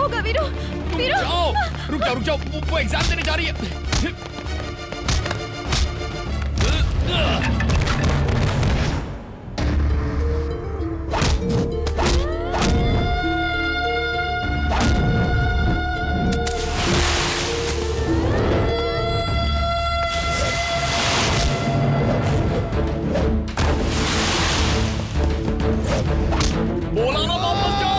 होगा वीरू? वीरू रुक जाओ वो एग्जाम देने जा रही है। बोला ना वापस जाओ।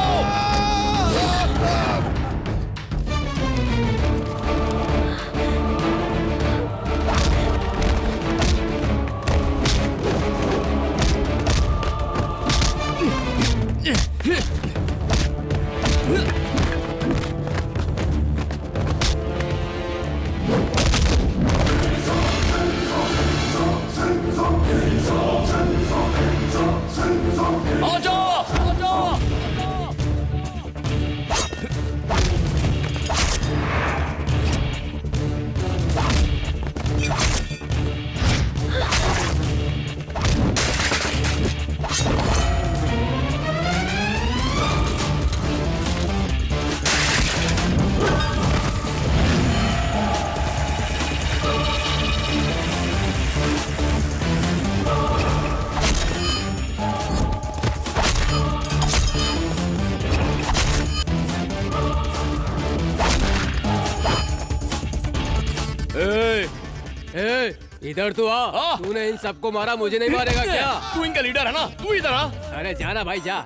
इधर तू आ। तूने इन सबको मारा, मुझे नहीं मारेगा क्या? तू इनका लीडर है ना, तू इधर आ। अरे जाना भाई जा।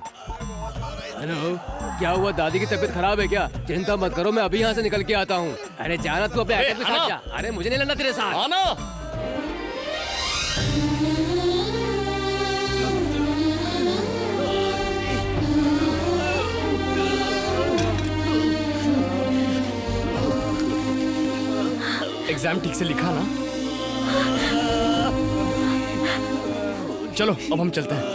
हेलो, क्या हुआ? दादी की तबीयत खराब है क्या? चिंता मत करो, मैं अभी यहाँ से निकल के आता हूँ। अरे जाना, तू अपने आइटम के साथ जा। अरे मुझे नहीं लड़ना तेरे साथ। आना। एग्जाम ठीक से लिखा ना? चलो अब हम चलते हैं।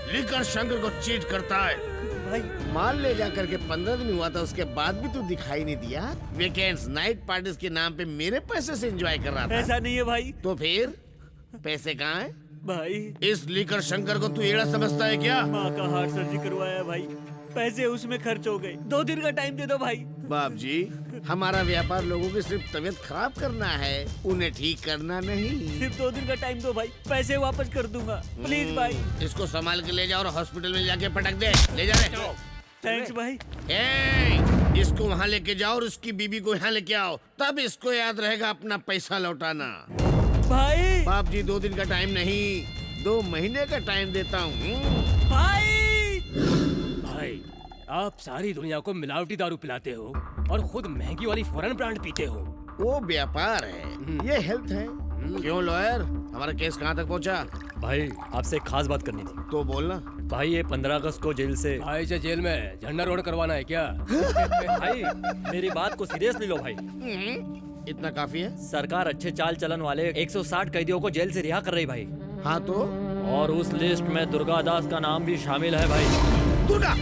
लिकर शंकर को चीट करता है भाई। माल ले जाकर के 15 दिन हुआ था, उसके बाद भी तू दिखाई नहीं दिया। वीकेंड्स नाइट पार्टीज के नाम पे मेरे पैसे से एंजॉय कर रहा था। ऐसा नहीं है भाई। तो फिर पैसे कहाँ है भाई? इस लिकर शंकर को तू एड़ा समझता है क्या? माँ का हार्ट सर्जरी करवाया भाई, पैसे उसमें खर्च हो गए। 2 दिन का टाइम दे दो भाई। बाप जी, हमारा व्यापार लोगों की सिर्फ तबीयत खराब करना है, उन्हें ठीक करना नहीं। सिर्फ 2 दिन का टाइम दो भाई, पैसे वापस कर दूंगा प्लीज भाई। इसको संभाल के ले जाओ और हॉस्पिटल में जाके पटक दे। ले जा रहे। थैंक्स भाई। इसको वहाँ लेके जाओ और उसकी बीबी को यहाँ लेके आओ, तब इसको याद रहेगा अपना पैसा लौटाना। भाई बाप जी, 2 दिन का टाइम नहीं, 2 महीने का टाइम देता हूँ। भाई भाई, आप सारी दुनिया को मिलावटी दारू पिलाते हो और खुद महंगी वाली फॉरेन ब्रांड पीते हो। वो व्यापार है, ये हेल्थ है। क्यों लॉयर, हमारा केस कहाँ तक पहुँचा? भाई आपसे एक खास बात करनी थी। तो बोलना। भाई ये 15 अगस्त को जेल से भाई से जेल में झंडा रोड करवाना है क्या? भाई मेरी बात को सीरियसली लो भाई। इतना काफी है? सरकार अच्छे चाल चलन वाले 160 कैदियों को जेल से रिहा कर रही भाई। हाँ तो? और उस लिस्ट में दुर्गा दास का नाम भी शामिल है भाई। दुर्गा?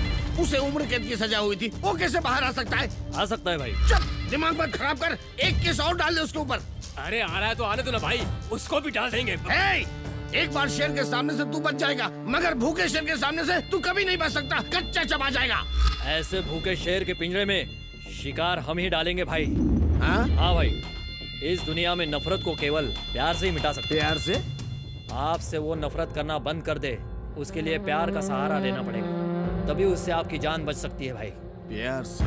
उसे उम्र कैद की सजा हुई थी, वो कैसे बाहर आ सकता है? आ सकता है भाई। चुप, दिमाग मत खराब कर, एक केस और डाल दे उसके ऊपर। अरे आ रहा है तो आने दो ना भाई, उसको भी डाल देंगे। एक बार शेर के सामने से तू बच जाएगा, मगर भूखे शेर के सामने से तू कभी नहीं बच सकता, कच्चा चबा जाएगा। ऐसे भूखे शेर के पिंजरे में शिकार हम ही डालेंगे भाई। हाँ? हाँ भाई, इस दुनिया में नफरत को केवल प्यार से ही मिटा सकते। प्यार से? आपसे वो नफरत करना बंद कर दे, उसके लिए प्यार का सहारा लेना पड़ेगा, तभी उससे आपकी जान बच सकती है भाई। प्यार से?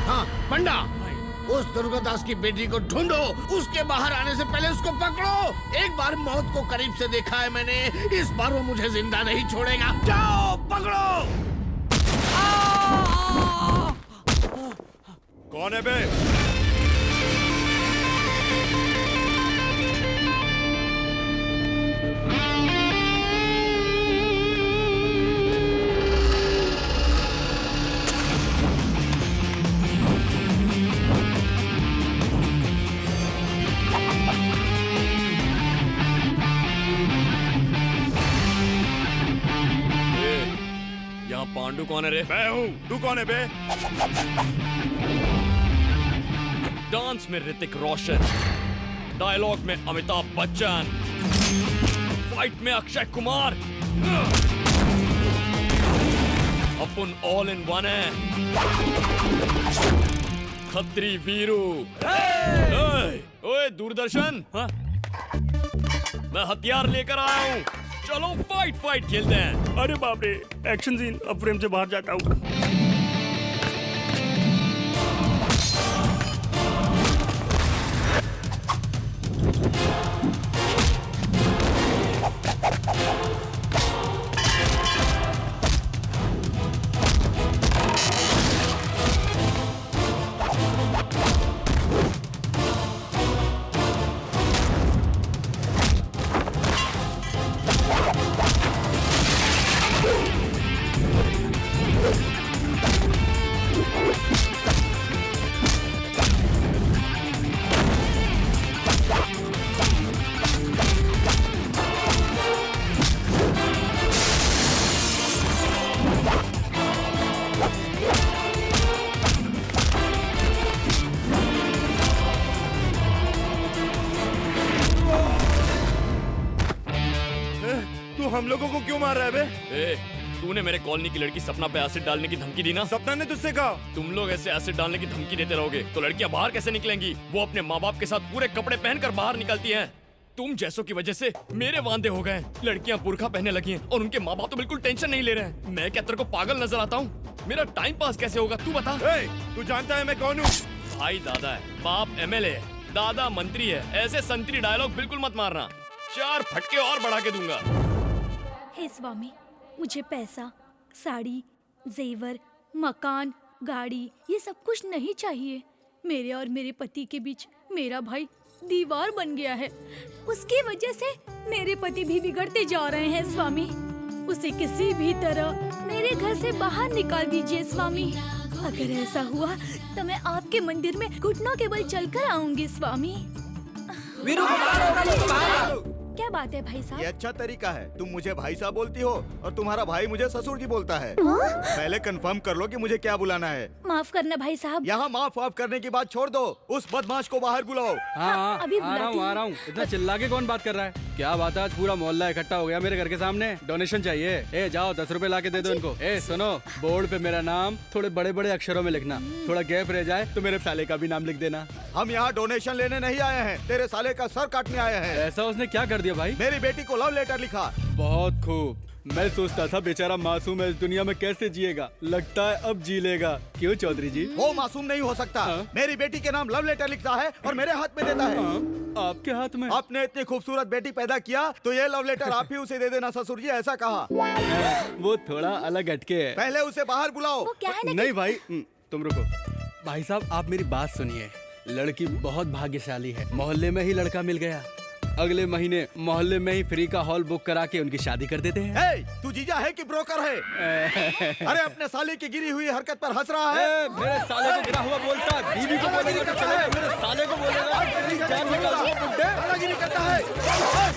हाँ पंडा, उस दुर्गा दास की बेटी को ढूंढो, उसके बाहर आने से पहले उसको पकड़ो। एक बार मौत को करीब से देखा है मैंने, इस बार वो मुझे जिंदा नहीं छोड़ेगा। जाओ पकड़ो। कौन है बे? यहाँ पांडु कौन है रे? मैं हूँ। तू कौन है बे? डांस में ऋतिक रोशन, डायलॉग में अमिताभ बच्चन, फाइट में अक्षय कुमार। अपन ऑल इन वन है। खत्री वीरू। ओए दूरदर्शन, हाँ? मैं हथियार लेकर आया हूँ। चलो फाइट खेलते हैं। अरे बाप रे, एक्शन सीन। अब फ्रेम से बाहर जाता हूँ। तू हम लोगों को क्यों मार रहा है बे? ए, तूने मेरे कॉलोनी की लड़की सपना पे एसिड डालने की धमकी दी ना? सपना ने तुझसे कहा? तुम लोग ऐसे एसिड डालने की धमकी देते रहोगे तो लड़कियां बाहर कैसे निकलेंगी? वो अपने माँ बाप के साथ पूरे कपड़े पहनकर बाहर निकलती हैं। तुम जैसों की वजह से मेरे वांदे हो गए। लड़कियां बुर्का पहनने लगी हैं और उनके माँ बाप तो बिल्कुल टेंशन नहीं ले रहे हैं। मैं क्या तेरे को पागल नजर आता हूँ? मेरा टाइम पास कैसे होगा तू बता? तू जानता है मैं कौन हूँ? भाई दादा है, बाप एमएलए है, दादा मंत्री है। ऐसे संतरी डायलॉग बिल्कुल मत मारना, 4 फटके और बढ़ा के दूंगा। हे स्वामी, मुझे पैसा, साड़ी, जेवर, मकान, गाड़ी ये सब कुछ नहीं चाहिए। मेरे और मेरे पति के बीच मेरा भाई दीवार बन गया है। उसकी वजह से मेरे पति भी बिगड़ते जा रहे हैं स्वामी। उसे किसी भी तरह मेरे घर से बाहर निकाल दीजिए स्वामी। अगर ऐसा हुआ तो मैं आपके मंदिर में घुटनों के बल चलकर आऊंगी स्वामी। क्या बात है भाई ये साहब? अच्छा तरीका है। तुम मुझे भाई साहब बोलती हो और तुम्हारा भाई मुझे ससुर जी बोलता है। पहले कंफर्म कर लो कि मुझे क्या बुलाना है। माफ करना भाई साहब। यहाँ माफ वाफ करने की बात छोड़ दो। उस बदमाश को बाहर बुलाओ। हाँ, अभी आ रहा हूँ, आ रहा हूँ। इतना चिल्ला के कौन बात कर रहा है? क्या बात है, आज पूरा मोहल्ला इकट्ठा हो गया मेरे घर के सामने। डोनेशन चाहिए? ए जाओ 10 रुपए ला के दे दो इनको। ए सुनो, बोर्ड पे मेरा नाम थोड़े बड़े बड़े अक्षरों में लिखना। थोड़ा गैप रह जाए तो मेरे साले का भी नाम लिख देना। हम यहाँ डोनेशन लेने नहीं आए हैं, तेरे साले का सर काटने आए हैं। ऐसा उसने क्या कर दिया भाई? मेरी बेटी को लव लेटर लिखा। बहुत खूब। मैं सोचता था बेचारा मासूम है, इस दुनिया में कैसे जिएगा। लगता है अब जी लेगा। क्यों चौधरी जी? वो मासूम नहीं हो सकता। मेरी बेटी के नाम लव लेटर लिखता है और मेरे हाथ में देता है। आपके हाथ में? आपने इतनी खूबसूरत बेटी पैदा किया तो ये लव लेटर आप ही उसे दे देना ससुर जी, ऐसा कहा। वो थोड़ा अलग हटके है। पहले उसे बाहर बुलाओ। वो क्या है ना नहीं भाई, तुम रुको। भाई साहब आप मेरी बात सुनिए। लड़की बहुत भाग्यशाली है, मोहल्ले में ही लड़का मिल गया। अगले महीने मोहल्ले में ही फ्री का हॉल बुक करा के उनकी शादी कर देते हैं। तू जीजा है कि ब्रोकर है? अरे अपने साले की गिरी हुई हरकत पर हंस रहा है। मेरे साले को गिरा हुआ बोलता है, बीवी को बोलेगा तो चलेगा, मेरे साले को बोलेगा तेरी जान निकाल दूंगा बुड्ढे। दादागिरी करता है।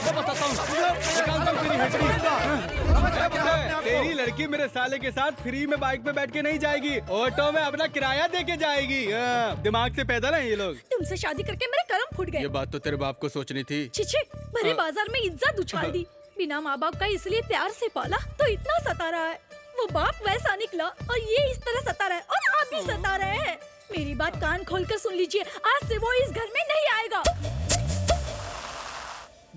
मैं बताता हूँ, निकालता हूँ तेरी हड्डी। तेरी लड़की मेरे साले के साथ फ्री में बाइक पे बैठ के नहीं जाएगी, ऑटो में अपना किराया दे के जाएगी। दिमाग से पैदा है ये लोग। तुमसे शादी करके मेरे कर्म फूट गए। ये बात तो तेरे बाप को सोचनी थी। छिछे, भरे बाजार में इज्जत उछाल दी। बिना माँ बाप का इसलिए प्यार से पाला तो इतना सता रहा है। वो बाप वैसा निकला और ये इस तरह सता रहा है और आप भी सता रहे हैं। मेरी बात कान खोलकर सुन लीजिए, आज से वो इस घर में नहीं आएगा।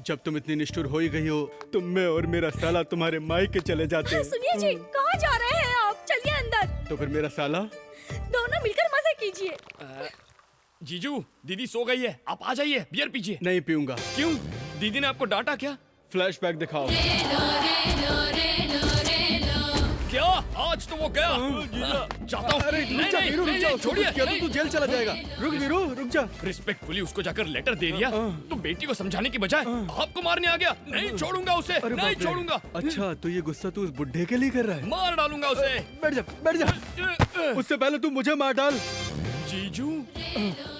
जब तुम इतनी निष्ठुर हो ही गई हो तो मैं और मेरा साला तुम्हारे मायके चले जाते हैं। सुनिए जी, कहाँ जा रहे हैं आप? चलिए अंदर। तो फिर मेरा साला? दोनों मिलकर मजे कीजिए। जीजू, दीदी सो गई है, आप आ जाइए, बियर पीजिए। नहीं पीऊंगा। क्यों? दीदी ने आपको डांटा क्या? फ्लैशबैक दिखाओ। क्या आज तो वो गया। जाता हूँ। अरे रुक जा वीरू, रुक नहीं, जा। नहीं, उसको कुछ छोड़िए, किया तो नहीं। तू जेल चला जाएगा। रुक वीरू, रुक जा। रिस्पेक्टफुली उसको जाकर लेटर दे दिया तो बेटी को समझाने की बजाय आपको मारने आ गया। नहीं छोड़ूंगा उसे, अरे नहीं बाप रे। छोड़ूंगा। अच्छा तो ये गुस्सा तू उस बुढ़े के लिए कर रहा है? मार डालूंगा उसे। बैठ जा, बैठ जा। उससे पहले तू मुझे मार डाल। जीजू,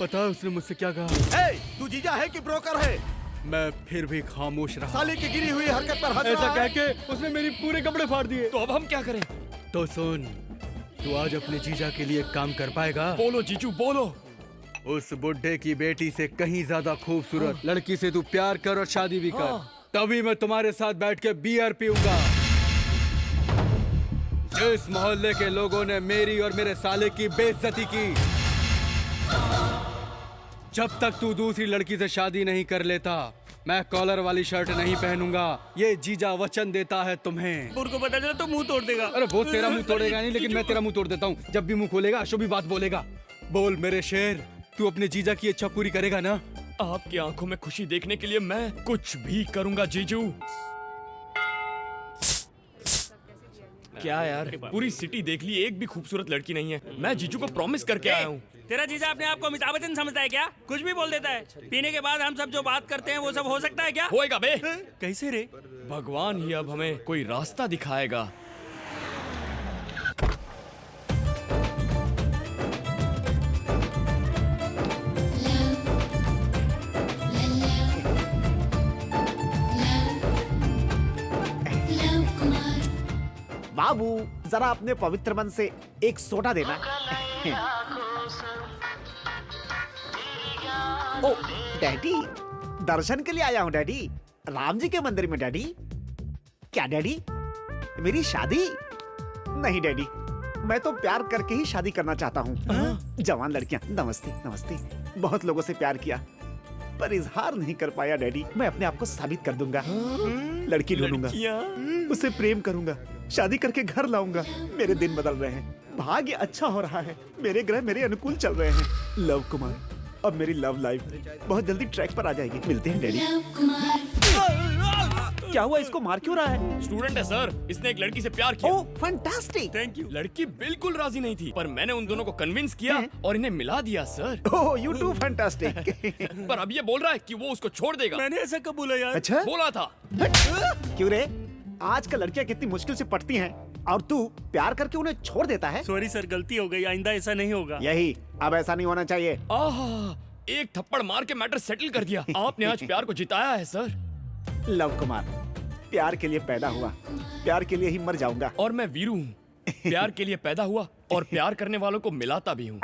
पता है उसने मुझसे क्या कहा? ए, तू जीजा है कि ब्रोकर है? मैं फिर भी खामोश रहा। साले की गिरी हुई हरकत पर हंस ऐसा रहा कह है। के उसने मेरी पूरे कपड़े फाड़ दिए। तो अब हम क्या करें? तो सुन, तू आज अपने जीजा के लिए काम कर पाएगा? बोलो जीजू, बोलो। उस बुढ़े की बेटी से कहीं ज्यादा खूबसूरत लड़की से तू प्यार कर और शादी भी कर, तभी मैं तुम्हारे साथ बैठ के बियर पीऊंगा। जिस मोहल्ले के लोगों ने मेरी और मेरे साले की बेइज्जती की, जब तक तू दूसरी लड़की से शादी नहीं कर लेता, मैं कॉलर वाली शर्ट नहीं पहनूंगा। ये जीजा वचन देता है तुम्हें। बुर को पता चला तो मुंह तोड़ देगा। अरे वो तेरा मुंह तोड़ेगा नहीं, लेकिन मैं तेरा मुंह तोड़ देता हूँ। जब भी मुंह खोलेगा अशुभी बात बोलेगा। बोल मेरे शेर, तू अपने जीजा की इच्छा पूरी करेगा ना? आपकी आंखों में खुशी देखने के लिए मैं कुछ भी करूंगा जीजू। क्या यार, पूरी सिटी देख ली, एक भी खूबसूरत लड़की नहीं है। मैं जीजू को प्रॉमिस करके आया हूँ। तेरा जीजा अपने आप को अमिताभ बच्चन समझता है क्या? कुछ भी बोल देता है। पीने के बाद हम सब जो बात करते हैं वो सब हो सकता है क्या? होएगा बे। कैसे रे? भगवान ही अब हमें कोई रास्ता दिखाएगा। बाबू जरा अपने पवित्र मन से एक सोडा देना। ओ डैडी, दर्शन के लिए आया हूँ डैडी, राम जी के मंदिर में डैडी। क्या डैडी, मेरी शादी? नहीं डैडी, मैं तो प्यार करके ही शादी करना चाहता हूँ। जवान लड़कियाँ, नमस्ते नमस्ते। बहुत लोगों से प्यार किया पर इजहार नहीं कर पाया डैडी। मैं अपने आप को साबित कर दूंगा। लड़की ढूंढूंगा, उससे प्रेम करूंगा, शादी करके घर लाऊंगा। मेरे दिन बदल रहे हैं, भाग्य अच्छा हो रहा है, मेरे ग्रह मेरे अनुकूल चल रहे हैं। लव कुमार, अब मेरी लव लाइफ बहुत जल्दी ट्रैक पर आ जाएगी। मिलते हैं डैडी। क्या हुआ, इसको मार क्यों रहा है? स्टूडेंट है सर, इसने एक लड़की से प्यार किया। Oh fantastic. Thank you. लड़की बिल्कुल राजी नहीं थी, पर मैंने उन दोनों को कन्विंस किया और इन्हें मिला दिया sir. Oh you too fantastic. पर अब ये बोल रहा है कि वो उसको छोड़ देगा। मैंने ऐसा कब बोला यार? अच्छा बोला था। क्यों रे, आजकल लड़कियां कितनी मुश्किल से पटती हैं और तू प्यार करके उन्हें छोड़ देता है। सॉरी सर, गलती हो गई, आइंदा ऐसा नहीं होगा। यही, अब ऐसा नहीं होना चाहिए। आहा, एक थप्पड़ मार के मैटर सेटल कर दिया। आपने आज प्यार को जिताया है सर। लव कुमार, प्यार के लिए पैदा हुआ, प्यार के लिए ही मर जाऊंगा। और मैं वीरू हूँ, प्यार के लिए पैदा हुआ और प्यार करने वालों को मिलाता भी हूँ।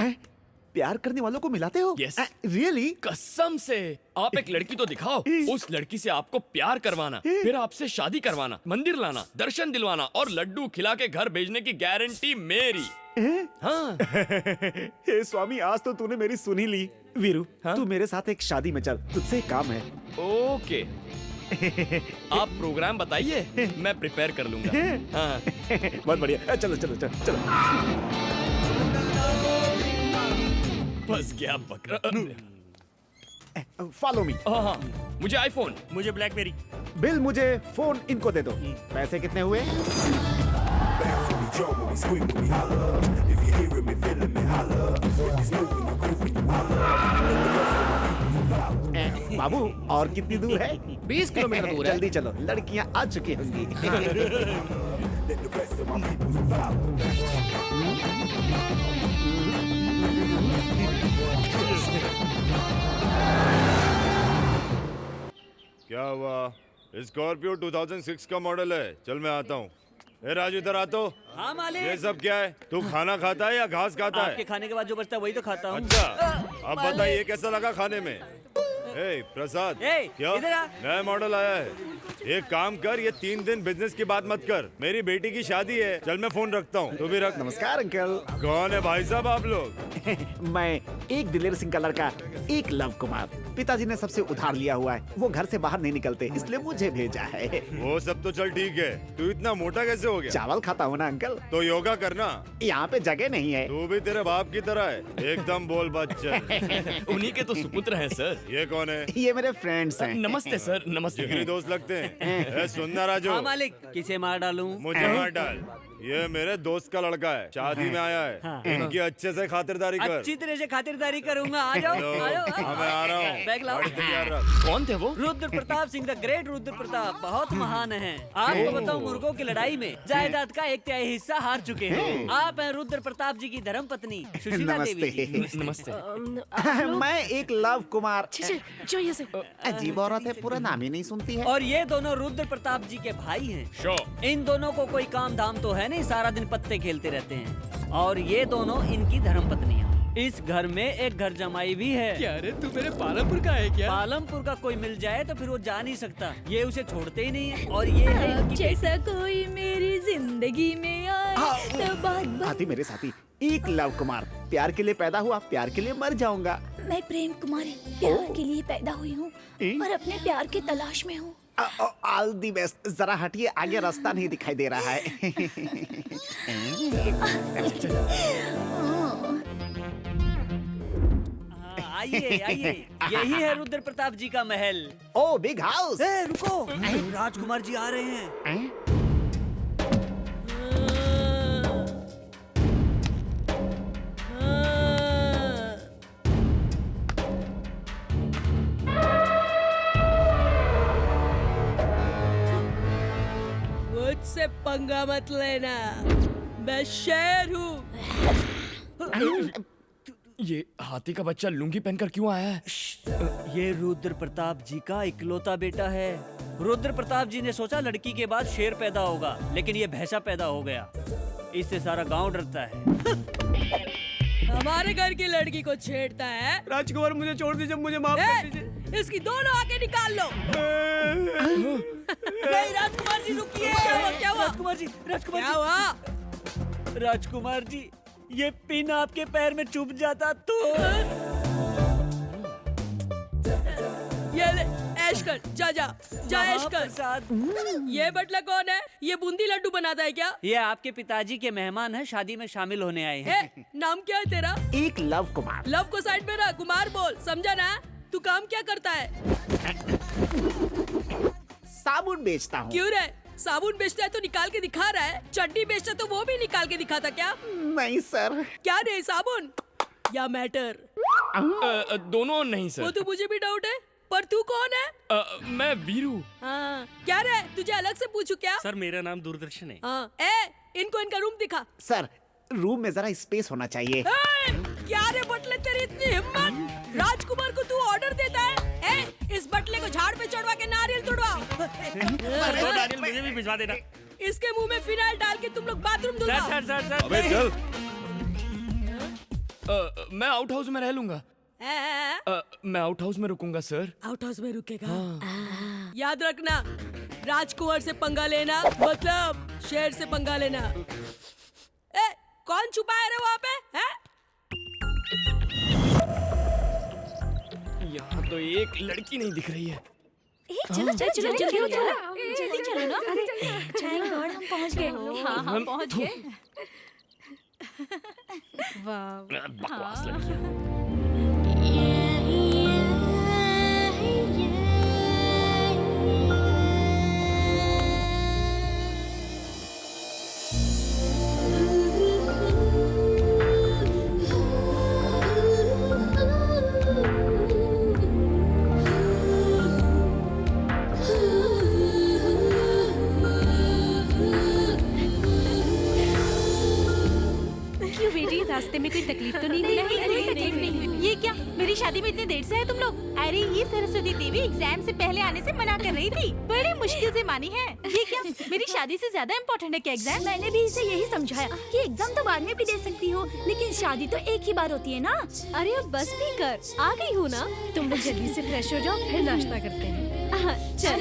प्यार करने वालों को मिलाते हो? Yes. रियली? कसम से। आप एक लड़की तो दिखाओ, उस लड़की से आपको प्यार करवाना, फिर आपसे शादी करवाना, मंदिर लाना, दर्शन दिलवाना और लड्डू खिला के घर भेजने की गारंटी मेरी। हाँ। हे स्वामी, आज तो तूने मेरी सुनी ली। वीरू, तू मेरे साथ एक शादी में चल, तुझसे एक काम है। ओके। आप प्रोग्राम बताइए, मैं प्रिपेयर कर लूंगा। हाँ। बहुत बढ़िया, चलो चलो चलो चलो। बस गया बकरा। Follow me. हाँ, मुझे आईफोन। मुझे ब्लैकबेरी। बिल मुझे फोन, इनको दे दो। पैसे कितने हुए? बाबू, और कितनी दूर है? 20 किलोमीटर दूर है। जल्दी चलो, लड़कियां आ चुकी होंगी। क्या हुआ? स्कॉर्पियो 2006 का मॉडल है। चल मैं आता हूँ। ए राजू, इधर आ तो। हाँ मालिक। ये सब क्या है? तू खाना खाता है या घास खाता आपके है? खाने के बाद जो बचता है वही तो खाता हूँ। अच्छा, अब बता ये कैसा लगा खाने में? ए प्रसाद, ए, क्या इधर आ। नया मॉडल आया है? एक काम कर, ये 3 दिन बिजनेस की बात मत कर। मेरी बेटी की शादी है। चल मैं फोन रखता हूँ, तू भी रख। नमस्कार अंकल। कौन है भाई साहब आप लोग? मैं एक दिलेर सिंह का लड़का, एक लव कुमार। पिताजी ने सबसे उधार लिया हुआ है, वो घर से बाहर नहीं निकलते, इसलिए मुझे भेजा है। वो सब तो चल ठीक है, तू इतना मोटा कैसे हो गया? चावल खाता हूँ ना अंकल। तो योगा करना। यहाँ पे जगह नहीं है। तू भी तेरे बाप की तरह है, एकदम बोल बच्चे। उन्हीं के तो सुपुत्र हैं सर। ये कौन है? ये मेरे फ्रेंड्स हैं। नमस्ते सर, नमस्ते। जिगरी दोस्त लगते हैं। ए, सुनना राजू, हाँ मालिक, किसे मार डालूं? मुझे मार डाल। ये मेरे दोस्त का लड़का है, शादी में आया है। इनकी अच्छे से खातिरदारी कर। अच्छी तरह से खातिरदारी करूंगा। आ जाओ, आ जाओ। हाँ, मैं आ रहा हूँ। बैग लाओ। गाड़ी तैयार रख। कौन थे वो? रुद्र प्रताप सिंह द ग्रेट रुद्र प्रताप बहुत महान हैं। आपको बताऊं, मुर्गों की लड़ाई में जायदाद का 1/3 हिस्सा हार चुके हैं। आप हैं रुद्र प्रताप जी की धर्म पत्नी सुशीला देवी जी। नमस्ते। मैं एक लव कुमार। जो ये से अजीब औरत है, पूरा नाम ही नहीं सुनती है। और ये दोनों रुद्र प्रताप जी के भाई हैं। इन दोनों को कोई काम धाम तो है नहीं, सारा दिन पत्ते खेलते रहते हैं। और ये दोनों इनकी धर्म पत्नियां। इस घर में एक घर जमाई भी है। क्या रे, तू मेरे पालमपुर का है क्या? पालमपुर का कोई मिल जाए तो फिर वो जा नहीं सकता, ये उसे छोड़ते ही नहीं है। और ये है इनकी जैसा कोई मेरी जिंदगी में आए तो बात साथी मेरे साथी, एक लव कुमार, प्यार के लिए पैदा हुआ, प्यार के लिए मर जाऊंगा। मैं प्रेम कुमारी प्यार के लिए पैदा हुई हूँ और अपने प्यार की तलाश में हूँ। All the best. जरा हटिए, आगे रास्ता नहीं दिखाई दे रहा है। आइए आइए, यही है रुद्र प्रताप जी का महल। ओ बिग हाउस। रुको, राजकुमार जी आ रहे हैं। मुझसे पंगा मत लेना, मैं शेर हूँ। ये हाथी का बच्चा लुंगी पहनकर क्यों आया है? ये रुद्र प्रताप जी का इकलौता बेटा है। रुद्र प्रताप जी ने सोचा लड़की के बाद शेर पैदा होगा, लेकिन ये भैंसा पैदा हो गया। इससे सारा गांव डरता है। हमारे घर की लड़की को छेड़ता है। राजकुमार मुझे छोड़ दीजिए, मुझे माफ कर दीजिए। इसकी दोनों आके निकाल लो। नहीं राजकुमार जी रुकिए। क्या हुआ? राजकुमार जी, राजकुमार क्या हुआ? जी, राजकुमार जी, ये पिन आपके पैर में चुभ जाता तो। ये ले, ऐश कर, जा जा जा, ऐश कर। महाप्रसाद। ये बटला कौन है? ये बूंदी लड्डू बनाता है क्या? ये आपके पिताजी के मेहमान हैं, शादी में शामिल होने आए हैं। ए, नाम क्या है तेरा? एक लव कुमार। लव को साइड में रख, कुमार बोल, समझा ना? तू काम क्या करता है? साबुन बेचता हूँ। क्यों रे? साबुन बेचता है तो निकाल के दिखा रहा है, चड्डी बेचता है तो वो भी निकाल के दिखाता क्या? नहीं सर। क्या रे, साबुन या मैटर? दोनों नहीं वो सर। तो मुझे भी डाउट है, पर तू कौन है? मैं वीरू। हाँ, क्या रे, तुझे अलग से पूछू क्या? सर मेरा नाम दूरदर्शन है। हाँ, इनको इनका रूम दिखा। सर, रूम में जरा स्पेस होना चाहिए। क्या रे बटले, तेरी इतनी हिम्मत? राजकुमार को तू ऑर्डर देता है? इस बटले को झाड़ पे चढ़वा के नारियल तोड़वाओ। नारियल मुझे भी भिजवा देना। इसके मुंह में फिनाइल डाल के तुम लोग बाथरूम धुलवाओ। सर सर सर अबे चल। मैं आउट हाउस में रह लूंगा। मैं आउट हाउस में रुकूंगा सर। आउट हाउस में रुकेगा? याद रखना, राजकुमार से पंगा लेना मतलब शेर से पंगा लेना। कौन छुपा है रे वहाँ पे? यहाँ तो एक लड़की नहीं दिख रही है। चलो चलो चलो चलो जल्दी चलो ना। थैंक गॉड हम पहुँच गए। हाँ हम पहुँच गए। वाह, बकवास लड़की। रास्ते में कोई तकलीफ तो नहीं हुई? नहीं। ये क्या, मेरी शादी में इतनी देर से आए तुम लोग? अरे ये सरस्वती देवी एग्जाम से पहले आने से मना कर रही थी, बड़ी मुश्किल से मानी है। ये क्या, मेरी शादी से ज्यादा इम्पोर्टेंट है क्या एग्जाम? मैंने भी इसे यही समझाया कि एग्जाम तो बाद में भी दे सकती हो, लेकिन शादी तो एक ही बार होती है ना। अरे अब बस भी कर, आ गई हूँ ना। तुम लोग जल्दी से फ्रेश हो जाओ, फिर नाश्ता करते हैं। चल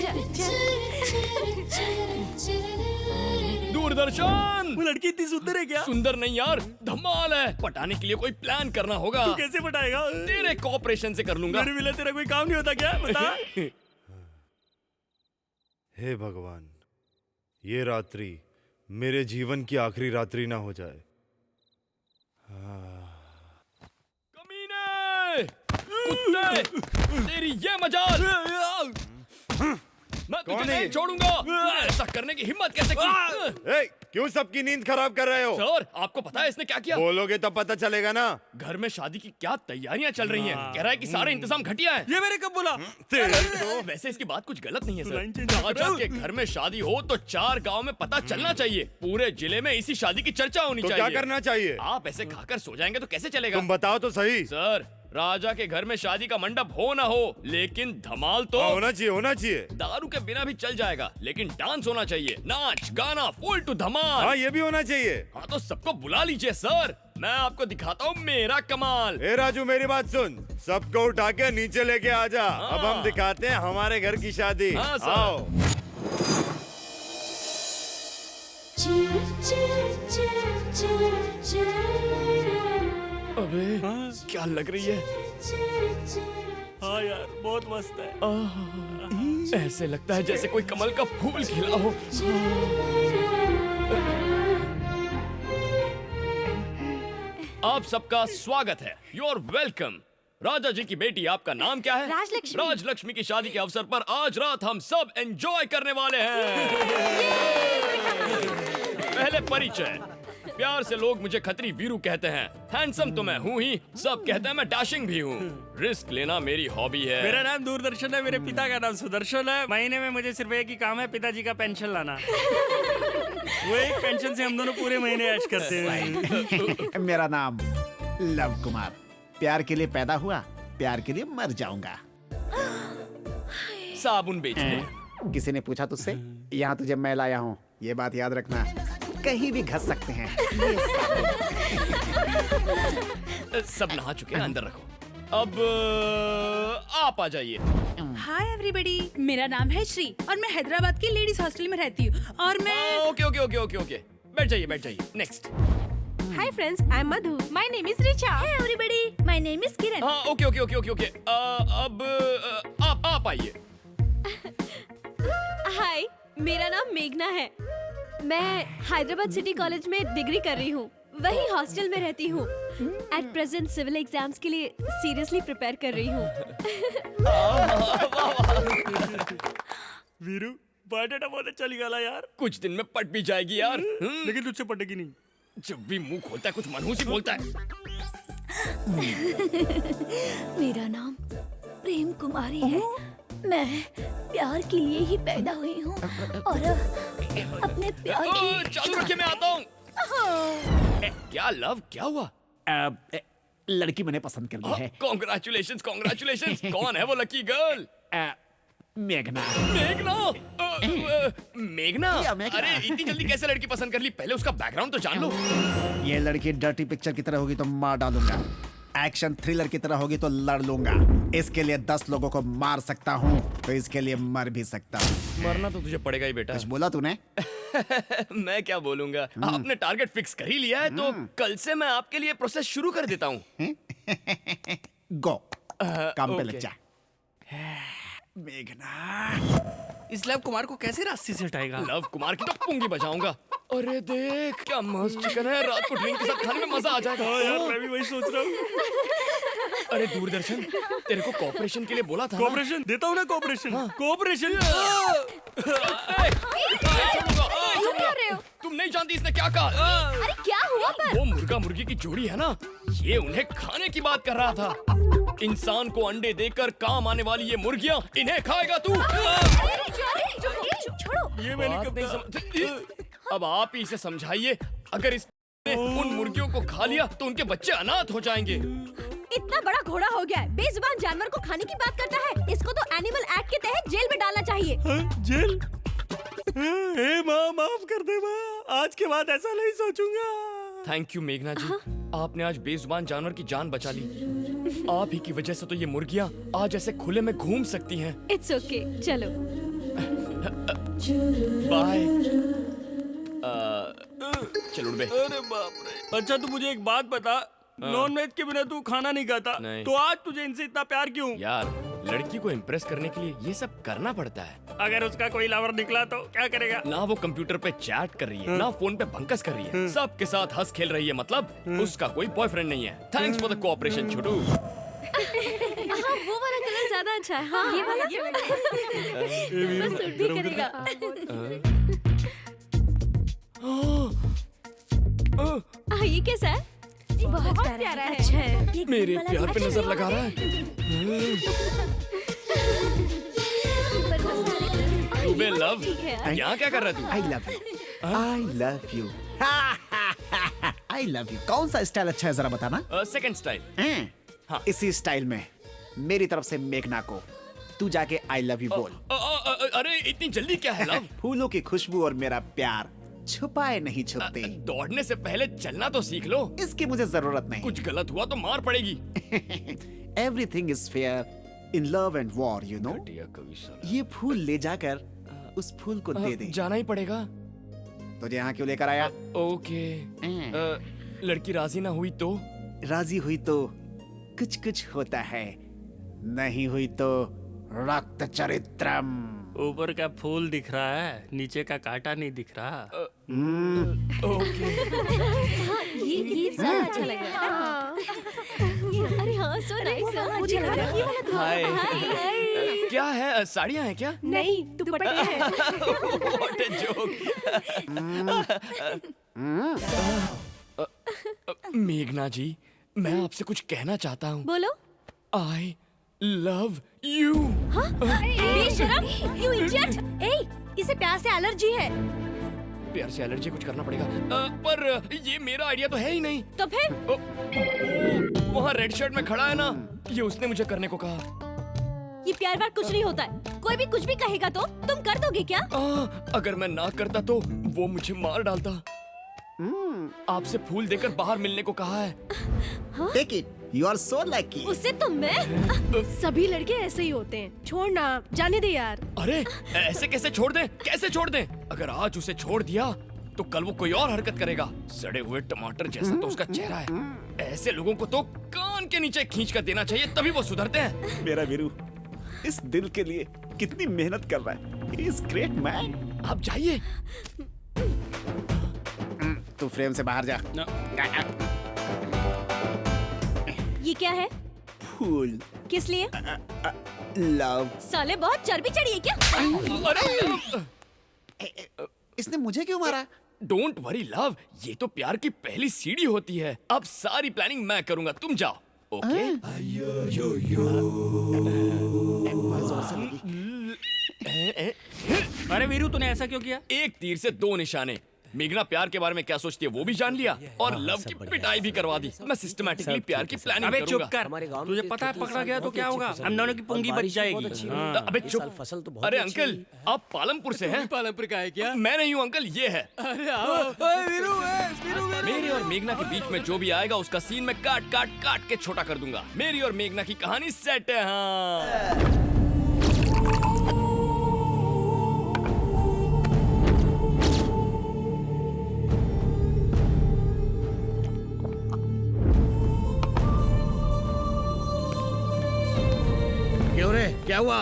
दूरदर्शन। वो लड़की इतनी सुंदर है क्या? सुंदर नहीं यार, धमाल है। पटाने के लिए कोई प्लान करना होगा। तू कैसे पटाएगा? तेरे कॉपरेशन से कर लूंगा। मेरे बिना तेरा कोई काम नहीं होता क्या? बता। हे भगवान, ये रात्रि मेरे जीवन की आखिरी रात्रि ना हो जाए। कमीने, कुत्ते, तेरी ये मजाल। मैं तुझे नहीं छोड़ूंगा। ऐसा करने की हिम्मत कैसे की? क्यों सबकी नींद खराब कर रहे हो? सर आपको पता है इसने क्या किया? बोलोगे तो पता चलेगा ना। घर में शादी की क्या तैयारियां चल रही हैं। कह रहा है कि सारे इंतजाम घटिया है। ये मैंने कब बोला? तो वैसे इसकी बात कुछ गलत नहीं है सर। राजा के घर में शादी हो तो 4 गांव में पता चलना चाहिए। पूरे जिले में इसी शादी की चर्चा होनी तो चाहिए। क्या करना चाहिए? आप ऐसे खाकर सो जाएंगे तो कैसे चलेगा? तुम बताओ तो सही। सर राजा के घर में शादी का मंडप हो ना हो, लेकिन धमाल तो होना चाहिए, होना चाहिए। दारू के बिना भी चल जाएगा, लेकिन डांस होना चाहिए। नाच गाना फुल टू धमाल। हाँ ये भी होना चाहिए। हाँ तो सबको बुला लीजिए सर, मैं आपको दिखाता हूँ मेरा कमाल। ए राजू मेरी बात सुन, सबको उठा के नीचे लेके आ जा। अब हम दिखाते हैं हमारे घर की शादी। हाँ, सर। आओ। अबे क्या लग रही है? हाँ यार बहुत मस्त है। ऐसे लगता है जैसे कोई कमल का फूल खिला हो। आप सबका स्वागत है। You are welcome. Raja ji की बेटी, आपका नाम क्या है? राजलक्ष्मी। राजलक्ष्मी की शादी के अवसर पर आज रात हम सब एंजॉय करने वाले हैं। पहले परिचय। प्यार से लोग मुझे खत्री वीरू कहते हैं। हैंडसम तो मैं हूँ ही, सब कहते हैं मैं डैशिंग भी हूँ। रिस्क लेना मेरी हॉबी है। मेरा नाम दूरदर्शन है, मेरे पिता का नाम सुदर्शन है। महीने में मुझे सिर्फ एक ही काम है, पिताजी का पेंशन लाना। वो एक पेंशन से हम दोनों पूरे महीने ऐश करते हैं। मेरा नाम लव कुमार। प्यार के लिए पैदा हुआ, प्यार के लिए मर जाऊंगा। साबुन बेचते। किसी ने पूछा तुझसे? यहाँ तुझे मैं लाया हूँ, ये बात याद रखना। कहीं भी घस सकते हैं। सब नहा चुके हैं, अंदर रखो। अब आप आ जाइए। हाय एवरीबॉडी, मेरा नाम है श्री और मैं हैदराबाद की लेडीज हॉस्टल में रहती हूँ और मैं okay okay okay okay okay, बैठ जाइए बैठ जाइए। Next. Hi friends, I am Madhu. My name is Richa. Hey everybody, my name is Kiran. हाँ okay okay okay okay okay. अब आप आइए। हाय, मेरा नाम मेघना है। मैं हैदराबाद सिटी कॉलेज में डिग्री कर रही हूँ, वही हॉस्टल में रहती हूँ। एट प्रेजेंट सिविल एग्जाम्स के लिए सीरियसली प्रिपेयर कर रही हूँ। वीरू बायोडाटा बहुत अच्छा निकाला यार। कुछ दिन में पट भी जाएगी यार। लेकिन तुझसे पटेगी नहीं। जब भी मुंह खोलता है कुछ मनहूस ही बोलता है। मेरा नाम प्रेम कुमारी है। मैं प्यार के लिए ही पैदा हुई हूँ और अपने प्यार की चालू रखिए, मैं आता हूँ। क्या लव, क्या हुआ? लड़की मैंने पसंद कर ली है। Congratulations congratulations. कौन है वो लकी गर्ल? मेघना। मेघना? मेघना? या मेघना। अरे इतनी जल्दी कैसे लड़की पसंद कर ली? पहले उसका बैकग्राउंड तो जान लो। ये लड़की डर्टी पिक्चर की तरह होगी तो मार डालूंगा, एक्शन थ्रिलर की तरह होगी तो लड़ लूंगा। इसके लिए 10 लोगों को मार सकता हूँ, तो इसके लिए मर भी सकता हूँ। मरना तो तुझे पड़ेगा ही बेटा। कुछ बोला तूने? मैं क्या बोलूंगा, आपने टारगेट फिक्स कर ही लिया है तो कल से मैं आपके लिए प्रोसेस शुरू कर देता हूँ। गो, काम पे ओके। लग जा। मेघना। इस लव कुमार को कैसे रास्ते से हटाएगा? लव कुमार की तो पुंगी बजाऊंगा। अरे देख क्या मस्त चिकन है, रात को ड्रिंक के साथ खाने में मजा आ जाएगा। यार मैं भी वही सोच रहा हूँ। अरे दूरदर्शन, तेरे को कॉपरेशन के लिए बोला था ना? कोऑपरेशन देता हूँ ना, कोऑपरेशन कोऑपरेशन। तुम नहीं जानती इसने क्या कहा। अरे क्या हुआ पर? वो मुर्गा मुर्गी की जोड़ी है ना, ये उन्हें खाने की बात कर रहा था। इंसान को अंडे देकर काम आने वाली ये मुर्गियां, इन्हें खाएगा तू। छोड़ो। ये मैंने बात कब नहीं समझ। अब आप ही इसे समझाइए, अगर इसने उन मुर्गियों को खा लिया तो उनके बच्चे अनाथ हो जाएंगे। इतना बड़ा घोड़ा हो गया है, बेजुबान जानवर को खाने की बात करता है। इसको तो एनिमल एक्ट के तहत जेल में डालना चाहिए। जेल? हे माँ माफ कर दे माँ, आज के बाद ऐसा नहीं सोचूंगा। थैंक यू मेघना जी, आपने आज बेजुबान जानवर की जान बचा ली। आप ही की वजह से तो ये मुर्गियां आज ऐसे खुले में घूम सकती हैं। इट्स ओके, चलो। बाय। चल उड़ बे। अरे बाप रे। अच्छा तू मुझे एक बात बता, नॉन वेज के बिना तू खाना नहीं खाता, नहीं। तो आज तुझे इनसे इतना प्यार क्यों? यार लड़की को इम्प्रेस करने के लिए ये सब करना पड़ता है। अगर उसका कोई लवर निकला तो क्या करेगा? ना वो कंप्यूटर पे चैट कर रही है, ना फोन पे भंकस कर रही है, सबके साथ हंस खेल रही है, मतलब उसका कोई बॉयफ्रेंड नहीं है। थैंक्स फॉर द कोऑपरेशन छोटू। हाँ, वो वाला कलर ज्यादा अच्छा है। हाँ, ये वाला बस सूट भी करेगा। ये कैसा है? बहुत प्यारा है। अच्छा है। ये मेरे वाला प्यार पे अच्छा नजर नहीं लगा रहा है। बे लव, ठीक है यार। यहाँ क्या कर रहा है तू? I love you, I love you, I love you. कौन सा स्टाइल अच्छा है जरा बताना? Second style. हाँ। इसी स्टाइल में मेरी तरफ से मेघना को तू जाके आई लव यू बोल। अरे इतनी जल्दी क्या है लव? फूलों की खुशबू और मेरा प्यार छुपाए नहीं छुपते। दौड़ने से पहले चलना तो सीख लो। इसकी मुझे जरूरत नहीं। कुछ गलत हुआ तो मार पड़ेगी। Everything is fair in love and war, you know. ये फूल ले जाकर उस फूल को दे दे। जाना ही पड़ेगा। तुझे यहाँ क्यों लेकर आया? ओके। लड़की राजी ना हुई तो? राजी हुई तो कुछ कुछ होता है, नहीं हुई तो रक्त चरित्रम। ऊपर का फूल दिख रहा है, नीचे का कांटा नहीं दिख रहा। ओके। ये ज्यादा अच्छा लग रहा है। अरे हाँ, सो नाइस। मुझे लगा ये वाला तो- हाय। क्या है, साड़ियाँ हैं क्या? नहीं, दुपट्टे हैं। What a joke. मेघना जी, मैं आपसे कुछ कहना चाहता हूँ। बोलो। I love you. बेशरम, you idiot! ए, इसे प्यार से एलर्जी है। प्यार से एलर्जी कुछ करना पड़ेगा। पर ये मेरा आइडिया तो है ही नहीं। तो फिर? वहाँ रेड शर्ट में खड़ा है ना, ये उसने मुझे करने को कहा। ये प्यार वार कुछ नहीं होता है। कोई भी कुछ भी कहेगा तो तुम कर दोगे क्या? अगर मैं ना करता तो वो मुझे मार डालता। आपसे फूल देकर बाहर मिलने को कहा है। Take it, you are so lucky. उससे तो मैं। सभी लड़के ऐसे ही होते हैं। छोड़ना, जाने दे यार। अरे ऐसे कैसे छोड़ दें? कैसे छोड़ दें? अगर आज उसे छोड़ दिया तो कल वो कोई और हरकत करेगा। सड़े हुए टमाटर जैसा तो उसका चेहरा है। ऐसे लोगों को तो कान के नीचे खींच कर देना चाहिए, तभी वो सुधरते हैं। मेरा वीरू इस दिल के लिए कितनी मेहनत कर रहा है। He is great man। आप जाइए। तू फ्रेम से बाहर जा। ये क्या है? फूल। किस लिए? लव। साले बहुत चर्बी चढ़ी है क्या? अरे इसने मुझे क्यों मारा? डोंट वरी लव, ये तो प्यार की पहली सीढ़ी होती है। अब सारी प्लानिंग मैं करूंगा, तुम जाओ। ओके? अरे वीरू, तूने ऐसा क्यों किया? एक तीर से दो निशाने। मेघना प्यार के बारे में क्या सोचती है वो भी जान लिया और लव की पिटाई भी करवा दी। मैं सिस्टमैटिकली प्यार की प्लानिंग अबे करूंगा। चुप कर। तुझे पता है पकड़ा गया तो क्या होगा? हम दोनों की पुंगी बच जाएगी। हाँ। अबे चुप। फसल तो बहुत अरे अंकल, आप पालमपुर से हैं? पालमपुर का है क्या? मैं नहीं हूँ अंकल, ये है। अरे आओ। मेरे और मेघना के बीच में जो भी आएगा उसका सीन मैं काट काट काट के छोटा कर दूंगा। मेरी और मेघना की कहानी सेट है। हाँ। क्यों रे, क्या हुआ?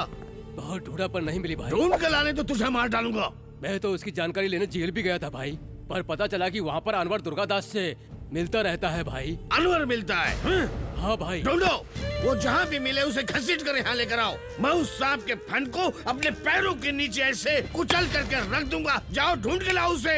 बहुत ढूंढा पर नहीं मिली भाई। ढूंढ के लाने तो तुझे मार डालूंगा। मैं तो उसकी जानकारी लेने जेल भी गया था भाई, पर पता चला कि वहाँ पर अनवर दुर्गादास से मिलता रहता है भाई। अनवर मिलता है? हाँ भाई। ढूंढो, वो जहाँ भी मिले उसे घसीट कर यहाँ लेकर आओ। मैं उस सांप के फन को अपने पैरों के नीचे ऐसे कुचल करके रख दूंगा। जाओ ढूंढ के लाओ उसे।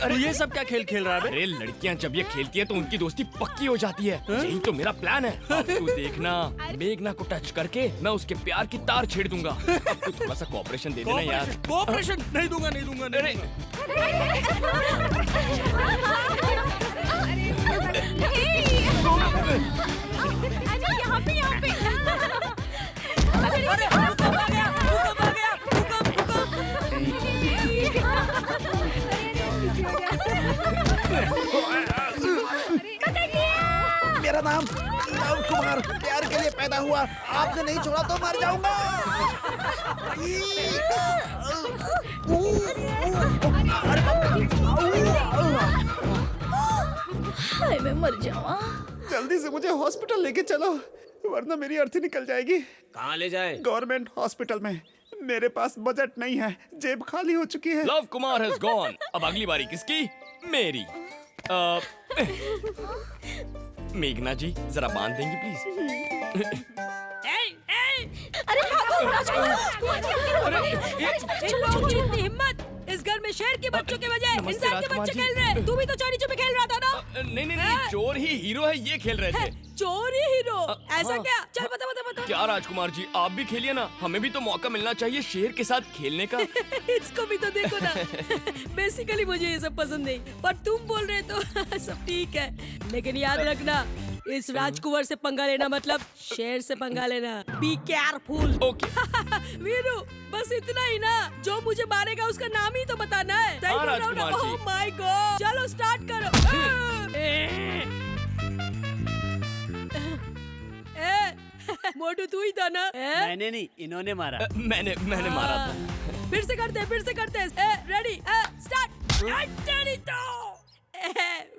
अरे ये सब क्या खेल खेल रहा है? अरे लड़कियां जब ये खेलती है तो उनकी दोस्ती पक्की हो जाती है। यही तो मेरा प्लान है। अब तू देखना, मेघना को टच करके मैं उसके प्यार की तार छेड़ दूंगा। अब तू थोड़ा सा कोऑपरेशन दे देना यार। कोऑपरेशन नहीं दूंगा, नहीं दूंगा, नहीं दूंगा। यहाँ पे यहाँ पे। मेरा नाम लव कुमार प्यार के लिए पैदा हुआ। आपने नहीं छोड़ा तो मर जाऊंगा। हाय मैं मर जाऊँ। जल्दी से मुझे हॉस्पिटल लेके चलो, वरना मेरी अर्थी निकल जाएगी। कहाँ ले जाए? गवर्नमेंट हॉस्पिटल में। मेरे पास बजट नहीं है, जेब खाली हो चुकी है। Love Kumar has gone. अब अगली बारी किसकी? मेरी। मेघना जी जरा बांध देंगी प्लीज? अरे भागो राजकुमार चलो चलो हिम्मत इस घर में शेर के बच्चों के बजाय नमस्ते, इंसान के राजकुमार बच्चे जी। खेल रहे हैं। तू भी तो चोरी छुपे खेल रहा था ना? नहीं नहीं नहीं, चोर ही हीरो है ये खेल रहे थे। चोरी हीरो ऐसा हाँ। क्या? चल बता बता बता। क्या राजकुमार जी आप भी खेलिए ना, हमें भी तो मौका मिलना चाहिए शेर के साथ खेलने का। इसको भी तो देखो ना। बेसिकली मुझे ये सब पसंद नहीं, पर तुम बोल रहे तो सब ठीक है। लेकिन याद रखना, इस राजकुमार से पंगा लेना मतलब शेर से पंगा लेना। Be careful. ओके। वीरू बस इतना ही ना, जो मुझे मारेगा उसका नाम ही तो बताना है। सही बोल रहा हूँ ना? Rajkumar ji. Oh my God, चलो स्टार्ट करो। मोटू तू ही था ना? मैंने नहीं, इन्होंने मारा। मैंने मारा था। फिर से करते रेडी स्टार्ट।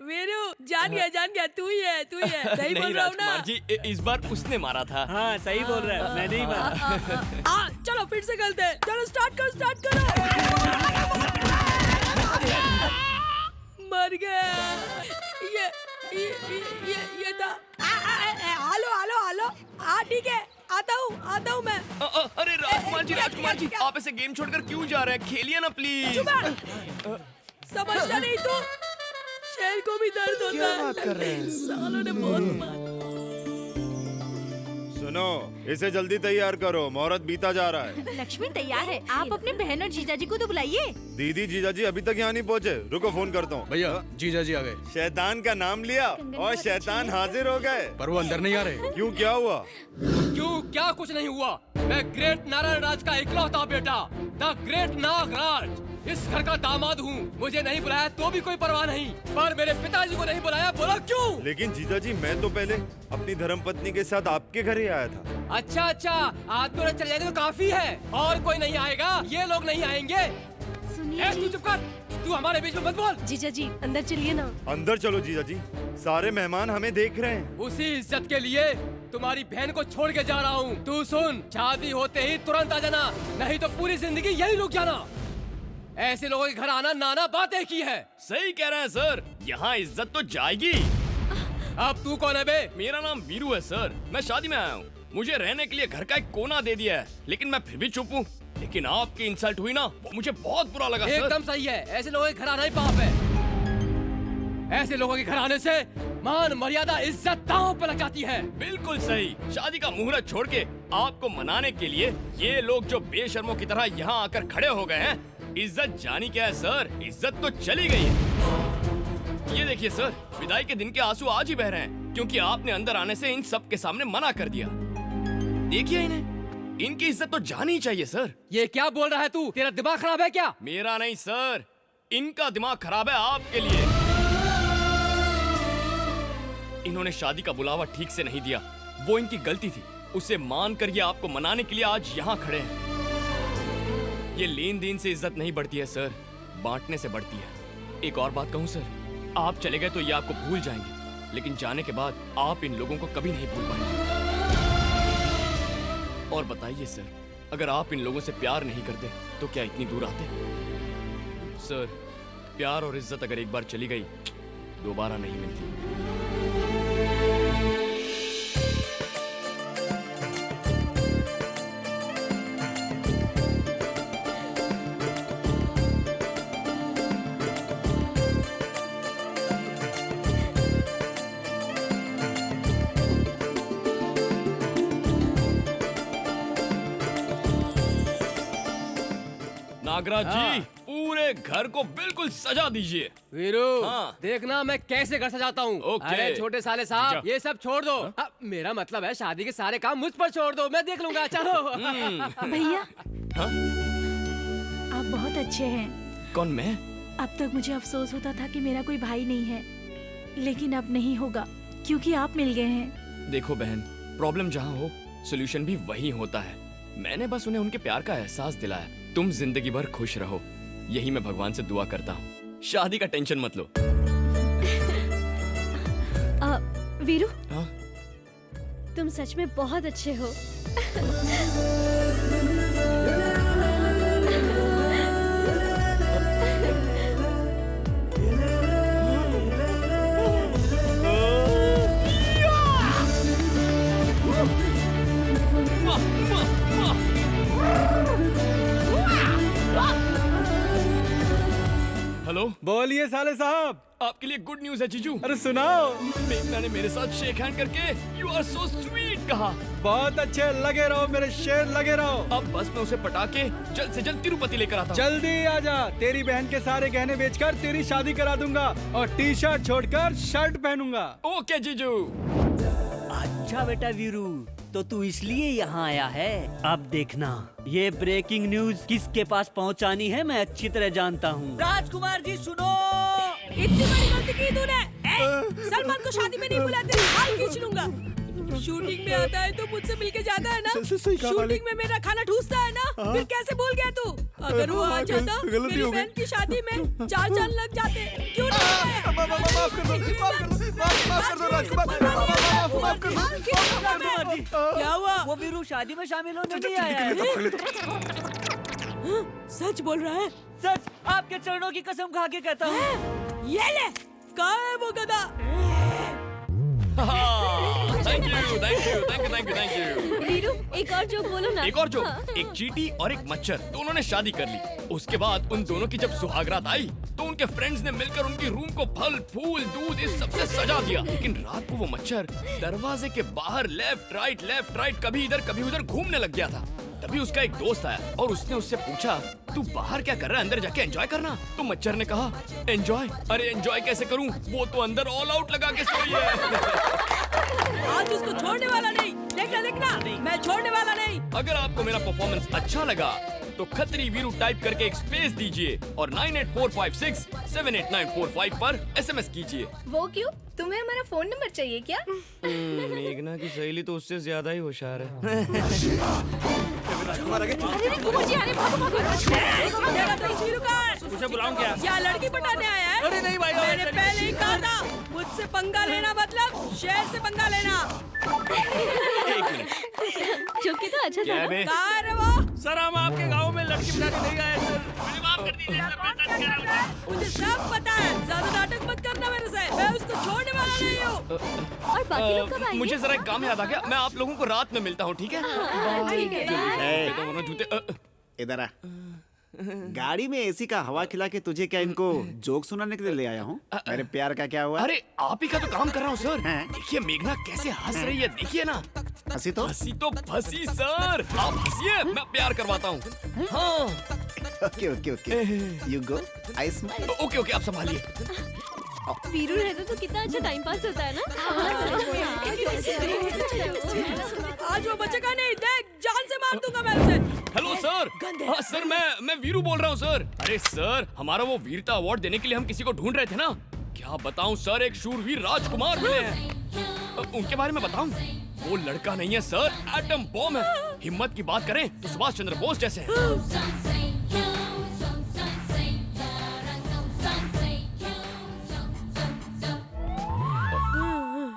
वीरू जान गया तू ही है सही नहीं बोल रहा हूँ ना? राजकुमार जी इस बार उसने मारा था। हाँ सही बोल रहा है, मैंने ही मारा। चलो फिर से करते हैं। चलो स्टार्ट करो। मर गया। ये था। हेलो हाँ ठीक है, आता हूँ मैं। अरे राजकुमार जी आप ऐसे गेम छोड़कर क्यों जा रहे हैं? खेलिए ना प्लीज। समझता नहीं तू? शेर को भी दर्द होता है। क्या बात कर रहे हैं? सालों ने बहुत मारा। सुनो, इसे जल्दी तैयार करो, मुहूर्त बीता जा रहा है। लक्ष्मी तैयार है, आप अपने बहन और जीजाजी को तो बुलाइए। दीदी जीजाजी अभी तक यहाँ नहीं पहुँचे, रुको फोन करता हूँ। भैया जीजा जी आ गए, शैतान का नाम लिया और शैतान हाजिर हो गए। पर वो अंदर नहीं आ रहे। क्यों, क्या हुआ? क्यों क्या कुछ नहीं हुआ? मैं ग्रेट नारायण राज का इकलौता बेटा द ग्रेट नागराज इस घर का दामाद हूँ। मुझे नहीं बुलाया तो भी कोई परवाह नहीं, पर मेरे पिताजी को नहीं बुलाया, बोला क्यों? लेकिन जीजाजी मैं तो पहले अपनी धर्मपत्नी के साथ आपके घर ही आया था। अच्छा आदमी और चले जाएंगे तो काफी है, और कोई नहीं आएगा, ये लोग नहीं आएंगे। सुनिए तू चुप कर, तू हमारे बीच में मत बोल। जीजा जी अंदर चलिए ना। अंदर चलो जीजाजी, सारे मेहमान हमें देख रहे हैं। उसी इज्जत के लिए तुम्हारी बहन को छोड़ के जा रहा हूँ। तू सुन, शादी होते ही तुरंत आ जाना, नहीं तो पूरी जिंदगी यही रुक जाना। ऐसे लोगों के घर आना नाना बात एक ही है। सही कह रहे हैं सर, यहाँ इज्जत तो जाएगी। अब तू कौन है बे? मेरा नाम वीरू है सर, मैं शादी में आया हूँ। मुझे रहने के लिए घर का एक कोना दे दिया है, लेकिन मैं फिर भी चुप हूँ। लेकिन आपकी इंसल्ट हुई ना, वो मुझे बहुत बुरा लगा। एकदम सही है, ऐसे लोगों के घर आना ही पाप है। ऐसे लोगों के घर आने से मान मर्यादा इज्जत दांव पे लग जाती है। बिल्कुल सही। शादी का मुहूर्त छोड़ के आपको मनाने के लिए ये लोग जो बेशर्मों की तरह यहाँ आकर खड़े हो गए हैं, इज्जत जानी क्या है सर, इज्जत तो चली गई है। ये देखिए सर, विदाई के दिन के आंसू आज ही बह रहे हैं, क्योंकि आपने अंदर आने से इन सब के सामने मना कर दिया। देखिए इन्हें, इनकी इज्जत तो जानी ही चाहिए सर। ये क्या बोल रहा है तू? तेरा दिमाग खराब है क्या? मेरा नहीं सर, इनका दिमाग खराब है आपके लिए। इन्होंने शादी का बुलावा ठीक से नहीं दिया, वो इनकी गलती थी। उसे मान कर ये आपको मनाने के लिए आज यहाँ खड़े हैं। ये लेन देन से इज्जत नहीं बढ़ती है सर, बांटने से बढ़ती है। एक और बात कहूँ सर, आप चले गए तो ये आपको भूल जाएंगे, लेकिन जाने के बाद आप इन लोगों को कभी नहीं भूल पाएंगे। और बताइए सर, अगर आप इन लोगों से प्यार नहीं करते तो क्या इतनी दूर आते? सर, प्यार और इज्जत अगर एक बार चली गई दोबारा नहीं मिलती। नागराज जी, पूरे घर को बिल्कुल सजा दीजिए। वीरू, हाँ। देखना मैं कैसे घर सजाता हूँ। ओके। अरे छोटे साले साहब, ये सब छोड़ दो। मेरा मतलब है शादी के सारे काम मुझ पर छोड़ दो, मैं देख लूंगा। चलो। भैया आप बहुत अच्छे हैं। कौन, मैं? अब तक मुझे अफसोस होता था कि मेरा कोई भाई नहीं है, लेकिन अब नहीं होगा क्योंकि आप मिल गए हैं। देखो बहन, प्रॉब्लम जहाँ हो सोल्यूशन भी वही होता है। मैंने बस उन्हें उनके प्यार का एहसास दिलाया। तुम जिंदगी भर खुश रहो, यही मैं भगवान से दुआ करता हूँ। शादी का टेंशन मत लो। वीरू, हाँ? तुम सच में बहुत अच्छे हो। हेलो, बोलिए साले साहब। आपके लिए गुड न्यूज है जीजू। अरे सुनाओ। मेघना ने मेरे साथ शेक हैंड करके यू आर सो स्वीट कहा। बहुत अच्छे, लगे रहो मेरे शेर, लगे रहो। अब बस मैं उसे पटा के जल्द से जल्द तिरुपति लेकर आता हूँ। जल्दी आजा, तेरी बहन के सारे गहने बेचकर तेरी शादी करा दूंगा और टी शर्ट छोड़कर शर्ट पहनूंगा। ओके जीजू। अच्छा बेटा वीरू, तो तू इसलिए यहाँ आया है। अब देखना, ये ब्रेकिंग न्यूज किसके पास पहुँचानी है मैं अच्छी तरह जानता हूँ। राजकुमार जी सुनो। इतनी बड़ी गलती की तूने। सलमान को शादी में नहीं बुलाते, हाल खींच लूंगा। शूटिंग में आता है तो मुझसे मिलके जाता है ना। शूटिंग में मेरा खाना ठूसता है ना। फिर कैसे भूल गया तू? अगर वो आ जाता मेरी बहन की शादी में 4 चांद लग जाते। क्यों नहीं? क्या हुआ? वो वीरू शादी में शामिल होने नहीं आया है। सच बोल रहा है? सच, आपके चरणों की कसम खा के कहता हूँ। ये ले, कहाँ है वो गधा? Thank you, thank you, thank you, thank you, thank you. Veeru, एक और जोक बोलो ना। एक और जोक। एक चींटी और एक मच्छर दोनों ने शादी कर ली। उसके बाद उन दोनों की जब सुहागरात आई तो उनके फ्रेंड्स ने मिलकर उनकी रूम को फल, फूल, दूध इस सबसे सजा दिया। लेकिन रात को वो मच्छर दरवाजे के बाहर लेफ्ट राइट कभी इधर कभी उधर घूमने लग गया था। तभी उसका एक दोस्त आया और उसने उससे पूछा, तू बाहर क्या कर रहा है? अंदर जाके एंजॉय करना। तो मच्छर ने कहा, एंजॉय? अरे एंजॉय कैसे करूं? वो तो अंदर ऑल आउट लगा के सोई है। आज उसको छोड़ने वाला नहीं। देखना, मैं छोड़ने वाला नहीं। अगर आपको मेरा परफॉर्मेंस अच्छा लगा तो खतरी वीरू टाइप करके एक स्पेस दीजिए और 9845678945 पर SMS कीजिए। वो क्यों? तुम्हें हमारा फोन नंबर चाहिए क्या? मेघना की सहेली तो उससे ज्यादा ही होशियार है। उसे बुलाऊं क्या? क्या लड़की पटाने आया है? अरे नहीं भाई, मैंने पहले ही कहा था, मुझसे पंगा लेना मतलब शेर से पंगा लेना। जोकी तो अच्छा था ना? कहाँ है रे वो? सर, हम आपके गांव में लड़की पटाने नहीं आए सर। मुझे माफ कर दीजिए सर। मुझे सब पता है, ज्यादा नाटक मत करना मेरे से। मैं उसको छोड़ने वाला नहीं हूँ। और बाकी लोग कब आएंगे? मुझे जरा एक काम याद आ गया, मैं आप लोगों को रात में मिलता हूँ, ठीक है? ठीक है। तो दोनों जूते इधर आ। गाड़ी में एसी का हवा खिला के तुझे क्या इनको जोक सुनाने के लिए ले आया हूँ? मेरे प्यार का क्या हुआ? अरे आप ही का तो काम कर रहा हूँ सर। देखिए मेघना कैसे हंस रही है, देखिए ना। हंसी तो फंसी सर। आप हंसिए, मैं प्यार करवाता हूँ। हाँ। Okay you go, I smile. Okay आप संभालिए। वीरू रहता तो कितना अच्छा टाइम पास होता है ना। आज वो बचेगा नहीं। देख, जान से मार दूंगा मैं उसे। Hello sir. हाँ सर, मैं वीरू बोल रहा हूँ सर। अरे सर, हमारा वो वीरता अवार्ड देने के लिए हम किसी को ढूंढ रहे थे ना। क्या बताऊँ सर, एक शूरवीर राजकुमार मिले हैं। उनके बारे में बताऊँ? वो लड़का नहीं है सर, एटम बॉम्ब है। हिम्मत की बात करें तो सुभाष चंद्र बोस जैसे हैं।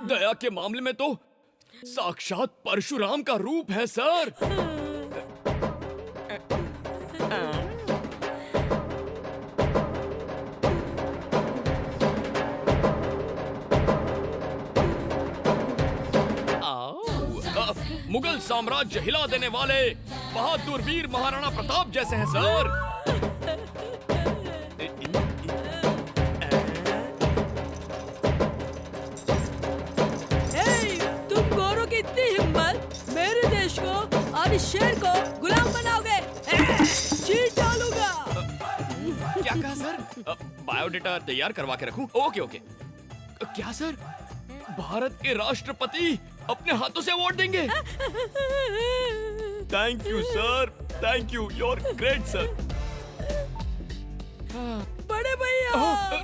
दया के मामले में तो साक्षात परशुराम का रूप है सर। मुगल साम्राज्य हिला देने वाले बहादुर वीर महाराणा प्रताप जैसे हैं सर। तुम गोरों की इतनी हिम्मत, मेरे देश को और इस शेर को गुलाम बनाओगे? चीर डालूंगा। क्या कहा सर? बायोडेटा तैयार करवा के रखूं? ओके। क्या सर, भारत के राष्ट्रपति अपने हाथों से अवार्ड देंगे? Thank you sir, thank you, you are great sir. बड़े भैया।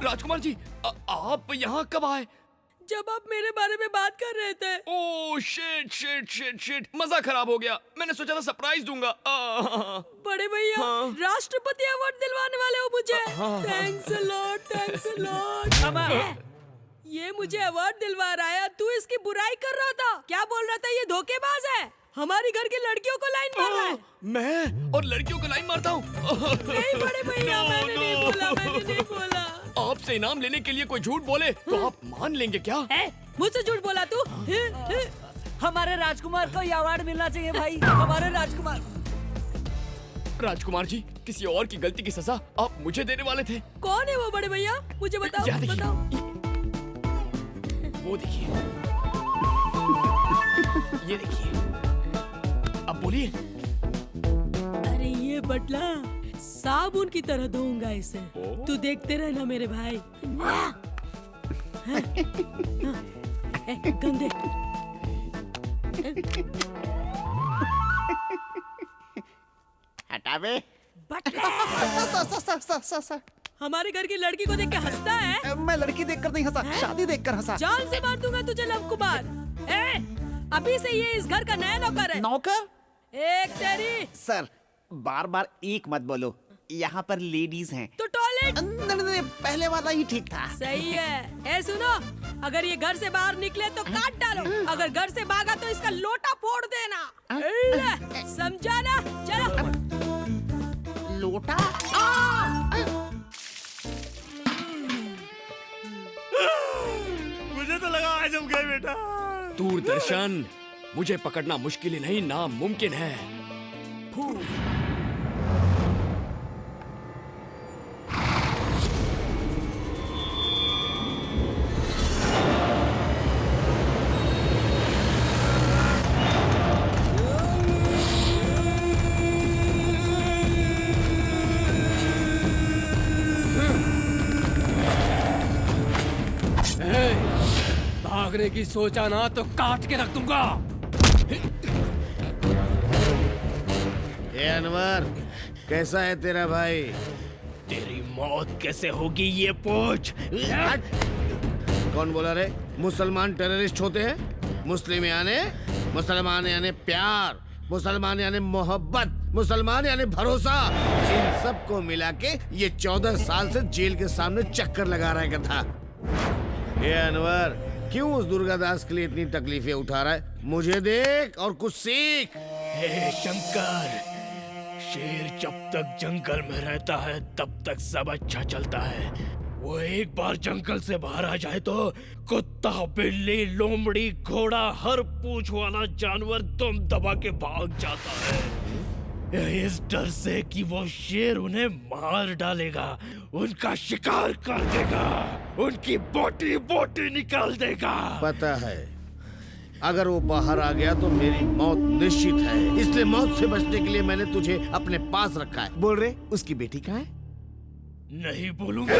राजकुमार जी, आप यहाँ कब आए? जब आप मेरे बारे में बात कर रहे थे। ओह शिट, मजा खराब हो गया। मैंने सोचा था सरप्राइज दूंगा। बड़े भैया, राष्ट्रपति अवार्ड दिलवाने वाले हो मुझे। Thanks a lot. ये मुझे अवार्ड दिलवा रहा है, तू इसकी बुराई कर रहा था। क्या बोल रहा था? ये धोखेबाज है, हमारी घर की लड़कियों को लाइन मार रहा है। मैं और लड़कियों को लाइन मारता हूँ? नहीं बड़े भैया, मैंने नहीं बोला। आपसे इनाम लेने के लिए कोई झूठ बोले तो आप मान लेंगे क्या? मुझसे झूठ बोला तू? हमारे राजकुमार को ये अवार्ड मिलना चाहिए भाई, हमारे राजकुमार। राजकुमार जी, किसी और की गलती की सजा आप मुझे देने वाले थे। कौन है वो बड़े भैया? मुझे बताओ, यहाँ देखिए। बताओ। वो देखिए, ये देखिए, अब बोलिए। अरे ये बटला साबुन की तरह धोऊंगा इसे। तू देखते रहना मेरे भाई। गंदे। हटा बे। बटले। हमारे घर की लड़की को देख के हंसता है? मैं लड़की देखकर नहीं हंसा, शादी देखकर हंसा। जान से मार दूंगा तुझे लव कुमार। अभी से ये इस घर का नया नौकर है। नौकर? एक तेरी। सर बार बार एक मत बोलो, यहाँ पर लेडीज हैं। तो टॉयलेट? नहीं, पहले वाला ही ठीक था। सही है। सुनो, अगर ये घर से बाहर निकले तो काट डालो, अगर घर से भागा तो इसका लोटा फोड़ देना। समझा ना? चलो। लोटा? मुझे तो लगा आज हम गए बेटा। दूरदर्शन, मुझे पकड़ना मुश्किल ही नहीं, नामुमकिन है। भागने की सोचा ना तो काट के रख दूंगा। ए अनवर, कैसा है तेरा भाई? तेरी मौत कैसे होगी ये पूछ। कौन बोला रे? मुसलमान टेररिस्ट होते हैं? मुस्लिम यानी प्यार, मुसलमान यानी मोहब्बत, मुसलमान यानी भरोसा। इन सबको मिला के ये 14 साल से जेल के सामने चक्कर लगा रहा था। ये अनवर, क्यों उस दुर्गादास के लिए इतनी तकलीफें उठा रहा है? मुझे देख और कुछ सीख। हे शंकर, शेर जब तक जंगल में रहता है तब तक सब अच्छा चलता है। वो एक बार जंगल से बाहर आ जाए तो कुत्ता, बिल्ली, लोमड़ी, घोड़ा, हर पूंछ वाला जानवर दम दबा के भाग जाता है, इस डर से कि वो शेर उन्हें मार डालेगा, उनका शिकार कर देगा, उनकी बोटी बोटी निकाल देगा। पता है, अगर वो बाहर आ गया तो मेरी मौत निश्चित है। इसलिए मौत से बचने के लिए मैंने तुझे अपने पास रखा है। बोल रहे, उसकी बेटी कहाँ है? नहीं बोलूंगा।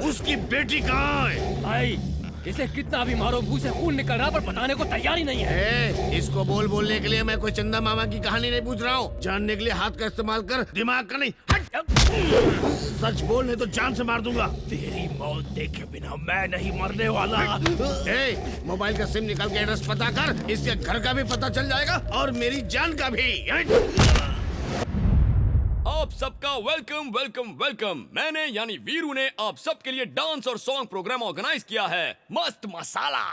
उसकी बेटी कहाँ है? भाई, इसे कितना भी मारो मुंह से खून निकल रहा पर बताने को तैयार ही नहीं है। इसको बोलने के लिए मैं कोई चंदा मामा की कहानी नहीं पूछ रहा हूँ। जानने के लिए हाथ का इस्तेमाल कर, दिमाग का नहीं। सच बोल, नहीं तो जान से मार दूंगा। तेरी मौत देखे बिना मैं नहीं मरने वाला। मोबाइल का सिम निकाल के एड्रेस पता कर, इसके घर का भी पता चल जाएगा और मेरी जान का भी। आप सबका वेलकम वेलकम वेलकम। मैंने यानी वीरू ने आप सबके लिए डांस और सॉन्ग प्रोग्राम ऑर्गेनाइज किया है। मस्त मसाला।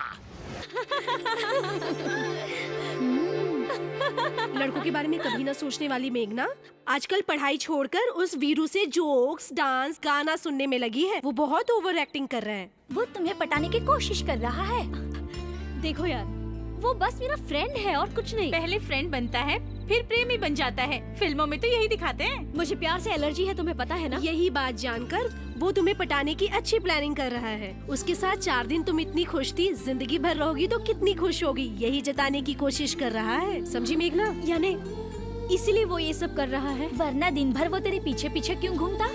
लड़कों के बारे में कभी ना सोचने वाली मेघना आजकल पढ़ाई छोड़कर उस वीरू से जोक्स, डांस, गाना सुनने में लगी है। वो बहुत ओवर एक्टिंग कर रहा है। वो तुम्हें पटाने की कोशिश कर रहा है। देखो यार, वो बस मेरा फ्रेंड है और कुछ नहीं। पहले फ्रेंड बनता है, फिर प्रेमी बन जाता है। फिल्मों में तो यही दिखाते हैं। मुझे प्यार से एलर्जी है, तुम्हें पता है ना। यही बात जानकर वो तुम्हें पटाने की अच्छी प्लानिंग कर रहा है। उसके साथ 4 दिन तुम इतनी खुश थी, जिंदगी भर रहोगी तो कितनी खुश होगी, यही जताने की कोशिश कर रहा है। समझी मेघना? यानी इसीलिए वो ये सब कर रहा है। वरना दिन भर वो तेरे पीछे पीछे क्यों घूमता?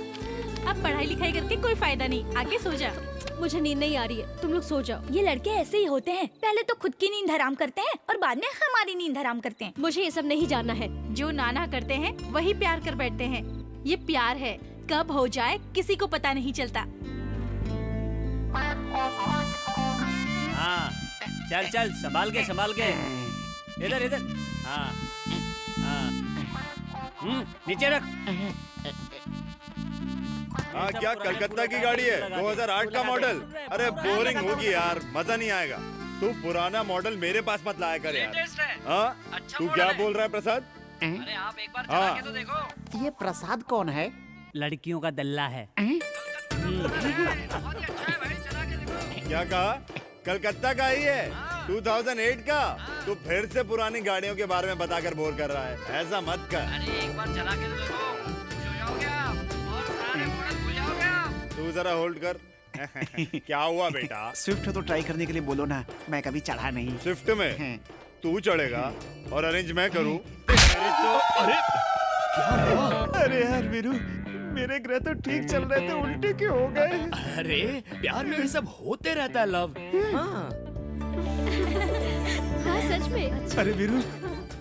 अब पढ़ाई लिखाई करके कोई फायदा नहीं, आके सो जा। मुझे नींद नहीं आ रही है, तुम लोग सो जाओ। ये लड़के ऐसे ही होते हैं, पहले तो खुद की नींद हराम करते हैं और बाद में हमारी नींद हराम करते हैं। मुझे ये सब नहीं जानना है। जो नाना करते हैं वही प्यार कर बैठते हैं। ये प्यार है, कब हो जाए किसी को पता नहीं चलता। हाँ, चल चल, संभाल के इधर इधर। हाँ हाँ, नीचे रख। हाँ, क्या कलकत्ता की गाड़ी है? 2008 का मॉडल? अरे बोरिंग होगी यार, मजा नहीं आएगा। तू पुराना मॉडल मेरे पास मत लाया कर यार। हाँ, तू क्या बोल रहा है प्रसाद? अरे आप एक बार चला के तो देखो। ये प्रसाद कौन है? लड़कियों का दल्ला है। क्या कहा? कलकत्ता का ही है? 2008 का? तू फिर से पुरानी गाड़ियों के बारे में बताकर बोर कर रहा है। ऐसा मत कर। अरे एक बार चला के तो देखो, खुश हो जाओगे आप और पुराने मॉडल भूल जाओगे आप। तू जरा होल्ड कर। क्या हुआ बेटा? स्विफ्ट तो ट्राई करने के लिए बोलो ना, मैं कभी चढ़ा नहीं। स्विफ्ट में तू चढ़ेगा और अरेंज मैं करूं? अरे क्या हुआ? अरे यार वीरू, मेरे ग्रह तो ठीक चल रहे थे, उल्टे क्यों हो गए? अरे प्यार में ये सब होते रहता है लव। हाँ हाँ सच में। अरे वीरू,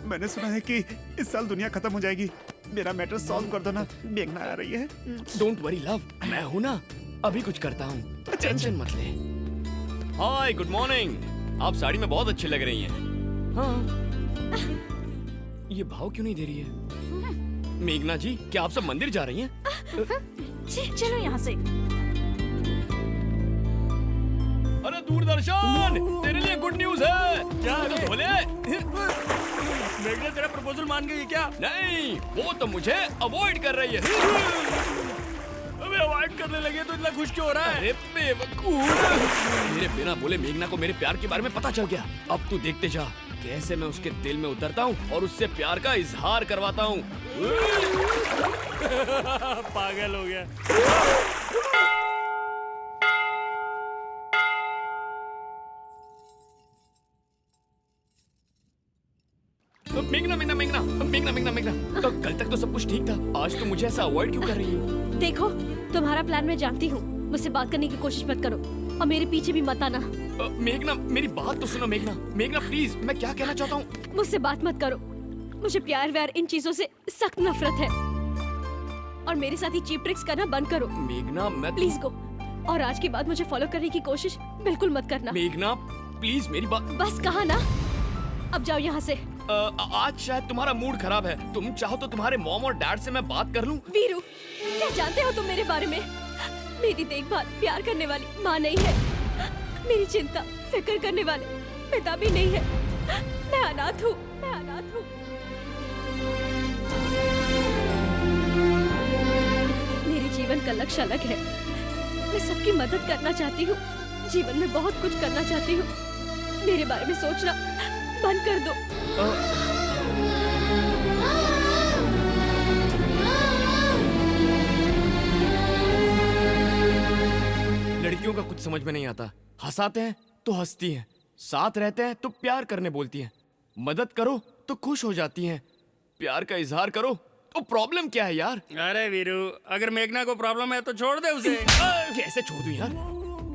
मैंने सुना है कि इस साल दुनिया खत्म हो जाएगी। मेरा मैटर सॉल्व कर दो ना, मेघना आ रही है। डोंट वरी लव, मैं हूँ ना, अभी कुछ करता हूँ, टेंशन मत ले। हाय गुड मॉर्निंग, आप साड़ी में बहुत अच्छी लग रही हैं। हाँ ये भाव क्यों नहीं दे रही है? मेघना जी, क्या आप सब मंदिर जा रही हैं? चलो यहाँ से। अरे दूरदर्शन, तेरे लिए गुड न्यूज है। क्या है तो बोले? मेघना तेरा प्रपोजल मान गई क्या? नहीं, वो तो मुझे अवॉइड कर रही है। अबे अवॉइड करने लगे तो इतना खुश क्यों हो रहा है? अरे बेवकूफ, मेरे बिना बोले मेघना को मेरे प्यार के बारे में पता चल गया। अब तू देखते जा कैसे मैं उसके दिल में उतरता हूँ और उससे प्यार का इजहार करवाता हूँ। पागल हो गया। मेघना मेघना मेघना मेघना मेघना मेघना, तो कल तक तो सब कुछ ठीक था, आज तो मुझे ऐसा अवॉइड क्यों कर रही है? देखो, तुम्हारा प्लान मैं जानती हूँ। मुझसे बात करने की कोशिश मत करो और मेरे पीछे भी मत आना। मेघना मेरी बात तो सुनो। मेघना मेघना प्लीज, मैं क्या कहना चाहता हूँ। मुझसे बात मत करो। मुझे प्यार व्यार इन चीजों से सख्त नफरत है और मेरे साथ ही चीप ट्रिक्स करना बंद करो। मेघना मैं प्लीज गो, और आज के बाद मुझे फॉलो करने की कोशिश बिल्कुल मत करना। मेघना प्लीज मेरी बात। बस कहा ना, अब जाओ यहाँ से। आज शायद तुम्हारा मूड खराब है, तुम चाहो तो तुम्हारे मॉम और डैड से मैं बात कर लूं। वीरू, क्या जानते हो तुम मेरे बारे में? मेरी देखभाल प्यार करने वाली माँ नहीं है, मेरी चिंता फिक्र करने वाले पिता भी नहीं है। मैं अनाथ हूँ, मैं अनाथ हूँ। मेरे जीवन का लक्ष्य अलग है। मैं सबकी मदद करना चाहती हूँ, जीवन में बहुत कुछ करना चाहती हूँ। मेरे बारे में सोचना बंद कर दो। लड़कियों का कुछ समझ में नहीं आता। हंसाते हैं तो हंसती हैं, साथ रहते हैं तो प्यार करने बोलती हैं, मदद करो तो खुश हो जाती हैं, प्यार का इजहार करो तो प्रॉब्लम क्या है यार? अरे वीरू, अगर मेघना को प्रॉब्लम है तो छोड़ दे उसे। कैसे छोड़ दूं यार?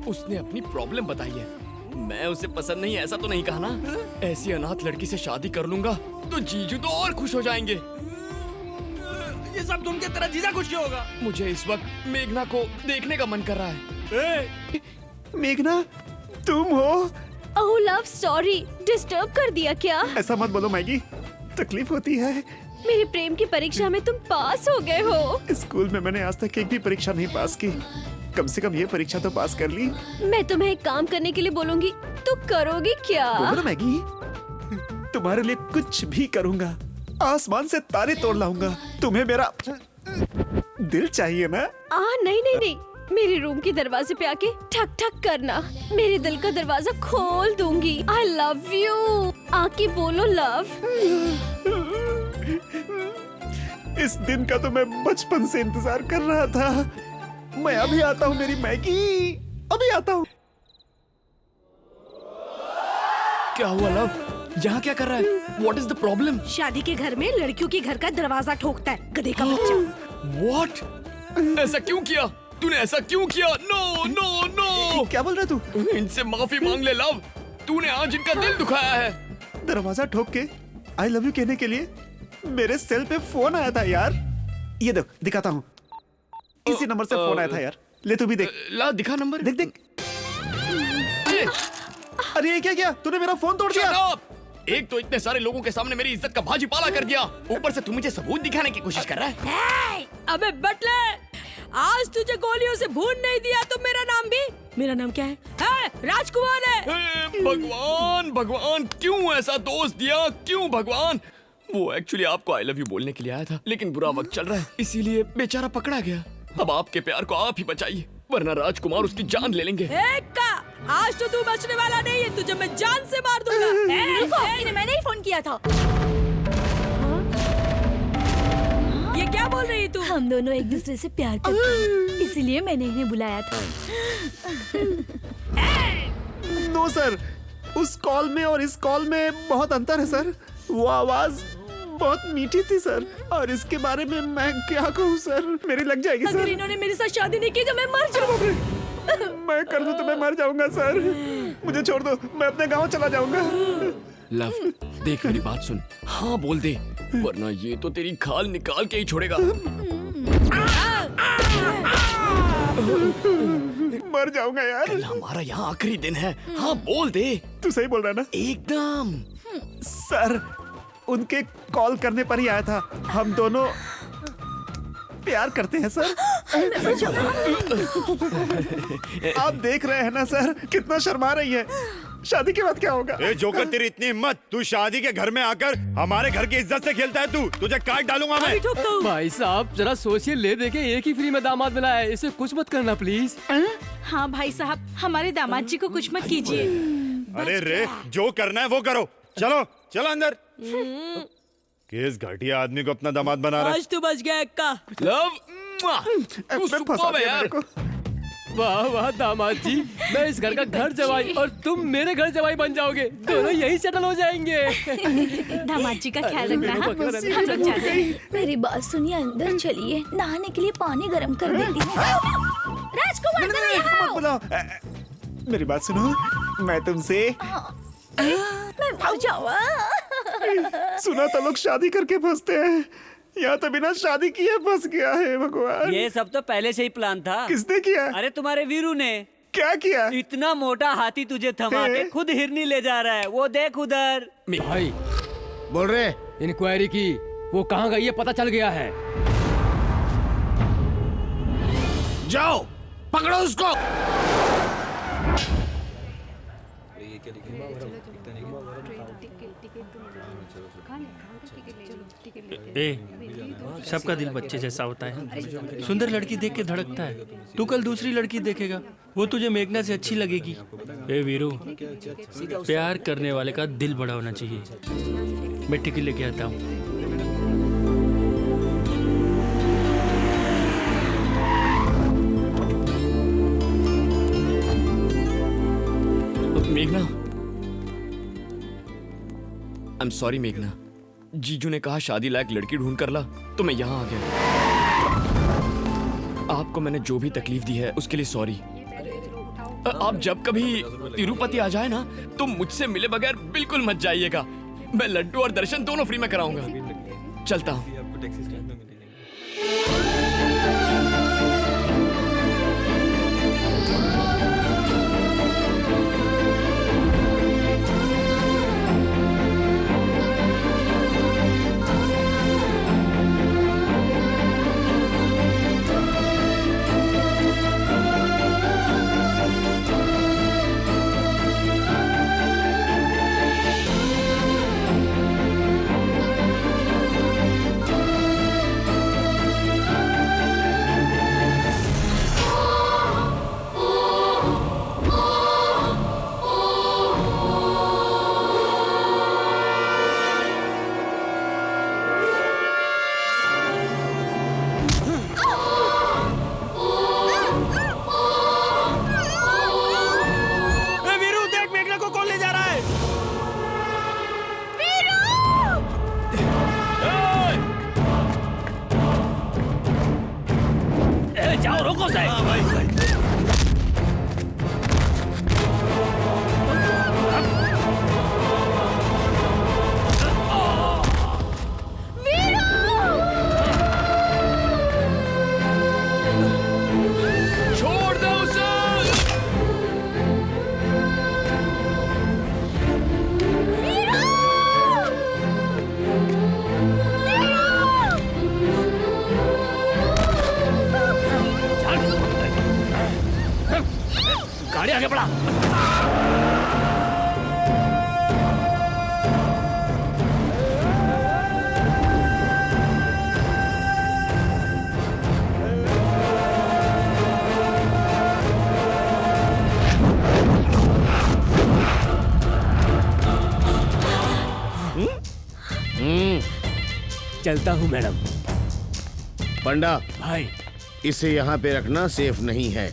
उसने अपनी प्रॉब्लम बताई है, मैं उसे पसंद नहीं ऐसा तो नहीं कहा ना? ऐसी अनाथ लड़की से शादी कर लूंगा तो जीजू तो और खुश हो जाएंगे। ये सब सुन के तेरा जीजा खुश क्यों होगा? मुझे इस वक्त मेघना को देखने का मन कर रहा है। मेघना, तुम हो? ओह लव, सॉरी, डिस्टर्ब कर दिया क्या? ऐसा मत बोलो मैगी, तकलीफ होती है। मेरी प्रेम की परीक्षा में तुम पास हो गए हो। स्कूल में मैंने आज तक एक भी परीक्षा नहीं पास की, कम से कम ये परीक्षा तो पास कर ली। मैं तुम्हें एक काम करने के लिए बोलूंगी, तो करोगी क्या? बोलो ना मैगी, तुम्हारे लिए कुछ भी करूंगा, आसमान से तारे तोड़ लाऊंगा। तुम्हें मेरा दिल चाहिए ना? नहीं नहीं नहीं, मेरे रूम के दरवाजे पे आके ठक ठक करना, मेरे दिल का दरवाजा खोल दूंगी। I love you, आके बोलो लव। इस दिन का तो मैं बचपन से इंतजार कर रहा था। मैं अभी आता हूँ मेरी मैगी, अभी आता हूँ। क्या हुआ लव? यहाँ क्या कर रहा है? What is the problem? शादी के घर में लड़कियों के घर का दरवाजा ठोकता है, गधे का बच्चा। What? ऐसा क्यों किया? तूने ऐसा क्यों किया? No no no! क्या बोल रहा तू? इनसे माफी मांग ले लव, तूने आज इनका दिल दुखाया है। दरवाजा ठोक के आई लव यू कहने के लिए मेरे सेल पे फोन आया था यार। ये देख, दिखाता हूँ, इसी नंबर से फोन आया था यार। ले तू भी देख। ला दिखा नंबर। देख देख। अरे ये क्या किया तूने? मेरा फोन तोड़ दिया। एक तो इतने सारे लोगों के सामने मेरी इज्जत का भाजीपाला कर दिया, ऊपर से तू मुझे सबूत दिखाने की कोशिश कर रहा है। अबे बटले, आज तुझे गोलियों से भून नहीं दिया तो मेरा नाम भी, मेरा नाम क्या है? राजकुमार है। भगवान भगवान, क्यों ऐसा दोस्त दिया? क्यों भगवान? वो एक्चुअली आपको आई लव यू बोलने के लिए आया था, लेकिन बुरा वक्त चल रहा है इसीलिए बेचारा पकड़ा गया। अब आपके प्यार को आप ही बचाइए, वरना राजकुमार उसकी जान ले लेंगे। आज तो तू बचने वाला नहीं है, तुझे मैं जान से मार दूंगा। रुको, मैंने ही फोन किया था। ये क्या बोल रही है तू? हम दोनों एक दूसरे से प्यार करते हैं, इसीलिए मैंने इन्हें बुलाया था। नो सर, उस कॉल में और इस कॉल में बहुत अंतर है सर। वो आवाज बहुत मीठी थी सर, और इसके बारे में मैं क्या कहूँ सर, मेरी लग जाएगी सर। अगर इन्होंने मेरे साथ शादी नहीं की तो मैं मर जाऊंगी। मैं कर दूं तो मैं मर जाऊंगा सर, मुझे छोड़ दो, मैं अपने गांव चला जाऊंगा। लव, देख मेरी बात सुन, हाँ बोल दे, वरना ये तो तेरी खाल निकाल के ही छोड़ेगा। मर जाऊंगा यार। कल हमारा यहाँ आखिरी दिन है, हाँ बोल दे। तू सही बोल रहा है ना? एकदम। सर, उनके कॉल करने पर ही आया था, हम दोनों प्यार करते हैं सर। आप देख रहे हैं ना सर, कितना शर्मा रही है। शादी के बाद क्या होगा? ए जोकर, तेरी इतनी हिम्मत, तू शादी के घर में आकर हमारे घर की इज्जत से खेलता है। तुझे काट डालूंगा मैं। भाई साहब जरा सोचिए, ले देके एक ही फ्री में दामाद मिला है, इसे कुछ मत करना प्लीज। हाँ भाई साहब, हमारे दामाद जी को कुछ मत कीजिए। अरे रे, जो करना है वो करो। चलो चलो अंदर। किस घटिया आदमी को अपना दामाद बना रहा है? आज तू बच गया एक्का। लव, तू सुपर है यार। वाह वाह दामाद जी, मैं इस घर का घर जवाई और तुम मेरे घर जवाई बन जाओगे, दोनों यही सेटल हो जाएंगे। दामाद जी का ख्याल रखना। हम लोग जाते हैं। मेरी बात सुनिए, अंदर चलिए, नहाने के लिए पानी गर्म कर देती हूँ। राजकुमार जरा यहाँ आओ। बुलाओ। मेरी बात सुनो, मैं तुमसे मैं मर जाऊँ। सुना तो लोग शादी करके फंसते हैं, यहाँ तो बिना शादी किए फंस गया है। भगवान, ये सब तो पहले से ही प्लान था। किसने किया? अरे तुम्हारे वीरू ने। क्या किया? इतना मोटा हाथी तुझे थमा के खुद हिरनी ले जा रहा है, वो देख उधर। भाई बोल रहे, इंक्वायरी की, वो कहाँ गई है पता चल गया है। जाओ पकड़ो उसको। सबका दिल बच्चे जैसा होता है। सुंदर लड़की देख के धड़कता है। तू कल दूसरी लड़की देखेगा, वो तुझे मेघना से अच्छी लगेगी। ए वीरू, प्यार करने वाले का दिल बड़ा होना चाहिए। मैं टिकट लेके आता हूँ। मेघना, आई एम सॉरी मेघना, जीजू ने कहा शादी लायक लड़की ढूंढ कर ला, तो मैं यहाँ आ गया। आपको मैंने जो भी तकलीफ दी है उसके लिए सॉरी। आप जब कभी तिरुपति आ जाए ना, तो मुझसे मिले बगैर बिल्कुल मत जाइएगा। मैं लड्डू और दर्शन दोनों फ्री में कराऊंगा। चलता हूँ। जाओ, रोको से। छोड़ दो उसे। गाड़ी आगे बढ़ा। चलता हूँ मैडम। पंडा भाई, इसे यहाँ पे रखना सेफ नहीं है।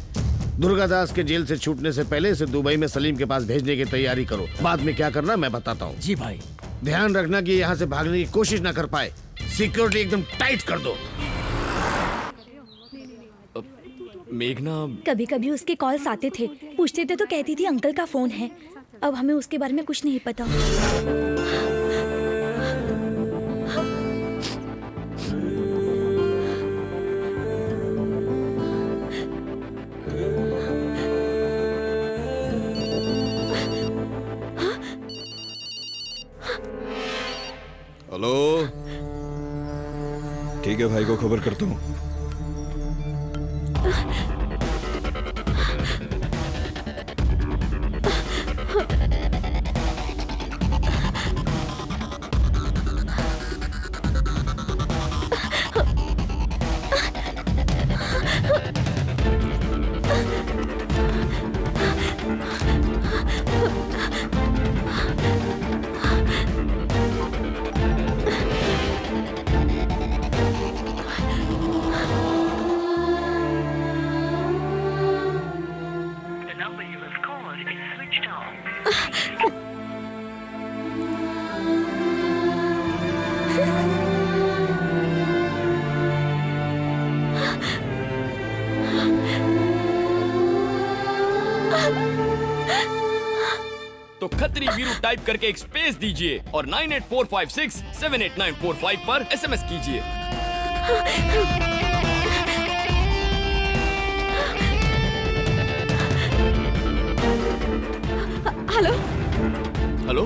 दुर्गादास के जेल से छूटने से पहले इसे दुबई में सलीम के पास भेजने की तैयारी करो। बाद में क्या करना मैं बताता हूँ। जी भाई। ध्यान रखना कि यहाँ से भागने की कोशिश ना कर पाए। सिक्योरिटी एकदम टाइट कर दो। मेघना, कभी कभी उसके कॉल्स आते थे, पूछते थे तो कहती थी अंकल का फोन है। अब हमें उसके बारे में कुछ नहीं पता। हेलो, ठीक है, भाई को खबर करता हूँ। तो खत्री वीरू टाइप करके एक स्पेस दीजिए और 9845678945 पर SMS कीजिए। हेलो हेलो,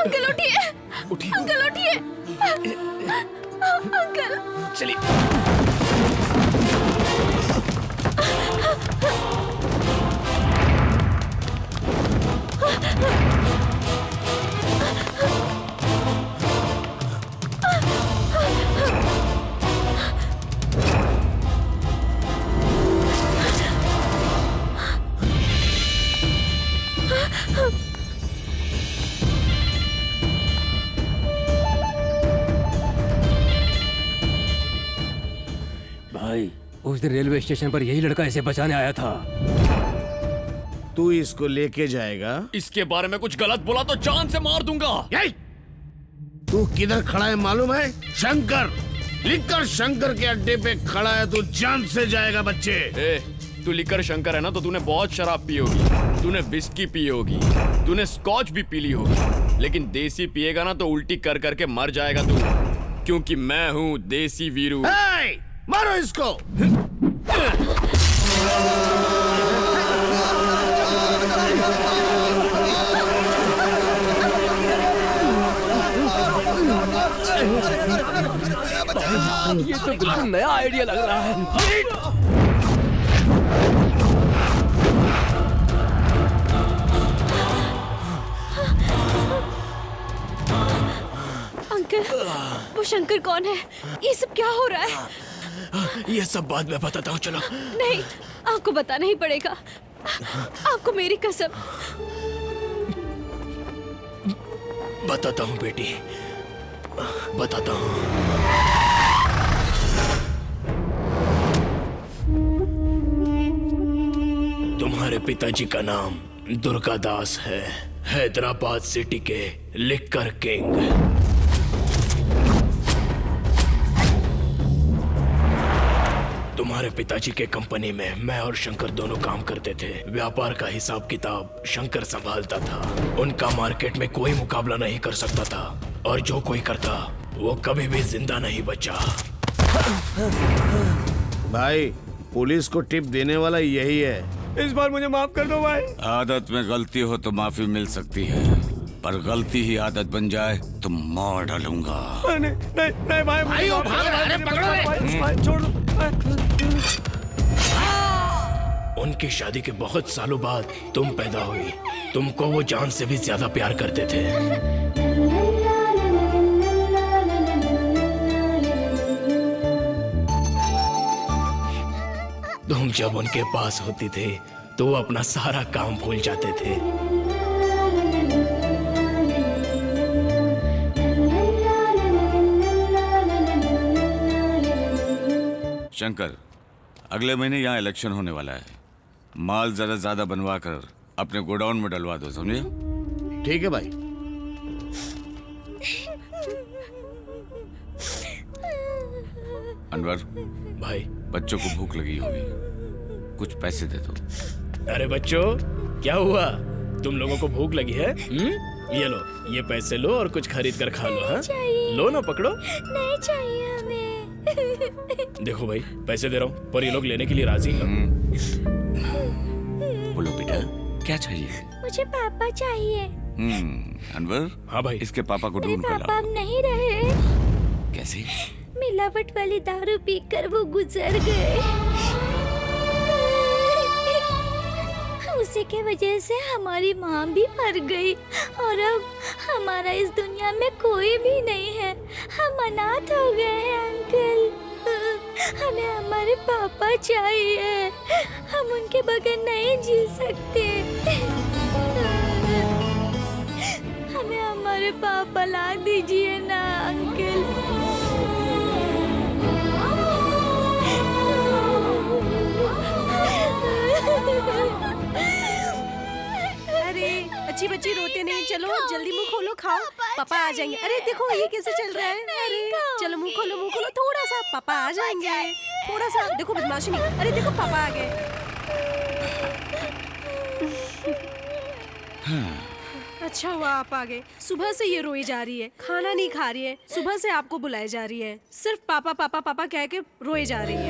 अंकल उठिए, अंकल उठिए, अंकल चलिए। भाई, उस दिन रेलवे स्टेशन पर यही लड़का इसे बचाने आया था। तू इसको लेके जाएगा? इसके बारे में कुछ गलत बोला तो जान से मार दूंगा। तू किधर खड़ा है मालूम है? शंकर, लिखकर शंकर के अड्डे पे खड़ा है, तू जान से जाएगा बच्चे। तू लिखकर शंकर है ना, तो तूने बहुत शराब पी होगी, तूने विस्की पी होगी, तूने स्कॉच भी पी ली होगी, लेकिन देसी पिएगा ना तो उल्टी कर करके मर जाएगा तू, क्योंकि मैं हूँ देसी वीरू। मारो इसको। ये तो बिल्कुल नया आइडिया लग रहा है। अंकल, वो शंकर कौन है? ये सब क्या हो रहा है? ये सब बाद में बताता हूँ, चलो। नहीं, आपको बताना ही पड़ेगा। आपको मेरी कसम। बताता हूँ बेटी, बताता हूँ। तुम्हारे पिताजी का नाम दुर्गादास है, हैदराबाद सिटी के लिक्कर किंग। तुम्हारे पिताजी के कंपनी में मैं और शंकर दोनों काम करते थे। व्यापार का हिसाब किताब शंकर संभालता था। उनका मार्केट में कोई मुकाबला नहीं कर सकता था, और जो कोई करता वो कभी भी जिंदा नहीं बचा। भाई पुलिस को टिप देने वाला यही है। इस बार मुझे माफ कर दो भाई। आदत में गलती हो तो माफी मिल सकती है, पर गलती ही आदत बन जाए तो मार डालूंगा। नहीं भाई, भाई वो भाग रहा है, पकड़ो भाई, छोड़ दो। उनकी शादी के बहुत सालों बाद तुम पैदा हुई। तुमको वो जान से भी ज्यादा प्यार करते थे। तुम जब उनके पास होती थे तो वो अपना सारा काम भूल जाते थे। शंकर, अगले महीने यहाँ इलेक्शन होने वाला है। माल जरा ज्यादा बनवा कर अपने गोडाउन में डलवा दो, समझे? ठीक है भाई। अनवर भाई, बच्चों को भूख लगी होगी, कुछ पैसे दे दो। अरे बच्चों, क्या हुआ? तुम लोगों को भूख लगी है? ये लो, ये पैसे लो और कुछ खरीद कर खा लो। हाँ, लो ना, पकड़ो। नहीं चाहिए हमें। देखो भाई, पैसे दे रहा हूँ, पर ये लोग लेने के लिए राजी हैं। बोलो बेटा, क्या चाहिए? मुझे पापा चाहिए। अनवर। हाँ भाई। इसके पापा को ढूंढ कर पापा लाओ। अब नहीं रहे। कैसे? मिलावट वाली दारू पीकर वो गुजर गए। उसी के वजह से हमारी माँ भी मर गई, और अब हमारा इस दुनिया में कोई भी नहीं है। हम अनाथ हो गए हैं अंकल। हमें हमारे पापा चाहिए। हम उनके बगैर नहीं जी सकते। हमें हमारे पापा ला दीजिए ना अंकल। अरे अच्छी बच्ची रोते नहीं, चलो जल्दी मुंह खोलो, खाओ, पापा आ जाएंगे। अरे देखो ये कैसे चल रहा है। अरे चलो मुंह खोलो, मुंह खोलो थोड़ा सा, पापा आ जाएंगे। थोड़ा सा देखो, बदमाशी नहीं। अरे देखो पापा आ गए। अच्छा हुआ आप आ गए। सुबह से ये रोई जा रही है, खाना नहीं खा रही है। सुबह से आपको बुलाई जा रही है, सिर्फ पापा पापा पापा कह के रोई जा रही है।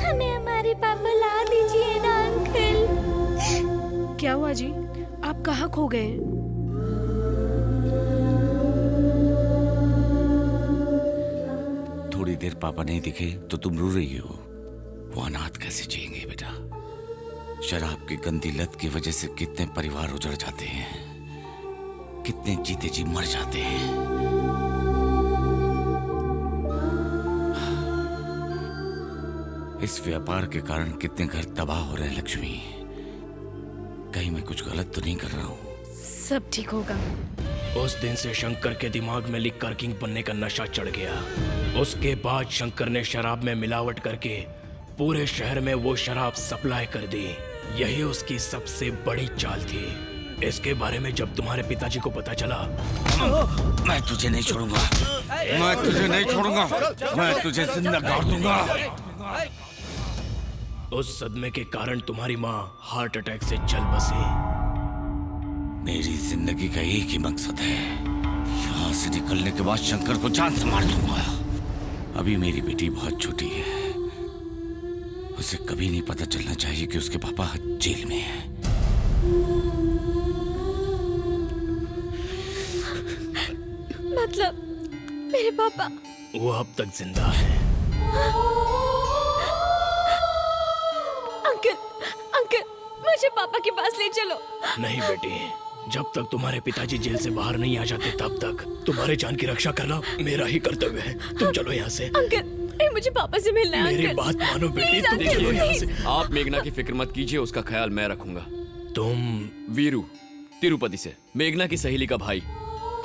हमें हमारे पापा ला दीजिए ना अंकल। क्या हुआ जी, आप कहाँ खो गए? थोड़ी देर पापा नहीं दिखे तो तुम रो रही हो। वो अनाथ कैसे जिएंगे बेटा? शराब की गंदी लत की वजह से कितने परिवार उजड़ जाते हैं, कितने जीते जी मर जाते हैं। इस व्यापार के कारण कितने घर तबाह हो रहे हैं लक्ष्मी। कहीं मैं कुछ गलत तो नहीं कर रहा हूँ? सब ठीक होगा। उस दिन से शंकर के दिमाग में लिकर किंग बनने का नशा चढ़ गया। उसके बाद शंकर ने शराब में मिलावट करके पूरे शहर में वो शराब सप्लाई कर दी। यही उसकी सबसे बड़ी चाल थी। इसके बारे में जब तुम्हारे पिताजी को पता चला, मैं तुझे नहीं छोड़ूंगा, मैं तुझे नहीं छोड़ूंगा, मैं तुझे जिंदा गाड़ दूंगा। उस सदमे के कारण तुम्हारी माँ हार्ट अटैक से जल बसी। मेरी जिंदगी का एक ही मकसद है, यहाँ से निकलने के बाद शंकर को जान से मार दूंगा। अभी मेरी बेटी बहुत छोटी है, उसे कभी नहीं पता चलना चाहिए कि उसके पापा जेल में हैं। मतलब मेरे पापा? वो अब तक जिंदा है। अंकल, अंकल, मुझे पापा के पास ले चलो। नहीं बेटी, जब तक तुम्हारे पिताजी जेल से बाहर नहीं आ जाते तब तक तुम्हारे जान की रक्षा करना मेरा ही कर्तव्य है। तुम चलो यहाँ से। अंकल, मुझे पापा से मिलना है। मेरी अंकल, बात मानो बेटी, तुम अंकल, चलो यहाँ से। आप मेघना की फिक्र मत कीजिए, उसका ख्याल मैं रखूंगा। तुम? वीरू, तिरुपति से, मेघना की सहेली का भाई।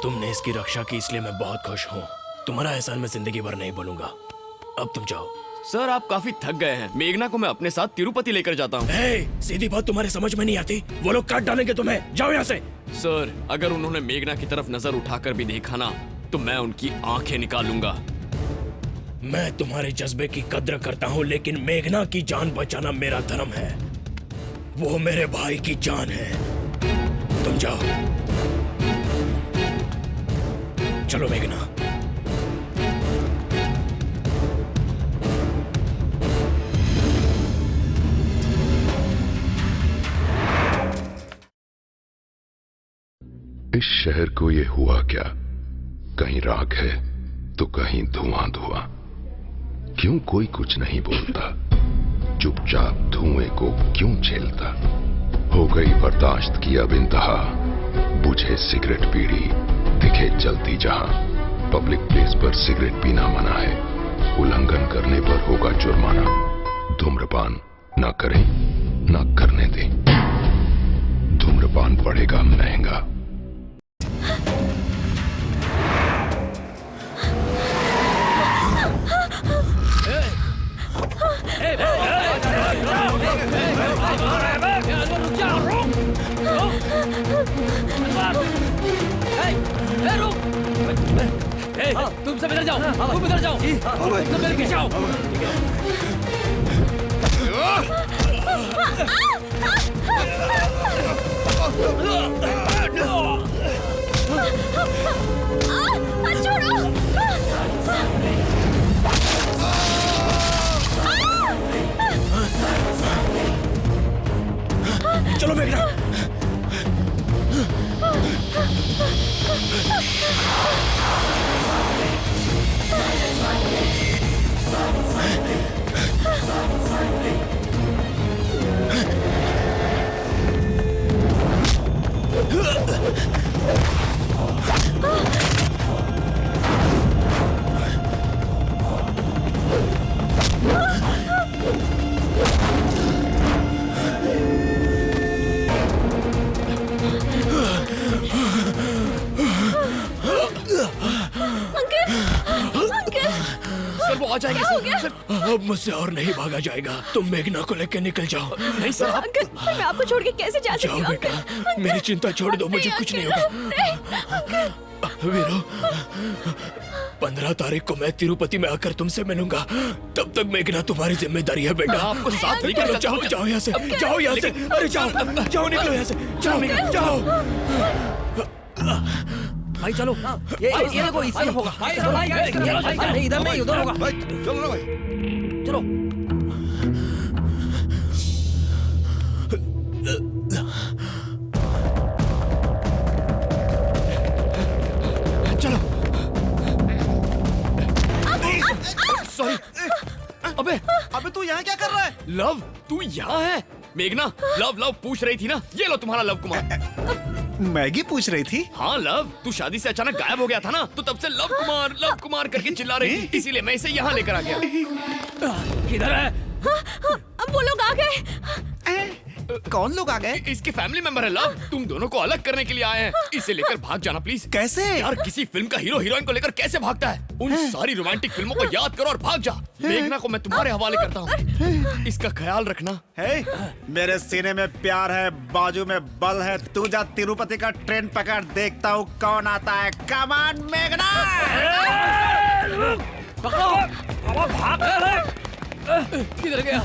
तुमने इसकी रक्षा की इसलिए मैं बहुत खुश हूँ। तुम्हारा एहसान मैं जिंदगी भर नहीं भूलूंगा। अब तुम जाओ। सर, आप काफी थक गए हैं। मेघना को मैं अपने साथ तिरुपति लेकर जाता हूँ। सीधी बात तुम्हारे समझ में नहीं आती। वो लोग काट डालेंगे तुम्हें। जाओ यहाँ से। सर, अगर उन्होंने मेघना की तरफ नजर उठाकर भी देखा ना तो मैं उनकी आंखें निकालूंगा। मैं तुम्हारे जज्बे की कद्र करता हूँ, लेकिन मेघना की जान बचाना मेरा धर्म है। वो मेरे भाई की जान है। तुम जाओ। चलो मेघना। इस शहर को ये हुआ क्या? कहीं राख है तो कहीं धुआं धुआं। क्यों कोई कुछ नहीं बोलता? चुपचाप धुएं को क्यों झेलता? हो गई बर्दाश्त की अब इंतहा। बुझे सिगरेट बीड़ी दिखे जलती जहां। पब्लिक प्लेस पर सिगरेट पीना मना है। उल्लंघन करने पर होगा जुर्माना। धूम्रपान ना करें ना करने दें। धूम्रपान पड़ेगा महंगा। तुम सब इधर जाओ, तुम इधर जाओ, तुम सब मेरे पीछे आओ। चलो मेघना। सर वो आ जाएंगे सर। अब मुझसे और नहीं भागा जाएगा। तुम मेघना को लेकर निकल जाओ। नहीं सर। अंकल, मैं आपको छोड़ के कैसे जा सकती जाओ हूँ? बेटा, मेरी चिंता छोड़ दो, मुझे कुछ नहीं होगा। वीरू, 15 तारीख को मैं तिरुपति में आकर तुमसे मिलूंगा। तब तक मेघना तुम्हारी जिम्मेदारी है बेटा। आपको साथ लेकर निकलो, जाओ जाओ यहाँ से, जाओ यहाँ से। अरे जाओ जाओ, निकलो यहाँ से। जाओ मेघना, जाओ। भाई चलो, ये देखो, इस तरफ होगा। चलो भाई, इधर नहीं, उधर होगा। भाई चलो ना भाई, चलो। चलो। सॉरी। अबे तू यहाँ क्या कर रहा है? लव, तू यहाँ है? मेघना, लव पूछ रही थी ना। ये लो तुम्हारा लव कुमार। मैगी पूछ रही थी? हाँ लव, तू शादी से अचानक गायब हो गया था ना, तो तब से लव कुमार करके चिल्ला रही थी, इसीलिए मैं इसे यहाँ लेकर आ गया। किधर है? अब वो लोग आ गए। कौन लोग आ गए? इसके फैमिली मेंबर है लव। तुम दोनों को अलग करने के लिए आए हैं। इसे लेकर भाग जाना प्लीज। कैसे? यार किसी फिल्म का हीरो हीरोइन को लेकर कैसे भागता है? उन सारी रोमांटिक फिल्मों को याद करो और भाग जा। मेघना को मैं तुम्हारे हवाले करता हूँ। इसका ख्याल रखना। मेरे सीने में प्यार है, बाजू में बल है। तू जा तिरुपति का ट्रेन पकड़, देखता हूँ कौन आता है। कम ऑन मेघना। किधर गया?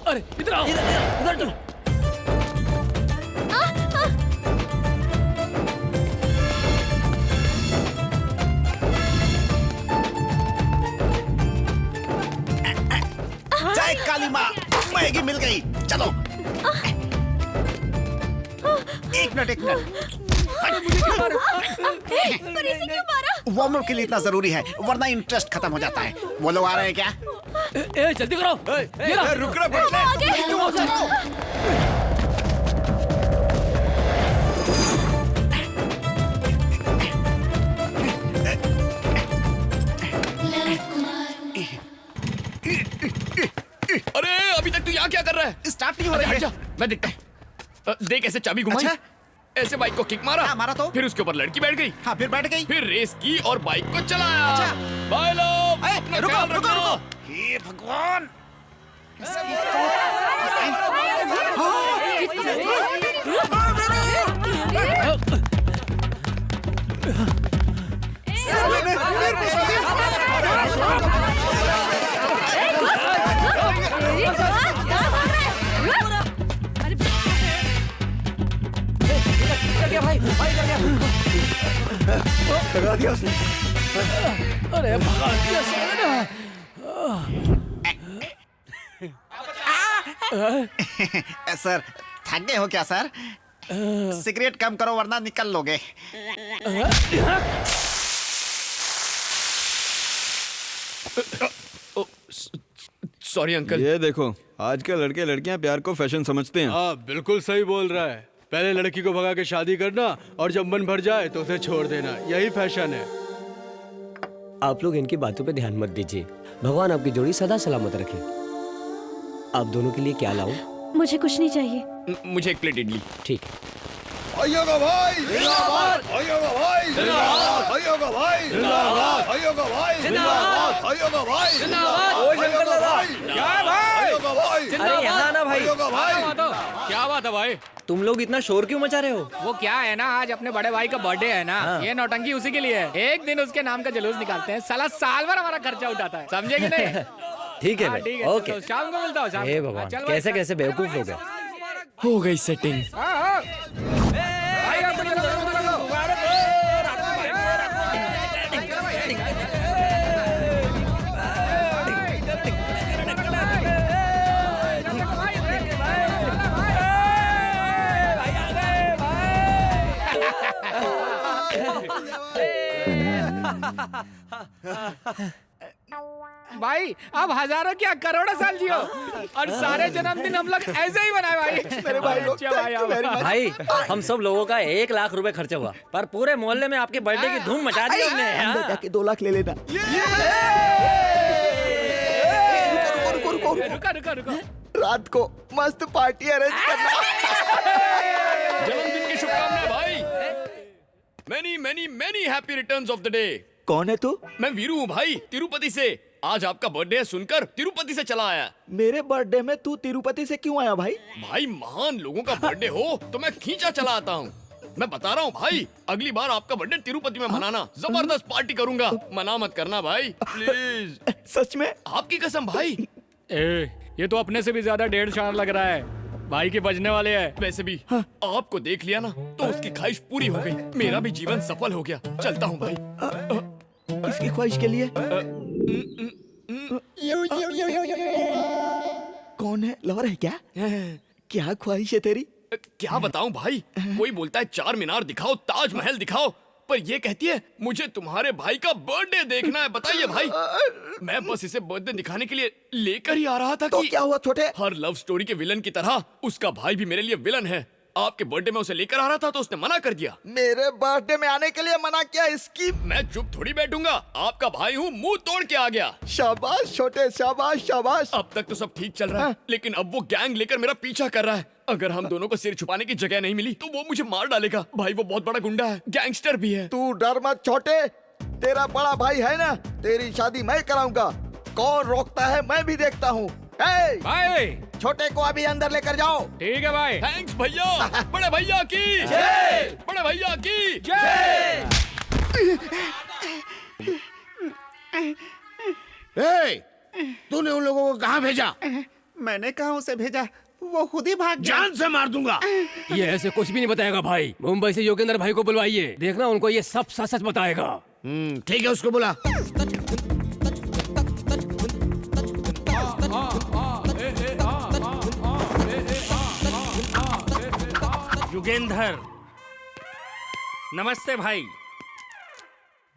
अरे इधर आओ, इधर चलो। जय काली माँ, मैगी मिल गई। चलो। एक मिनट। पर इसे क्यों मारा? वार्म अप के लिए इतना जरूरी है, वरना इंटरेस्ट खत्म हो जाता है। वो लोग आ रहे हैं क्या? जल्दी करो। रुक रहा। अरे अभी तक तू यहाँ क्या कर रहा है? स्टार्ट नहीं हो रही है। मैं देखता हूँ। देख ऐसे चाबी घुमाई। अच्छा? ऐसे बाइक को किक मारा। हाँ, मारा तो। फिर उसके ऊपर लड़की बैठ गई। हाँ, फिर बैठ गई। फिर रेस की और बाइक को चलाया। अच्छा। Bye love. रुको। हे भगवान। कर गया भाई, भाई कर गया। लगा दिया उसने। अरे भगा दिया साला। सर थक गए हो क्या सर? सिगरेट कम करो वरना निकल लोगे। Sorry uncle. ये देखो, आजकल लड़के लड़कियां प्यार को फैशन समझते हैं। हाँ बिल्कुल सही बोल रहा है। पहले लड़की को भगा के शादी करना और जब मन भर जाए तो उसे छोड़ देना, यही फैशन है। आप लोग इनकी बातों पे ध्यान मत दीजिए। भगवान आपकी जोड़ी सदा सलामत रखे। आप दोनों के लिए क्या लाऊं? मुझे कुछ नहीं चाहिए। मुझे एक प्लेट इडली। ठीक है। भाइयों का भाई जिंदाबाद, भाइयों का भाई जिंदाबाद, भाइयों का भाई जिंदाबाद, भाइयों का भाई जिंदाबाद, भाइयों का भाई जिंदाबाद। ओ शंकर दादा, क्या भाई? भाइयों का भाई अरे यहाँ आना भाई। भाइयों का भाई। क्या बात है भाई? तुम लोग इतना शोर क्यों मचा रहे हो? वो क्या है ना, आज अपने बड़े भाई का बर्थडे है ना। ये नौटंकी उसी के लिए है। एक दिन उसके नाम का जुलूस निकालते हैं, साला साल भर हमारा खर्चा उठाता है, समझे कि नहीं? ठीक है भाई, ठीक है, ओके। तो शाम को मिलता हूँ। शाम हे को। भगवान, चल भाई, कैसे कैसे बेवकूफ लोग हैं। हो गई सेटिंग। भाई आप चलो, चलो, चलो। भाई आप हजारों क्या करोड़ों साल जियो और सारे जन्मदिन हम लोग ऐसे ही मनाए भाई। मेरे भाई लोग भाई हम सब लोगों का 1 लाख रुपए खर्चा हुआ, पर पूरे मोहल्ले में आपके बर्थडे की धूम मचा दी हमने। अंदर जाके 2 लाख ले लेना। रुको। रात को मस्त पार्टी अरेंज करना। जन्मदिन की शुभकामनाएं भाई। Many many many happy returns of the day. कौन है तू? मैं वीरू हूँ भाई, तिरुपति से। आज आपका बर्थडे है सुनकर तिरुपति से चला आया। मेरे बर्थडे में तू तिरुपति से क्यों आया भाई? भाई महान लोगों का बर्थडे हो तो मैं खींचा चला आता हूँ। मैं बता रहा हूँ भाई, अगली बार आपका बर्थडे तिरुपति में मनाना, जबरदस्त पार्टी करूंगा। मना मत करना भाई प्लीज। सच में? आपकी कसम भाई। ये तो अपने से भी ज्यादा 1.5 शान लग रहा है। भाई के बजने वाले हैं। वैसे भी आपको देख लिया ना तो उसकी ख्वाहिश पूरी हो गई। मेरा भी जीवन सफल हो गया। चलता हूँ भाई। किसकी ख्वाहिश के लिए? कौन है? लवर है क्या? क्या ख्वाहिश है तेरी? क्या बताऊं भाई, कोई बोलता है 4 मीनार दिखाओ, ताजमहल दिखाओ, पर ये कहती है मुझे तुम्हारे भाई का बर्थडे देखना है। बताइए भाई, मैं बस इसे बर्थडे दिखाने के लिए लेकर ही आ रहा था तो कि क्या हुआ छोटे? हर लव स्टोरी के विलन की तरह उसका भाई भी मेरे लिए विलन है। आपके बर्थडे में उसे लेकर आ रहा था तो उसने मना कर दिया। मेरे बर्थडे में आने के लिए मना किया? इसकी मैं चुप थोड़ी बैठूंगा, आपका भाई हूँ, मुंह तोड़ के आ गया। शाबाश छोटे, शाबाश शाबाश। अब तक तो सब ठीक चल रहा है, लेकिन अब वो गैंग लेकर मेरा पीछा कर रहा है। अगर हम दोनों को सिर छुपाने की जगह नहीं मिली तो वो मुझे मार डालेगा। भाई वो बहुत बड़ा गुंडा है, गैंगस्टर भी है। तू डर मत छोटे, तेरा बड़ा भाई है ना, तेरी शादी मैं कराऊंगा। कौन रोकता है मैं भी देखता हूँ। भाई छोटे को अभी अंदर लेकर जाओ। ठीक है भाई। थैंक्स भैया। बड़े भैया की जय। बड़े भैया की जय। तूने उन लोगों को कहाँ भेजा? मैंने कहा उसे भेजा, वो खुद ही भाग गया। जान से मार दूंगा। ये ऐसे कुछ भी नहीं बताएगा भाई। मुंबई से योगेंद्र भाई को बुलवाइए, देखना उनको ये सब सच सच बताएगा। ठीक है, उसको बुला। युगेंधर, नमस्ते भाई।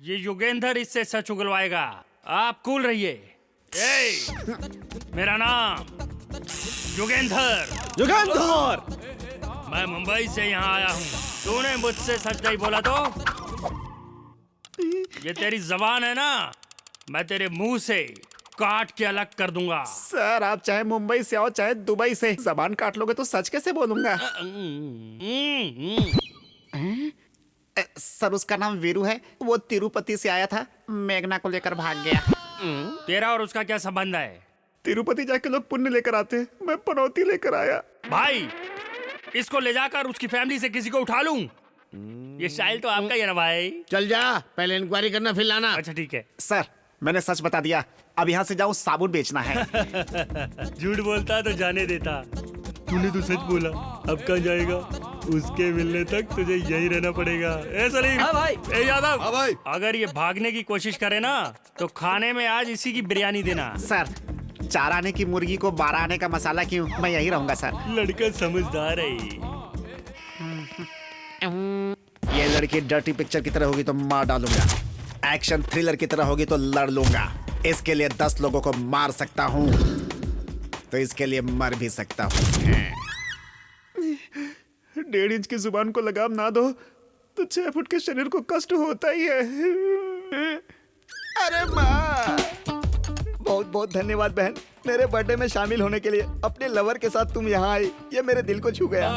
ये युगेंधर इससे सच उगलवाएगा, आप कूल रहिए। मेरा नाम युगेंधर। युगेंधर, मैं मुंबई से यहाँ आया हूँ। तूने मुझसे सच नहीं बोला तो ये तेरी जबान है ना, मैं तेरे मुंह से काट के अलग कर दूंगा। सर आप चाहे मुंबई से आओ चाहे दुबई से, जबान काट लोगे तो सच कैसे बोलूंगा? सर उसका नाम वीरू है, वो तिरुपति से आया था, मेघना को लेकर भाग गया। तेरा और उसका क्या संबंध है? तिरुपति जाके लोग पुण्य लेकर आते हैं, मैं पनौती लेकर आया। भाई इसको ले जाकर उसकी फैमिली से किसी को उठा लूं? ये स्टाइल तो आपका ही है ना भाई। चल जा, पहले इंक्वायरी करना फिर लाना। अच्छा ठीक है। सर मैंने सच बता दिया, अब यहाँ से जाऊँ साबुन बेचना है। झूठ बोलता तो जाने देता। तूने तो सच बोला, अब कहाँ जाएगा? उसके मिलने तक तुझे यही रहना पड़ेगा। ए सलीम। हाँ भाई। ए यादव। हाँ भाई। अगर ये भागने की कोशिश करे ना तो खाने में आज इसी की बिरयानी देना। सर 4 आने की मुर्गी को 12 आने का मसाला क्यों? मैं यही रहूंगा सर। लड़का समझदार है। ये लड़की डर्टी पिक्चर की तरह होगी तो मार डालूंगा, एक्शन थ्रिलर की तरह होगी तो लड़ लूंगा। इसके लिए 10 लोगों को मार सकता हूँ तो इसके लिए मर भी सकता हूँ। 1.5 इंच की जुबान को लगाम ना दो तो 6 फुट के शरीर को कष्ट होता ही है। अरे माँ, बहुत बहुत धन्यवाद बहन, मेरे बर्थडे में शामिल होने के लिए। अपने लवर के साथ तुम यहाँ आई, ये मेरे दिल को छू गया।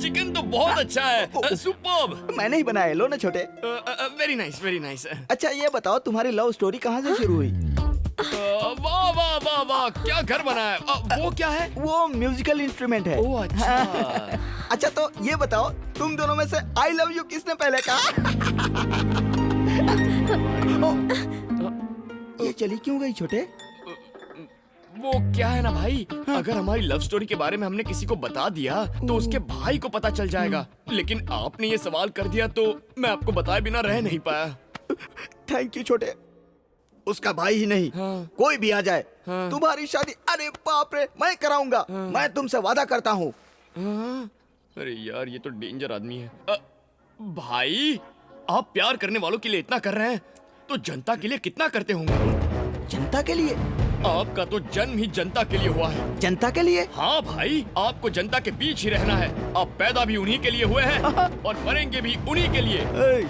चिकन तो बहुत अच्छा है, सुपर्ब। मैंने ही बनाया, लो ना छोटे। Very nice, very nice. अच्छा ये बताओ तुम्हारी लव स्टोरी कहाँ से शुरू हुई? वाह वाह वाह वाह, क्या घर बनाया। वो क्या है? वो म्यूजिकल इंस्ट्रूमेंट है। ओह अच्छा। अच्छा तो ये बताओ तुम दोनों में से आई लव यू किसने पहले कहा? ये चली क्यों गई छोटे? वो क्या है ना भाई, अगर हमारी लव स्टोरी के बारे में हमने किसी को बता दिया तो उसके भाई को पता चल जाएगा। लेकिन आपने ये सवाल कर दिया तो मैं आपको बताए बिना रह नहीं पाया। थैंक यू छोटे। उसका भाई ही नहीं, कोई भी आ जाए, तुम्हारी शादी, अरे बाप रे, मैं कराऊंगा। मैं तुमसे वादा करता हूँ। अरे यार ये तो डेंजर आदमी है। भाई आप प्यार करने वालों के लिए इतना कर रहे हैं तो जनता के लिए कितना करते होंगे? जनता के लिए? आपका तो जन्म ही जनता के लिए हुआ है। जनता के लिए? हाँ भाई, आपको जनता के बीच ही रहना है। आप पैदा भी उन्हीं के लिए हुए हैं और मरेंगे भी उन्हीं के लिए।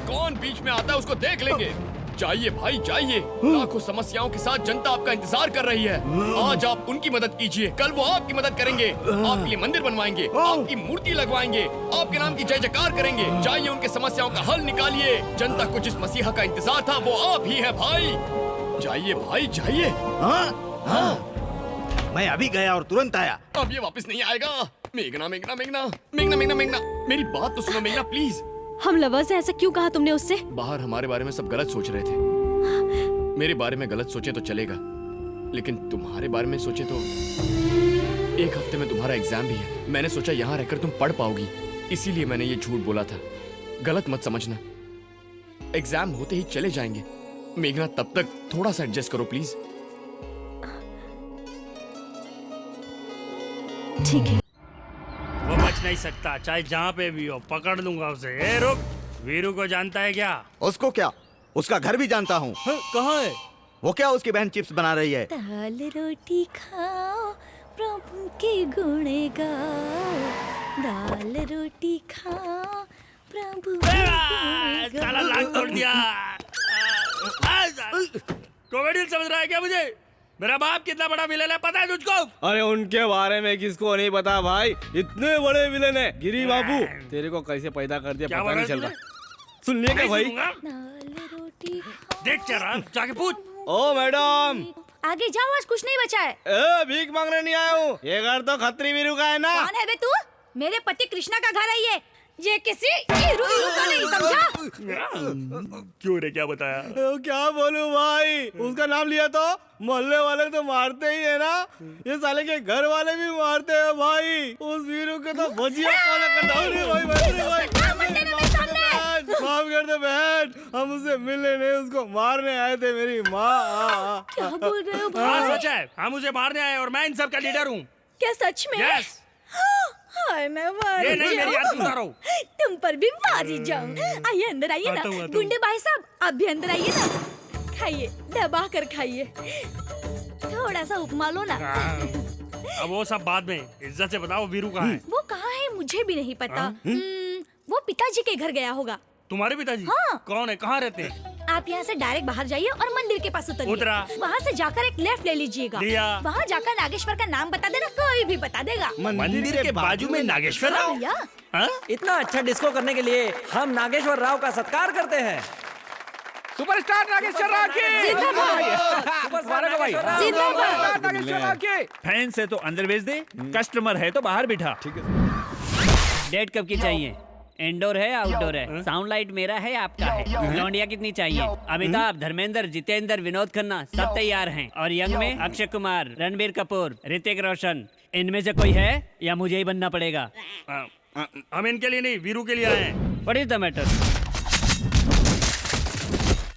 कौन बीच में आता है उसको देख लेंगे। जाइए भाई जाइए, लाखों समस्याओं के साथ जनता आपका इंतजार कर रही है। आज आप उनकी मदद कीजिए, कल वो आपकी मदद करेंगे। आपके लिए मंदिर बनवाएंगे, आपकी मूर्ति लगवाएंगे, आपके नाम की जय जयकार करेंगे। जाइए उनके समस्याओं का हल निकालिए। जनता को जिस मसीहा का इंतजार था वो आप ही है भाई। जाइए भाई जाइए। हाँ, मैं अभी गया और तुरंत आया। अब ये वापस नहीं आएगा। मेघना मेघना मेघना मेघना मेघना मेघना, मेरी बात तो सुनो मेघना प्लीज। हम लवर्स हैं, ऐसा क्यों कहा तुमने उससे? बाहर हमारे बारे में सब गलत सोच रहे थे। मेरे बारे में गलत सोचे तो चलेगा, लेकिन तुम्हारे बारे में सोचे तो। 1 हफ्ते में तुम्हारा एग्जाम भी है। मैंने सोचा यहाँ रहकर तुम पढ़ पाओगी, इसीलिए मैंने ये झूठ बोला था। गलत मत समझना। एग्जाम होते ही चले जाएंगे। मेघना तब तक थोड़ा सा एडजस्ट करो प्लीज। ठीक है। वो बच नहीं सकता, चाहे जहाँ पे भी हो, पकड़ लूंगा उसे। ए रुक, वीरू को जानता है क्या? उसको क्या, उसका घर भी जानता हूँ। कहाँ है वो? क्या उसकी बहन चिप्स बना रही है? दाल रोटी खाओ, प्रभु के गुण गाओ। दाल रोटी खाओ, प्रभु के गुण गाओ। साला लाख तोड़ दिया। कॉमेडियन समझ रहा है क्या मुझे? मेरा बाप कितना बड़ा विलेन है पता है तुझको? अरे उनके बारे में किसको नहीं पता भाई, इतने बड़े विलेन है। गिरी बाबू तेरे को कैसे पैदा कर दिया पता नहीं चल रहा। सुन लिया क्या भाई? देख चरा, जाके पूछ। ओ मैडम, आगे जाओ, आज कुछ नहीं बचा है। भीख मांगने नहीं आया हूँ, ये घर तो खत्री वीरू का है ना। कौन है बे तू? मेरे पति कृष्णा का घर है ये किसी हीरू का नहीं, समझा? क्यों रे, क्या बताया? क्या बोलूं भाई, उसका नाम लिया तो मोहल्ले वाले तो मारते ही है ना, ये साले के घर वाले भी मारते हैं भाई। उस वीरू के तो भजिया वाला करता हूँ भाई। माफ कर दे बहन, हम उसे मिलने नहीं उसको मारने आए थे। मेरी माँ। क्या बोल रहे हो भाई? हाँ सच है, हम उसे मारने आए और मैं इन सब का लीडर हूँ। क्या सच में? यस। हाय मैं वार ये नहीं, मेरी याद सुनता रहो। तुम पर भी वारी जाऊं। आइए अंदर आइए ना। गुंडे भाई साहब आप भी अंदर आइए ना। खाइए, दबा कर खाइए। थोड़ा सा उपमा लो ना। अब वो सब बाद में, इज्जत से बताओ वीरू कहाँ है? वो कहाँ है मुझे भी नहीं पता। वो पिताजी के घर गया होगा। तुम्हारे पिताजी? हाँ। कौन है, कहाँ रहते हैं? आप यहाँ से डायरेक्ट बाहर जाइए और मंदिर के पास उतरिए। उतरा। वहाँ से जाकर एक लेफ्ट ले लीजिएगा। लिया। वहाँ जाकर नागेश्वर का नाम बता देना, कोई भी बता देगा। मंदिर के बाजू में नागेश्वर राव? हाँ? इतना अच्छा डिस्को करने के लिए हम नागेश्वर राव का सत्कार करते हैं। सुपरस्टार नागेश्वर राव की फैंस है तो अंदर भेज दे, कस्टमर है तो बाहर बिठा। ठीक है। डेट कब की चाहिए? इंडोर है आउटडोर है? साउंड लाइट मेरा है आपका है? लौंडिया कितनी चाहिए? अमिताभ, धर्मेंद्र, जितेंद्र, विनोद खन्ना सब तैयार हैं। और यंग में अक्षय कुमार, रणबीर कपूर, ऋतिक रोशन, इनमें से कोई है या मुझे ही बनना पड़ेगा? हम इनके लिए नहीं, वीरू के लिए आए हैं। What is the matter?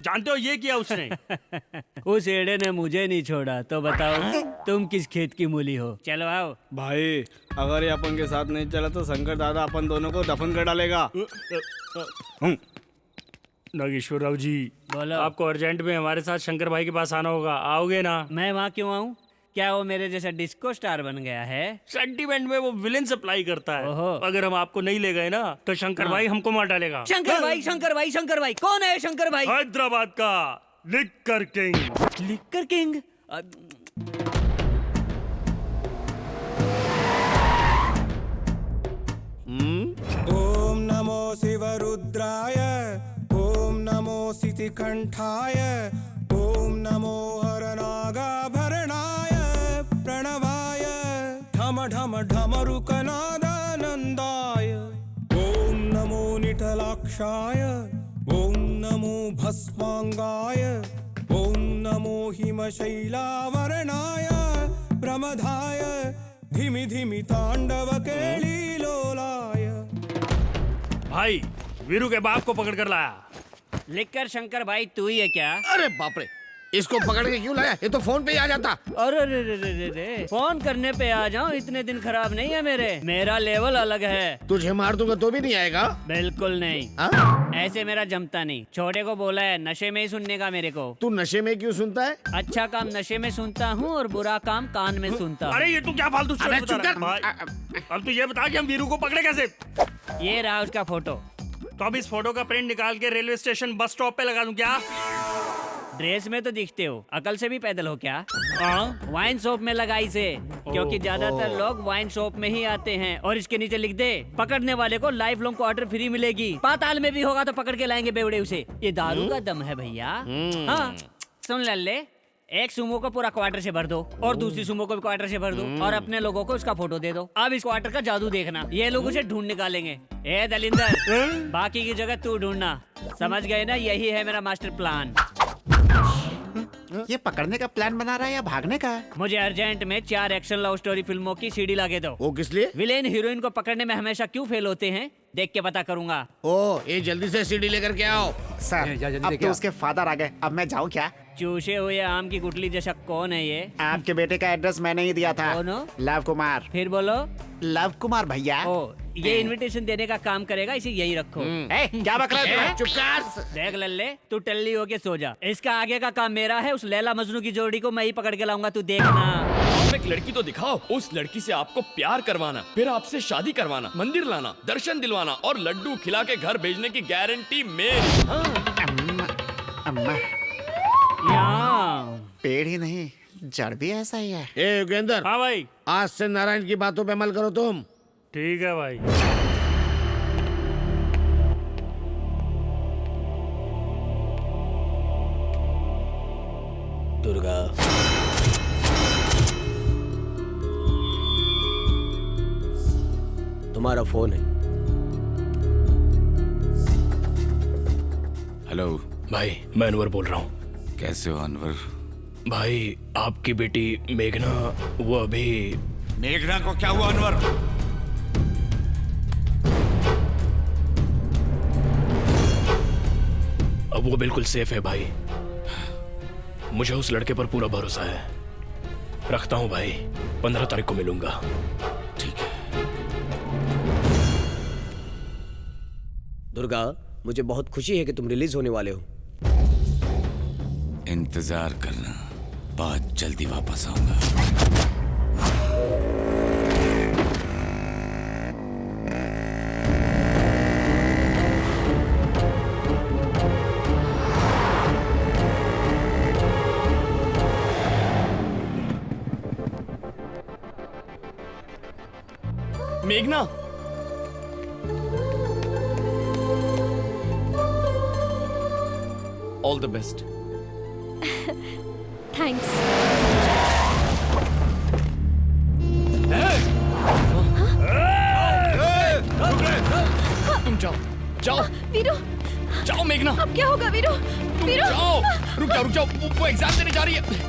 जानते हो ये किया उसने? उस एड़े ने मुझे नहीं छोड़ा, तो बताओ तुम किस खेत की मूली हो? चलो आओ। भाई अगर ये अपन के साथ नहीं चला तो शंकर दादा अपन दोनों को दफन कर डालेगा। नागेश्वर राव जी, बोलो। आपको अर्जेंट में हमारे साथ शंकर भाई के पास आना होगा, आओगे ना? मैं वहाँ क्यों आऊँ? क्या वो मेरे जैसा डिस्को स्टार बन गया है? सेंटीमेंट में वो विलेन सप्लाई करता है। अगर हम आपको नहीं ले गए ना तो शंकर भाई हमको मार डालेगा। शंकर भाई, शंकर भाई, शंकर भाई कौन है? शंकर भाई हैदराबाद का लिक्कर किंग। Liquor king? ओम नमो शिवरुद्राय, ओम नमो सितिकंठाय, ओम नमो हरनागाभरणाय प्रणवाय, ढम ढम ढमरुकनादानन्दाय, ओम नमो निठलाक्षाय, ओम नमो भस्मांगाय, ओम नमो हिमशैलावरणाय प्रमदाय, धिमि धिमि तांडव केलीलोलाय। भाई वीरू के बाप को पकड़ कर लाया। लिक्कर शंकर भाई तू ही है क्या? अरे बाप रे, इसको पकड़ के क्यों लाया? ये तो फोन पे ही आ जाता। अरे रे रे रे रे, फोन करने पे आ जाऊं, इतने दिन खराब नहीं है मेरे। मेरा लेवल अलग है। तुझे मार दूंगा तो भी नहीं आएगा? बिल्कुल नहीं। ऐसे मेरा जमता नहीं। छोटे को बोला है नशे में ही सुनने का मेरे को। तू नशे में क्यों सुनता है? अच्छा काम नशे में सुनता हूँ और बुरा काम कान में सुनता हूँ। अरे ये तू क्या फालतू स्टोरी बता रहा है? भाई, अब तू ये बता कि हम वीरू को पकड़े कैसे? ये रहा उसका फोटो। तो अब इस फोटो का प्रिंट निकाल के रेलवे स्टेशन बस स्टॉप पे लगा दूं क्या? ड्रेस में तो दिखते हो, अकल से भी पैदल हो क्या? वाइन शॉप में लगाई से, क्योंकि ज्यादातर लोग वाइन शॉप में ही आते हैं। और इसके नीचे लिख दे, पकड़ने वाले को लाइफ लॉन्ग क्वार्टर फ्री मिलेगी। पाताल में भी होगा तो पकड़ के लाएंगे बेवड़े उसे। ये दारू का दम है भैया। हाँ सुन लल्ले, एक सुमो को पूरा क्वार्टर से भर दो और दूसरी सुमो को भी क्वार्टर से भर दो और अपने लोगों को उसका फोटो दे दो। अब इस क्वार्टर का जादू देखना, ये लोग उसे ढूंढ निकालेंगे। ए दलिंदर, बाकी की जगह तू ढूंढना। समझ गए ना? यही है मेरा मास्टर प्लान। ये पकड़ने का प्लान बना रहा है या भागने का? मुझे अर्जेंट में 4 एक्शन लव स्टोरी फिल्मों की सीडी लाके दो। वो किस लिए? विलेन हीरोइन को पकड़ने में हमेशा क्यों फेल होते हैं, देख के पता करूंगा। ओ, ये जल्दी से सीडी लेकर के आओ। सर, अब तो उसके फादर आ गए, अब मैं जाऊँ क्या? चूसे हुए आम की गुठली जैसा कौन है ये? आपके बेटे का एड्रेस मैंने ही दिया था। लव कुमार। फिर बोलो। लव कुमार भैया। ओ, ये इनविटेशन देने का काम करेगा, इसे यही रखो। क्या बक रहा है? चुप कर। देख लल्ले, तू टल्ली होके सो जा। इसका आगे का काम मेरा है। उस लैला मजनू की जोड़ी को मैं ही पकड़ के लाऊंगा, तू देखना। आप एक लड़की तो दिखाओ। उस लड़की से आपको प्यार करवाना, फिर आपसे शादी करवाना, मंदिर लाना, दर्शन दिलवाना और लड्डू खिला के घर भेजने की गारंटी मेरी। अम्मा, पेड़ ही नहीं जड़ भी ऐसा ही है। ए योगेंद्र। हाँ भाई। आज से नारायण की बातों पे अमल करो तुम। ठीक है भाई। दुर्गा, तुम्हारा फोन है। हेलो भाई, मैं अनवर बोल रहा हूँ। कैसे हो अनवर? भाई आपकी बेटी मेघना, वो अभी। मेघना को क्या हुआ अनवर? अब वो बिल्कुल सेफ है भाई। मुझे उस लड़के पर पूरा भरोसा है। रखता हूँ भाई, 15 तारीख को मिलूंगा। ठीक है। दुर्गा, मुझे बहुत खुशी है कि तुम रिलीज होने वाले हो। इंतजार करना, बहुत जल्दी वापस आऊंगा। मेघना, ऑल द बेस्ट। थैंक्स। तुम जाओ, जाओ वीरू, जाओ मेघना। अब क्या होगा वीरू? वीरू, जाओ, रुक जाओ, रुक जाओ। वो एग्जाम देने जा रही है।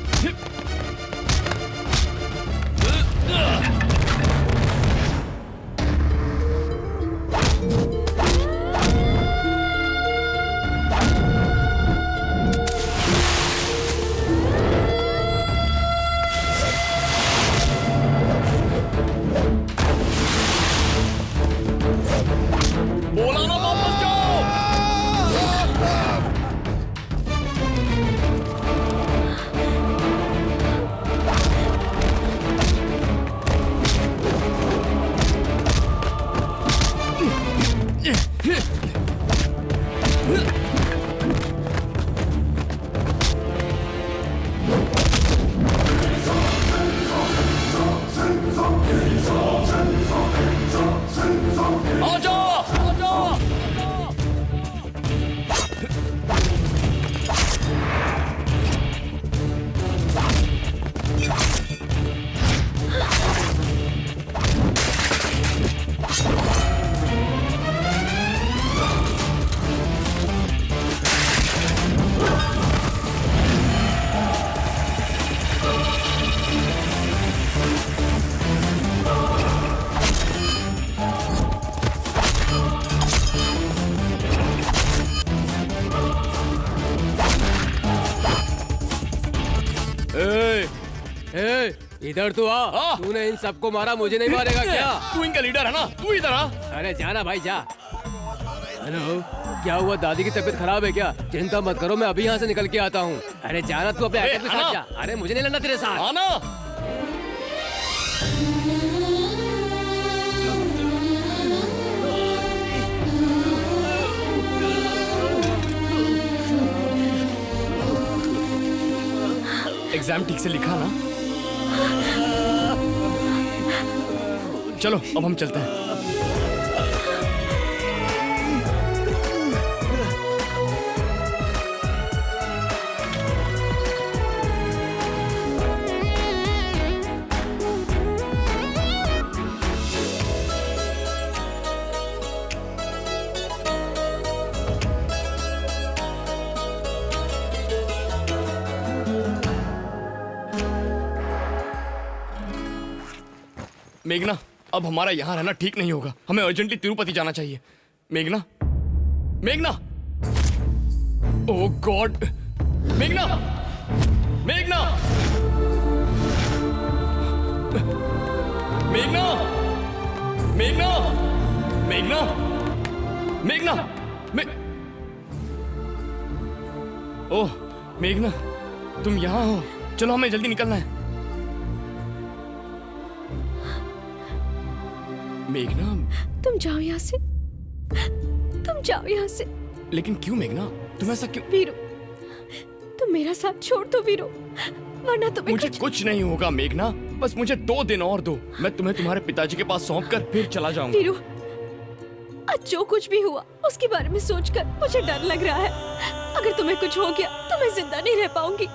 इधर तू आ। तूने इन सबको मारा, मुझे नहीं मारेगा क्या? तू इनका लीडर है ना, तू इधर आ। अरे जाना भाई जा। हेलो, क्या हुआ? दादी की तबीयत खराब है क्या? चिंता मत करो, मैं अभी यहाँ से निकल के आता हूँ। अरे जाना, तू अपने आगे के साथ जा। अरे मुझे नहीं लड़ना तेरे साथ। आना। एग्जाम ठीक से लिखा ना? चलो अब हम चलते हैं। मेघना, अब हमारा यहाँ रहना ठीक नहीं होगा। हमें अर्जेंटली तिरुपति जाना चाहिए। मेघना, मेघना, ओह गॉड, मेघना, मेघना, मेघना, मेघना, मेघना, मेघना, ओह मेघना, तुम यहाँ हो? चलो हमें जल्दी निकलना है। मेघना, तुम जाओ यहाँ से, तुम जाओ यहाँ से। लेकिन क्यों मेघना? तुम ऐसा क्यों? वीरू, तुम मेरा साथ छोड़ दो वीरू, वरना तुम्हें मुझे कुछ नहीं होगा मेघना, बस मुझे 2 दिन और दो। मैं तुम्हें तुम्हारे पिताजी के पास सौंप कर फिर चला जाऊंगा। वीरू, आज जो कुछ भी हुआ उसके बारे में सोचकर मुझे डर लग रहा है। अगर तुम्हें कुछ हो गया तो मैं जिंदा नहीं रह पाऊंगी।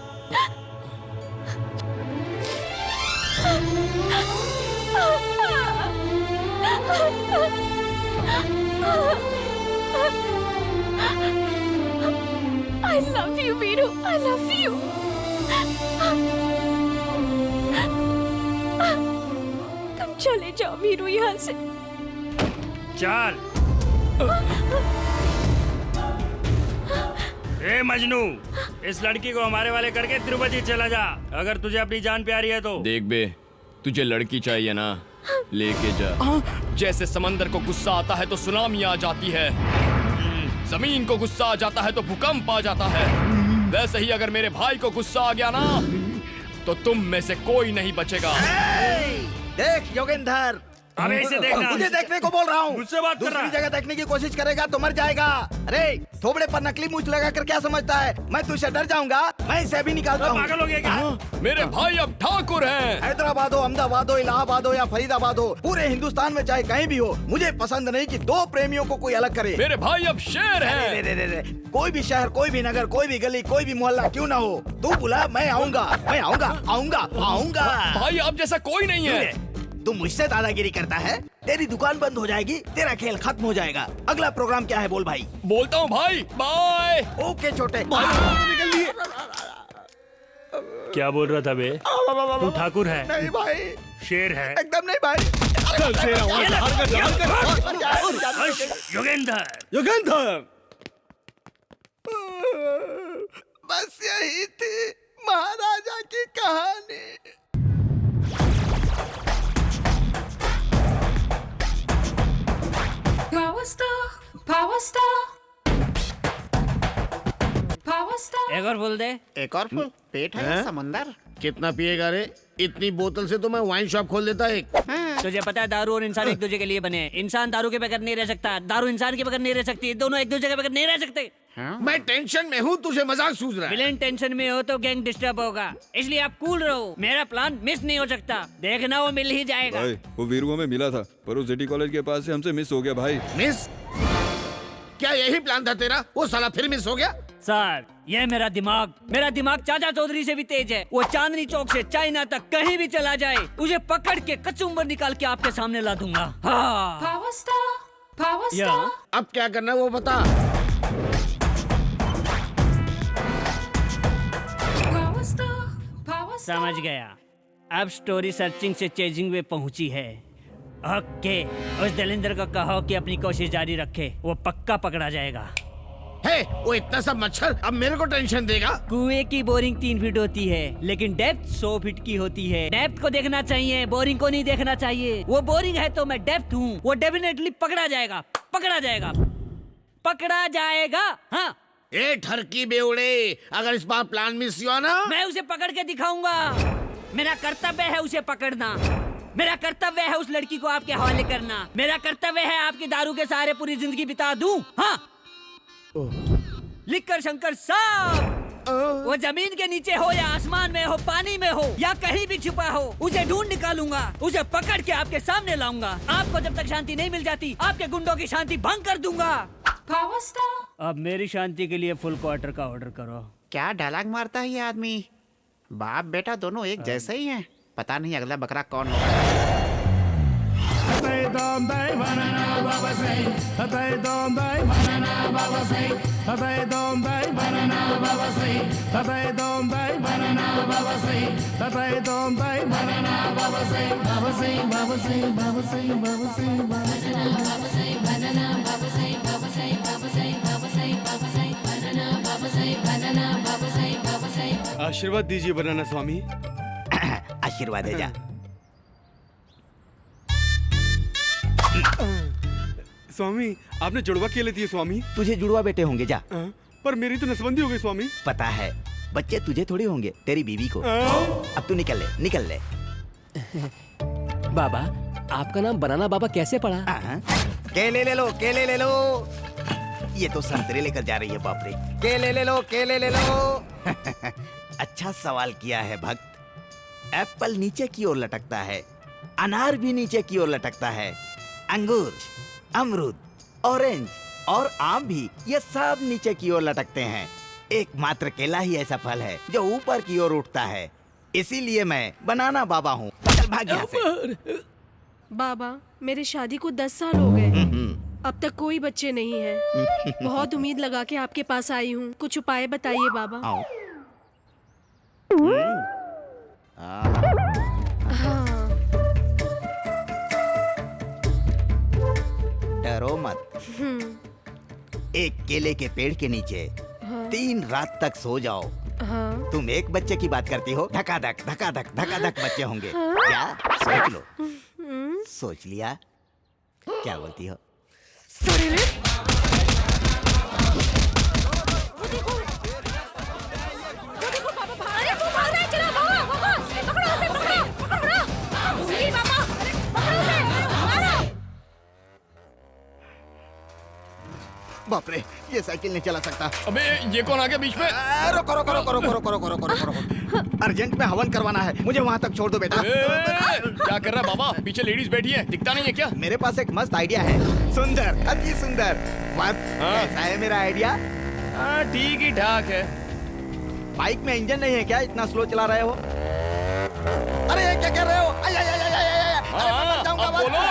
I love you, Veeru, I love you. तुम चले जाओ वीरू यहाँ से। चल। ए मजनू, इस लड़की को हमारे वाले करके तिरुपति चला जा। अगर तुझे अपनी जान प्यारी है तो। देख बे, तुझे लड़की चाहिए ना, लेके जा। जैसे समंदर को गुस्सा आता है तो सुनामी आ जाती है, जमीन को गुस्सा आ जाता है तो भूकंप आ जाता है, वैसे ही अगर मेरे भाई को गुस्सा आ गया ना तो तुम में से कोई नहीं बचेगा। देख योगेंद्र, अबे इसे देखना। तुझे देखने को बोल रहा हूँ। मुझसे बात कर रहा है। दूसरी जगह देखने की कोशिश करेगा तो मर जाएगा। अरे थोबड़े पर नकली मूछ लगा कर क्या समझता है? मैं तुझसे डर जाऊंगा? मैं इसे भी निकालता हूँ। पागल हो गया क्या? मेरे भाई अब ठाकुर हैं। हैदराबाद हो, अहमदाबाद हो, इलाहाबाद हो या फरीदाबाद हो, पूरे हिंदुस्तान में चाहे कहीं भी हो, मुझे पसंद नहीं कि 2 प्रेमियों को कोई अलग करे। मेरे भाई अब शेर हैं। रे, कोई भी शहर, कोई भी नगर, कोई भी गली, कोई भी मोहल्ला क्यों ना हो, तू बुला, मैं आऊंगा, मैं आऊंगा, आऊंगा, आऊंगा। भाई आप जैसा कोई नहीं है। तू मुझसे दादागिरी करता है, तेरी दुकान बंद हो जाएगी, तेरा खेल खत्म हो जाएगा। अगला प्रोग्राम क्या है बोल भाई? बोलता हूँ भाई, बाय। ओके छोटे। निकल लिए। क्या बोल रहा था बे? तू ठाकुर है? नहीं भाई, शेर है? एकदम नहीं भाई। योगेंद्र, योगेंद्र, बस यही थी महाराजा की कहानी। एक और फुल दे। एक और फुल? पेट है समंदर। कितना पिएगा रे? इतनी बोतल से तो मैं वाइन शॉप खोल देता एक। तुझे पता है दारू और इंसान एक दूसरे के लिए बने हैं। इंसान दारू के बगैर नहीं रह सकता, दारू इंसान के बगैर नहीं रह सकती, दोनों एक दूसरे के बगैर नहीं रह सकते। मैं टेंशन में हूँ, तुझे मजाक सूझ रहा है। विलेन टेंशन में हो तो गैंग डिस्टर्ब होगा, इसलिए आप कूल रहो। मेरा प्लान मिस नहीं हो सकता, देखना वो मिल ही जाएगा। भाई वो वीरू हमें मिला था पर वो सिटी कॉलेज के पास से हमसे मिस हो गया भाई। मिस? क्या यही प्लान था तेरा? वो साला फिर मिस हो गया? सर ये मेरा दिमाग चाचा चौधरी से भी तेज है। वो चांदनी चौक से चाइना तक कहीं भी चला जाए, उसे पकड़ के कचुम्बर निकाल के आपके सामने ला दूंगा। हाँ। या? अब क्या करना है वो बता। समझ गया, अब स्टोरी सर्चिंग से चेजिंग में पहुंची है। ओके, उस दलिंदर को कहो कि अपनी कोशिश जारी रखे, वो पक्का पकड़ा जाएगा। हे, वो इतना सब मच्छर अब मेरे को टेंशन देगा। कुएं की बोरिंग 3 फीट होती है, लेकिन डेप्थ 100 फीट की होती है। डेप्थ को देखना चाहिए, बोरिंग को नहीं देखना चाहिए। वो बोरिंग है तो मैं डेप्थ हूँ, वो डेफिनेटली पकड़ा जाएगा। हाँ। ए ठरकी बेवड़े, अगर इस बार प्लान मिस हुआ ना, मैं उसे पकड़ के दिखाऊंगा। मेरा कर्तव्य है उसे पकड़ना, मेरा कर्तव्य है उस लड़की को आपके हवाले करना, मेरा कर्तव्य है आपकी दारू के सहारे पूरी जिंदगी बिता दूं। हाँ। लिखकर शंकर साहब, वो जमीन के नीचे हो या आसमान में हो, पानी में हो या कहीं भी छुपा हो, उसे ढूंढ निकालूंगा, उसे पकड़ के आपके सामने लाऊंगा। आपको जब तक शांति नहीं मिल जाती, आपके गुंडों की शांति भंग कर दूंगा। अब मेरी शांति के लिए फुल क्वार्टर का ऑर्डर करो। क्या डायलॉग मारता है ये आदमी? बाप बेटा दोनों एक जैसे ही हैं। पता नहीं अगला बकरा कौन होगा। आशीर्वाद दीजिए बनाना स्वामी। आशीर्वाद है जा। स्वामी आपने जुड़वा केले दिए स्वामी। तुझे जुड़वा बेटे होंगे जा। पर मेरी तो नसबंदी हो गई स्वामी। पता है, बच्चे तुझे थोड़ी होंगे, तेरी बीवी को। अब तू निकल ले। बाबा आपका नाम बनाना बाबा कैसे पड़ा? केले ले लो। ये तो संतरे लेकर जा रही है, बाप रे। केले ले लो। अच्छा सवाल किया है भक्त। एप्पल नीचे की ओर लटकता है, अनार भी नीचे की ओर लटकता है, अंगूर, अमरूद, ऑरेंज और आम भी, ये सब नीचे की ओर लटकते हैं। एकमात्र केला ही ऐसा फल है जो ऊपर की ओर उठता है। इसीलिए मैं बनाना बाबा हूँ। चल भाग यहाँ से। बाबा मेरी शादी को 10 साल हो गए, अब तक कोई बच्चे नहीं हैं। बहुत उम्मीद लगा के आपके पास आई हूँ, कुछ उपाय बताइए बाबा। हाँ। डरो मत। एक केले के पेड़ के नीचे 3 रात तक सो जाओ। हाँ। तुम एक बच्चे की बात करती हो, धकाधक बच्चे होंगे। क्या सोच लो। सोच लिया? क्या बोलती हो? बाप रे, ये साइकिल नहीं चला सकता। अबे ये कौन आ गया बीच में? रोको। अर्जेंट में हवन करवाना है, मुझे वहाँ तक छोड़ दो बेटा। क्या कर रहा है बाबा? पीछे लेडीज बैठी है, दिखता नहीं है क्या? मेरे पास एक मस्त आइडिया है। सुंदर, अति सुंदर। कैसा है मेरा आइडिया? ठीक ही ठाक है। बाइक में इंजन नहीं है क्या? इतना स्लो चला रहे हो? अरे क्या कर रहे हो? बोलो।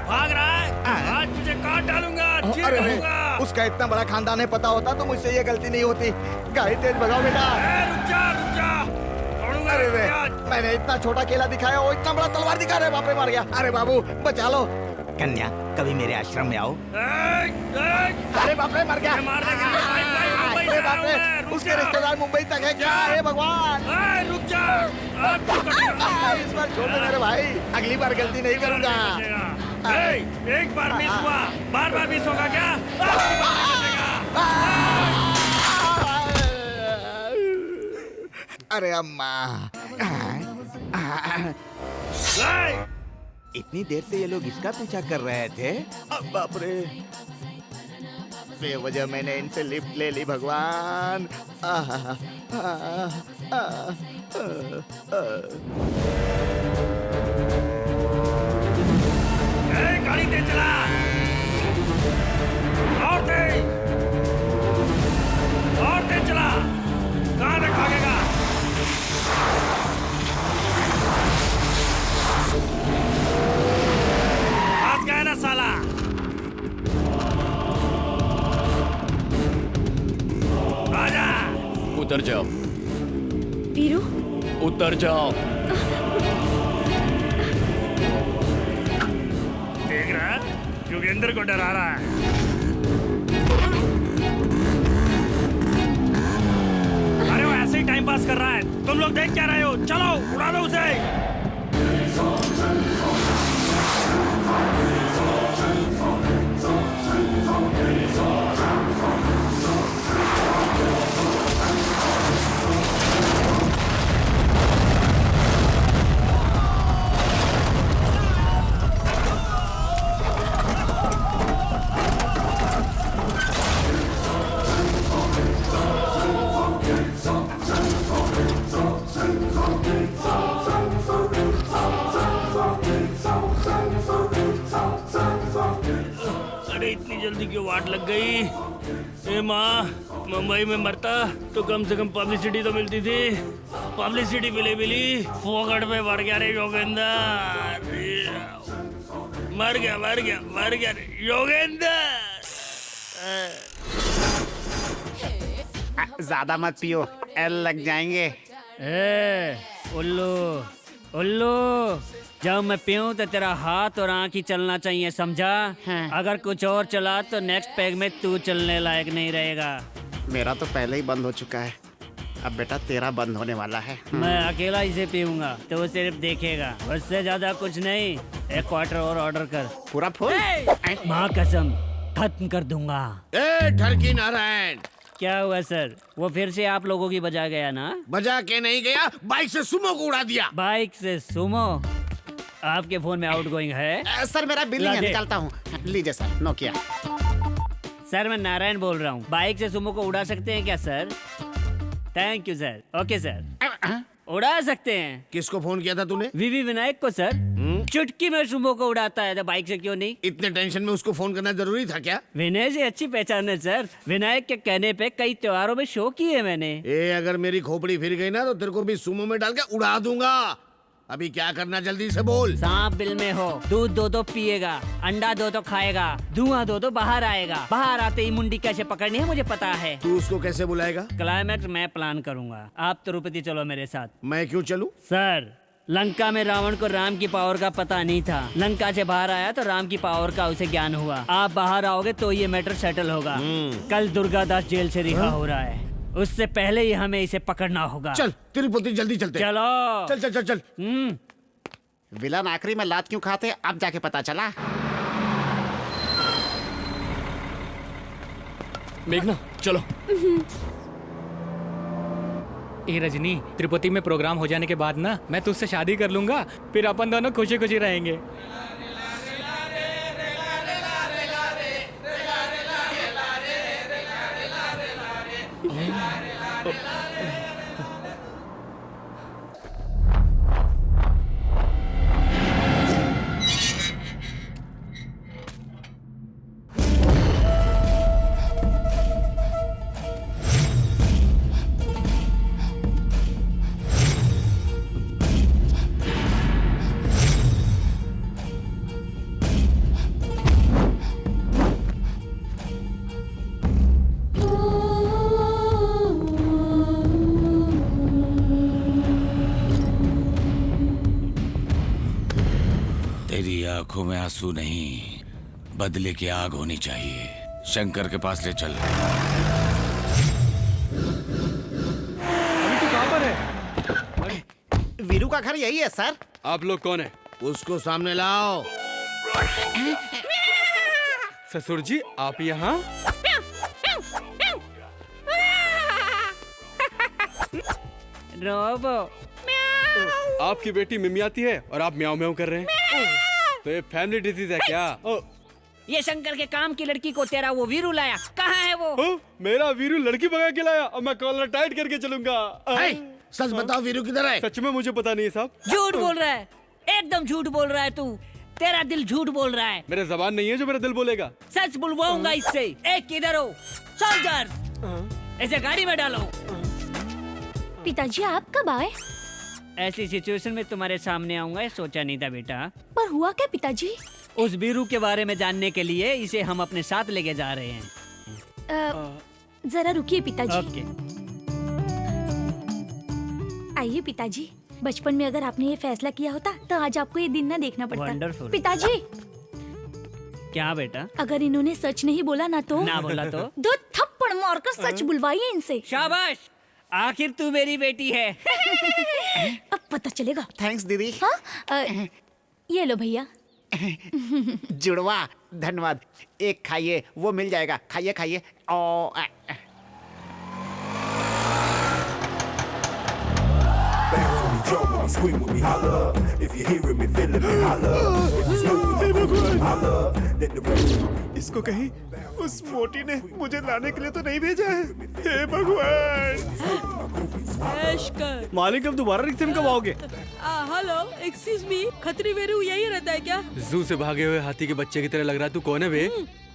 भाग रहा है? आज तुझे काट डालूंगा। अरे उसका इतना बड़ा खानदान है, पता होता तो मुझसे ये गलती नहीं होती। गाड़ी तेज भगाओ बेटा। रुक जा। अरे रे, मैंने इतना छोटा केला दिखाया, वो इतना बड़ा तलवार दिखा रहे, बाप रे मार गया। अरे बाबू बचा लो। कन्या कभी मेरे आश्रम में आओ। अरे बाप रे मर गया। अरे बाप रे, उसके रिश्तेदार मुंबई तक है क्या? हे भगवान। रुक जा। इस बार छोड़ दे मेरे भाई, अगली बार गलती नहीं करूंगा। एक बार मिस हुआ, बार मिस होगा क्या? अरे अम्मा, इतनी देर से ये लोग इसका पीछा कर रहे थे। अब बाप रे। बेवजह मैंने इनसे लिफ्ट ले ली भगवान। गाड़ी तेज चला, और तेज चला। कहाँ तक भागेगा? फंस गया ना साला। आजा। उतर जाओ वीरू, उतर जाओ। देख रहा है? योगेंद्र को डरा रहा है। अरे वो ऐसे ही टाइम पास कर रहा है, तुम लोग देख क्या रहे हो? चलो उड़ा दो उसे। अरे इतनी जल्दी क्यों वाट लग गई? ए माँ, मुंबई में मरता तो कम से कम पब्लिसिटी तो मिलती थी। पब्लिसिटी मिली फोकट में मर गया रे योगेंद्र। मर गया रे योगेंद्र। ज्यादा मत पियो, एल लग जाएंगे। उल्लू, जब मैं पीऊं तो तेरा हाथ और आँख ही चलना चाहिए, समझा? अगर कुछ और चला तो नेक्स्ट पैग में तू चलने लायक नहीं रहेगा। मेरा तो पहले ही बंद हो चुका है, अब बेटा तेरा बंद होने वाला है। मैं अकेला इसे पीऊंगा तो वो सिर्फ देखेगा, उससे ज्यादा कुछ नहीं। एक क्वार्टर और ऑर्डर कर। पूरा फुल? माँ कसम खत्म कर दूंगा। ठरकी नारायण, क्या हुआ सर? वो फिर से आप लोगों की बजा गया ना? बजा के नहीं गया, बाइक से सुमो को उड़ा दिया। बाइक से सुमो? आपके फोन में आउटगोइंग है? सर मेरा बिल है, निकालता हूँ। लीजिए सर, नोकिया। सर मैं नारायण बोल रहा हूँ। बाइक से सुमो को उड़ा सकते हैं क्या sir? Thank you sir. Okay sir, उड़ा सकते हैं। किसको फोन किया था तूने? वीवी विनायक को सर। चुटकी में सुमो को उड़ाता है तो बाइक से क्यों नहीं? इतने टेंशन में उसको फोन करना जरूरी था क्या? विनय जी अच्छी पहचान है सर। विनायक के कहने पे कई त्योहारों में शो किए मैंने। अगर मेरी खोपड़ी फिर गई ना तो तेरे को भी सुमो में डाल के उड़ा दूंगा। अभी क्या करना, जल्दी से बोल। सांप बिल में हो, दूध दो पिएगा, अंडा दो खाएगा, धुआं दो बाहर आएगा। बाहर आते ही मुंडी कैसे पकड़नी है मुझे पता है। तू उसको कैसे बुलाएगा? क्लाइमैक्स मैं प्लान करूंगा। आप तिरुपति चलो मेरे साथ। मैं क्यों चलूं? सर, लंका में रावण को राम की पावर का पता नहीं था। लंका से बाहर आया तो राम की पावर का उसे ज्ञान हुआ। आप बाहर आओगे तो ये मैटर सेटल होगा। कल दुर्गादास जेल से रिहा हो रहा है, उससे पहले ही हमें इसे पकड़ना होगा। चल तिरुपति जल्दी चलते। चलो चल चल चल चल। विलन आखिरी में लात क्यों खाते अब जाके पता चला। मेघना चलो। ए रजनी, तिरुपति में प्रोग्राम हो जाने के बाद ना मैं तुझसे शादी कर लूंगा, फिर अपन दोनों खुशी खुशी रहेंगे। आंखों में आंसू नहीं, बदले की आग होनी चाहिए। शंकर के पास ले चल। अभी तू कहाँ पर है? वीरू का घर यही है सर। आप लोग कौन है? उसको सामने लाओ। ससुर जी आप यहाँ? रोबो। आपकी बेटी मिमियाती है और आप म्याऊं म्याऊं कर रहे हैं। तो ये फैमिली डिजीज है क्या? ये शंकर के काम की लड़की को तेरा वो वीरू लाया, कहाँ है वो? मेरा वीरू लड़की भगा के लाया, अब मैं कॉलर टाइट करके चलूंगा। सच बताओ वीरू किधर है? सच में मुझे पता नहीं है साहब। झूठ बोल रहा है, एकदम झूठ बोल रहा है तू। तेरा दिल झूठ बोल रहा है। मेरे जबान नहीं है जो मेरा दिल बोलेगा। सच बुलवाऊंगा इससे। एक किधर हो? सोल्जर, इसे गाड़ी में डालो। पिताजी आप कब आए? ऐसी सिचुएशन में तुम्हारे सामने आऊंगा सोचा नहीं था बेटा। पर हुआ क्या पिताजी? उस बीरू के बारे में जानने के लिए इसे हम अपने साथ लेके जा रहे हैं। जरा रुकिए पिताजी। ओके। आइए पिताजी, बचपन में अगर आपने ये फैसला किया होता तो आज आपको ये दिन ना देखना पड़ता। वंडरफुल। पिताजी क्या बेटा? अगर इन्होंने सच नहीं बोला ना तो? ना बोला तो? 2 थप्पड़ मारकर सच बुलवाइए इनसे। शाबाश, आखिर तू मेरी बेटी है। अब पता चलेगा। थैंक्स दीदी। हाँ? ये लो भैया। जुड़वा, धन्यवाद। एक खाइए, वो मिल जाएगा। खाइए खाइए। Scream with me, holla. If you're hearing me, feeling me, holla. If you know me, holla. Then the rest. इसको कहीं उस मोटी ने मुझे लाने के लिए तो नहीं भेजा है। हे भगवान। मालिक अब दोबारा रिक्शे में कब आओगे? Hello, excuse me, Khatri Veeru यही रहता है क्या? जू से भागे हुए हाथी के बच्चे की तरह लग रहा है। तू कौन है बे?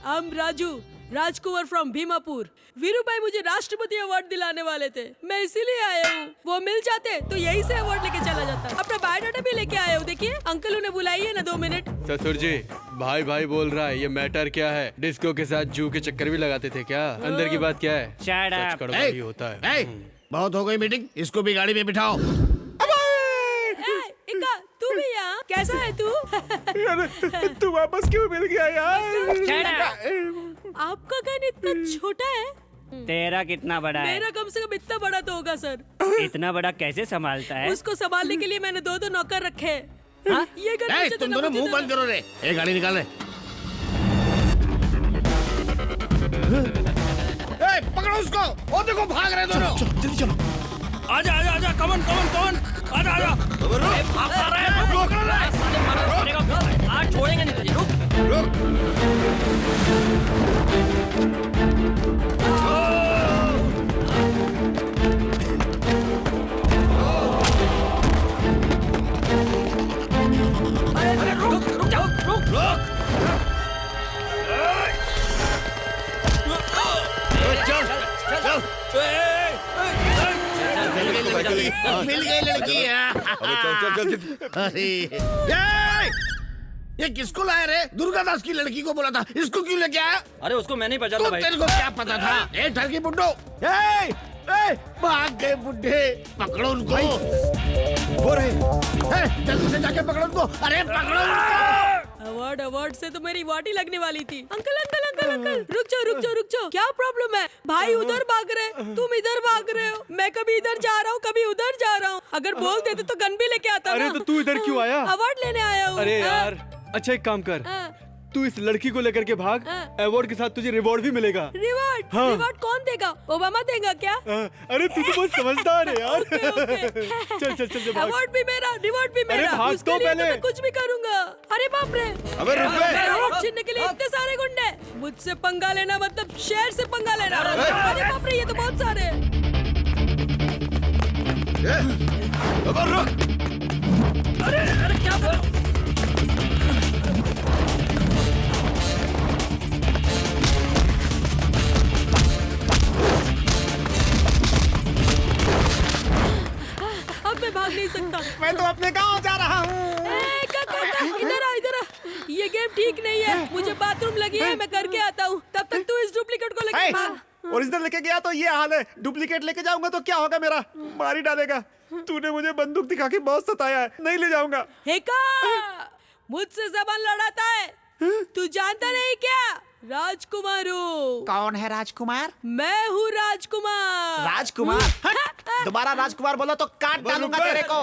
I'm Raju, Rajkumar from Bhimapur. वीरू भाई मुझे राष्ट्रपति अवार्ड दिलाने वाले थे, मैं इसीलिए आया हूँ। वो मिल जाते तो यही से अवार्ड लेके चला जाता। अपना बायोडाटा भी लेके आया हूँ। देखिए अंकल उन्हें बुलाइए ना 2 मिनट। ससुर जी, भाई भाई बोल रहा है, ये मैटर क्या है? डिस्को के साथ जू के चक्कर भी लगाते थे क्या? अंदर की बात क्या है? सच कड़वा ही होता है। बहुत हो गई मीटिंग, इसको भी गाड़ी में बिठाओ। इक्का, तू भी यहाँ? कैसा है तू? तू वापस क्यों मिल गया यार? आपका कान इतना छोटा है? तेरा कितना बड़ा है? मेरा कम से कम इतना बड़ा तो होगा सर। इतना बड़ा कैसे संभालता है? उसको संभालने के लिए मैंने 2 नौकर रखे हैं। हाँ? ये तुम दोनों मुंह बंद करो रे। एक गाड़ी निकाल रे। पकड़ो उसको। वो देखो भाग रहे दोनों। जल्दी चलो। आजा आजा आजा, कमन कमन कमन, आजा आजा। भाग रहा है, आज छोड़ेंगे नहीं तुझे। रुक। अरे रुक जाओ, रुक। मिल गई लड़की। अरे ये किसको लाया रे? दुर्गादास की लड़की को बोला था, इसको क्यों लेके आया? अरे उसको मैं नहीं पहचानता भाई। तेरे को क्या पता था? ए ठरकी बुड्ढो, भाग गए बुड्ढे। पकड़ो उनको। वो रहे। जल्दी से जाके पकड़ो उनको। अरे पकड़ो उनको। अवार्ड से तो मेरी वाटी लगने वाली थी। अंकल अंकल अंकल अंकल, रुक जाओ। क्या प्रॉब्लम है? भाई उधर भाग रहे, तुम इधर भाग रहे हो। मैं कभी इधर जा रहा हूँ, कभी उधर जा रहा हूँ। अगर बोल देते तो गन भी लेके आता। अरे तो तू इधर क्यों आया? अवार्ड लेने आया हूँ। अरे यार, अच्छा एक काम कर, तू इस लड़की को लेकर के भाग। अवार्ड के साथ तुझे रिवॉर्ड भी मिलेगा। रिवॉर्ड? हाँ। रिवॉर्ड कौन देगा? ओबामा देगा क्या? अरे तू तो बहुत समझदार है यार। चल अवार्ड भी मेरा, रिवॉर्ड भी मेरा। अरे भाग उसके तो लिए पहले। तो मैं कुछ भी करूंगा। अरे बाप रे, अबे रुक बे। अवार्ड छीनने के लिए इतने सारे गुंडे। मुझसे पंगा लेना मतलब शेर से पंगा लेना। अरे बाप रे, ये तो बहुत सारे हैं। अरे क्या बोल? अब मैं भाग नहीं सकता। मैं तो अपने गांव जा रहा हूँ। इधर आ। ये गेम ठीक नहीं है। मुझे बाथरूम लगी है, मैं करके आता हूँ। तब तक तू इस डुप्लीकेट को लेके भाग। ओरिजिनल लेके गया तो ये हाल है, डुप्लीकेट लेके जाऊंगा तो क्या होगा? मेरा मार ही डालेगा। तूने मुझे बंदूक दिखा के बहुत सताया है, नहीं ले जाऊंगा। हेका, मुझसे जबान लड़ाता है। तू जानता नहीं क्या? राजकुमार हूँ। कौन है राजकुमार? मैं हूँ राजकुमार। राजकुमार? दोबारा राजकुमार बोला तो काट डालूंगा तेरे को।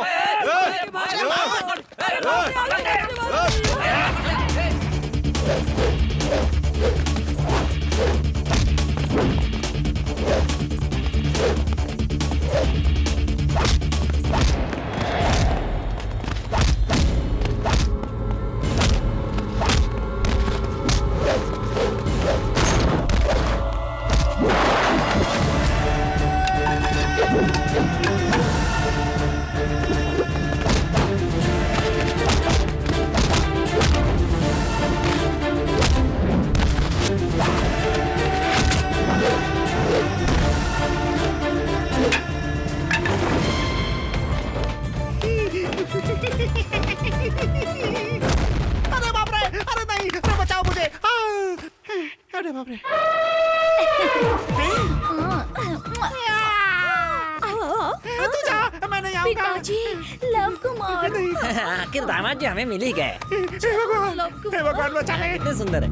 अरे बाप रे। तू जा, मैं नहीं आऊंगा। पिताजी, लव कुमार। आखिर दामाद जी हमें मिल ही गए। हे भगवान बचाए। कितने सुंदर है।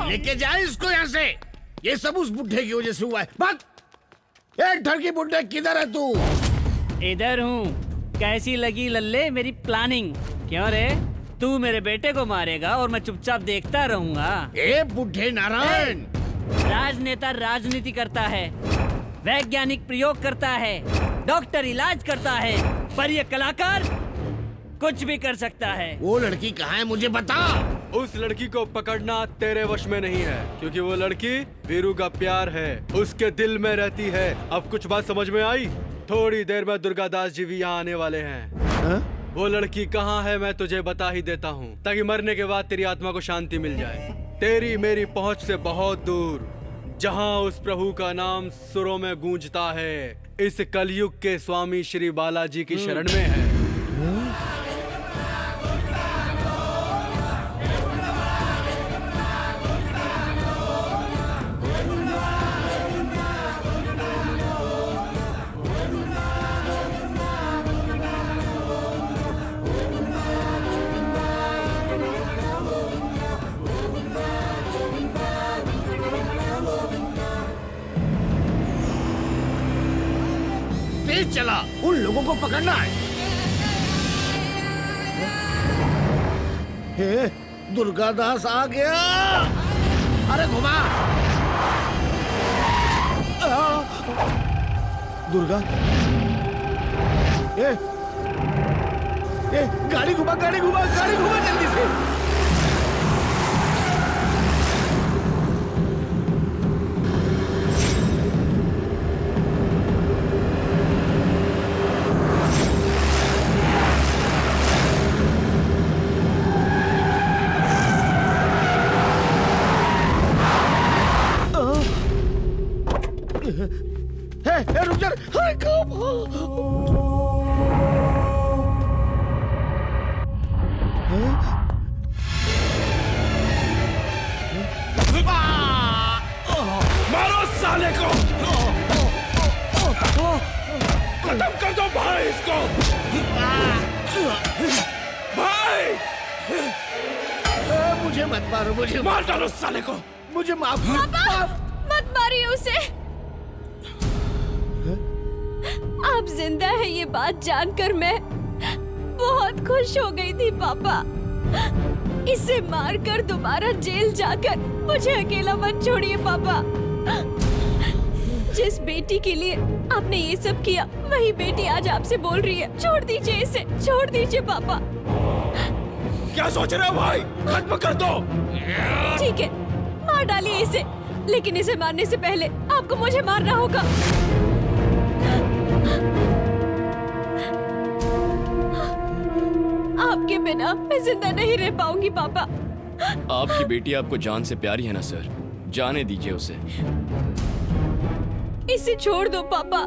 लेके जाए इसको यहाँ से। ये सब उस बुढ़े की वजह से हुआ है। भाग। एक ठरकी बुढ़े, किधर है तू? इधर हूँ। कैसी लगी लल्ले मेरी प्लानिंग? क्यों रे, तू मेरे बेटे को मारेगा और मैं चुपचाप देखता रहूंगा? ए बुढ़े नारायण, राजनेता राजनीति करता है, वैज्ञानिक प्रयोग करता है, डॉक्टर इलाज करता है, पर ये कलाकार कुछ भी कर सकता है। वो लड़की कहाँ है मुझे बता। उस लड़की को पकड़ना तेरे वश में नहीं है, क्योंकि वो लड़की वीरू का प्यार है, उसके दिल में रहती है। अब कुछ बात समझ में आई? थोड़ी देर में दुर्गादास जी भी यहाँ आने वाले हैं। वो लड़की कहाँ है मैं तुझे बता ही देता हूँ, ताकि मरने के बाद तेरी आत्मा को शांति मिल जाए। तेरी मेरी पहुँच से बहुत दूर, जहाँ उस प्रभु का नाम सुरों में गूंजता है, इस कलयुग के स्वामी श्री बालाजी की शरण में है। तेज चला, उन लोगों को पकड़ना है। हे, दुर्गादास आ गया। अरे घुमा। दुर्गा, ए, गाड़ी घुमा, गाड़ी घुमा, गाड़ी घुमा जल्दी से। रुक जा। मारो साले को। खत्म कर दो भाई इसको। भाई मुझे मत मारो, मुझे मार डालो साले को। मुझे माफ। मत मारिए उसे। आप जिंदा है ये बात जानकर मैं बहुत खुश हो गई थी पापा। इसे मारकर दोबारा जेल जाकर मुझे अकेला मत छोड़िए पापा। जिस बेटी के लिए आपने ये सब किया, वही बेटी आज आपसे बोल रही है छोड़ दीजिए इसे, छोड़ दीजिए पापा। क्या सोच रहे हो भाई? खत्म कर दो। ठीक है, मार डालिए इसे, लेकिन इसे मारने से पहले आपको मुझे मारना होगा। आपके बिना मैं जिंदा नहीं रह पाऊंगी पापा। आपकी बेटी आपको जान से प्यारी है ना सर, जाने दीजिए उसे। इसे छोड़ दो पापा।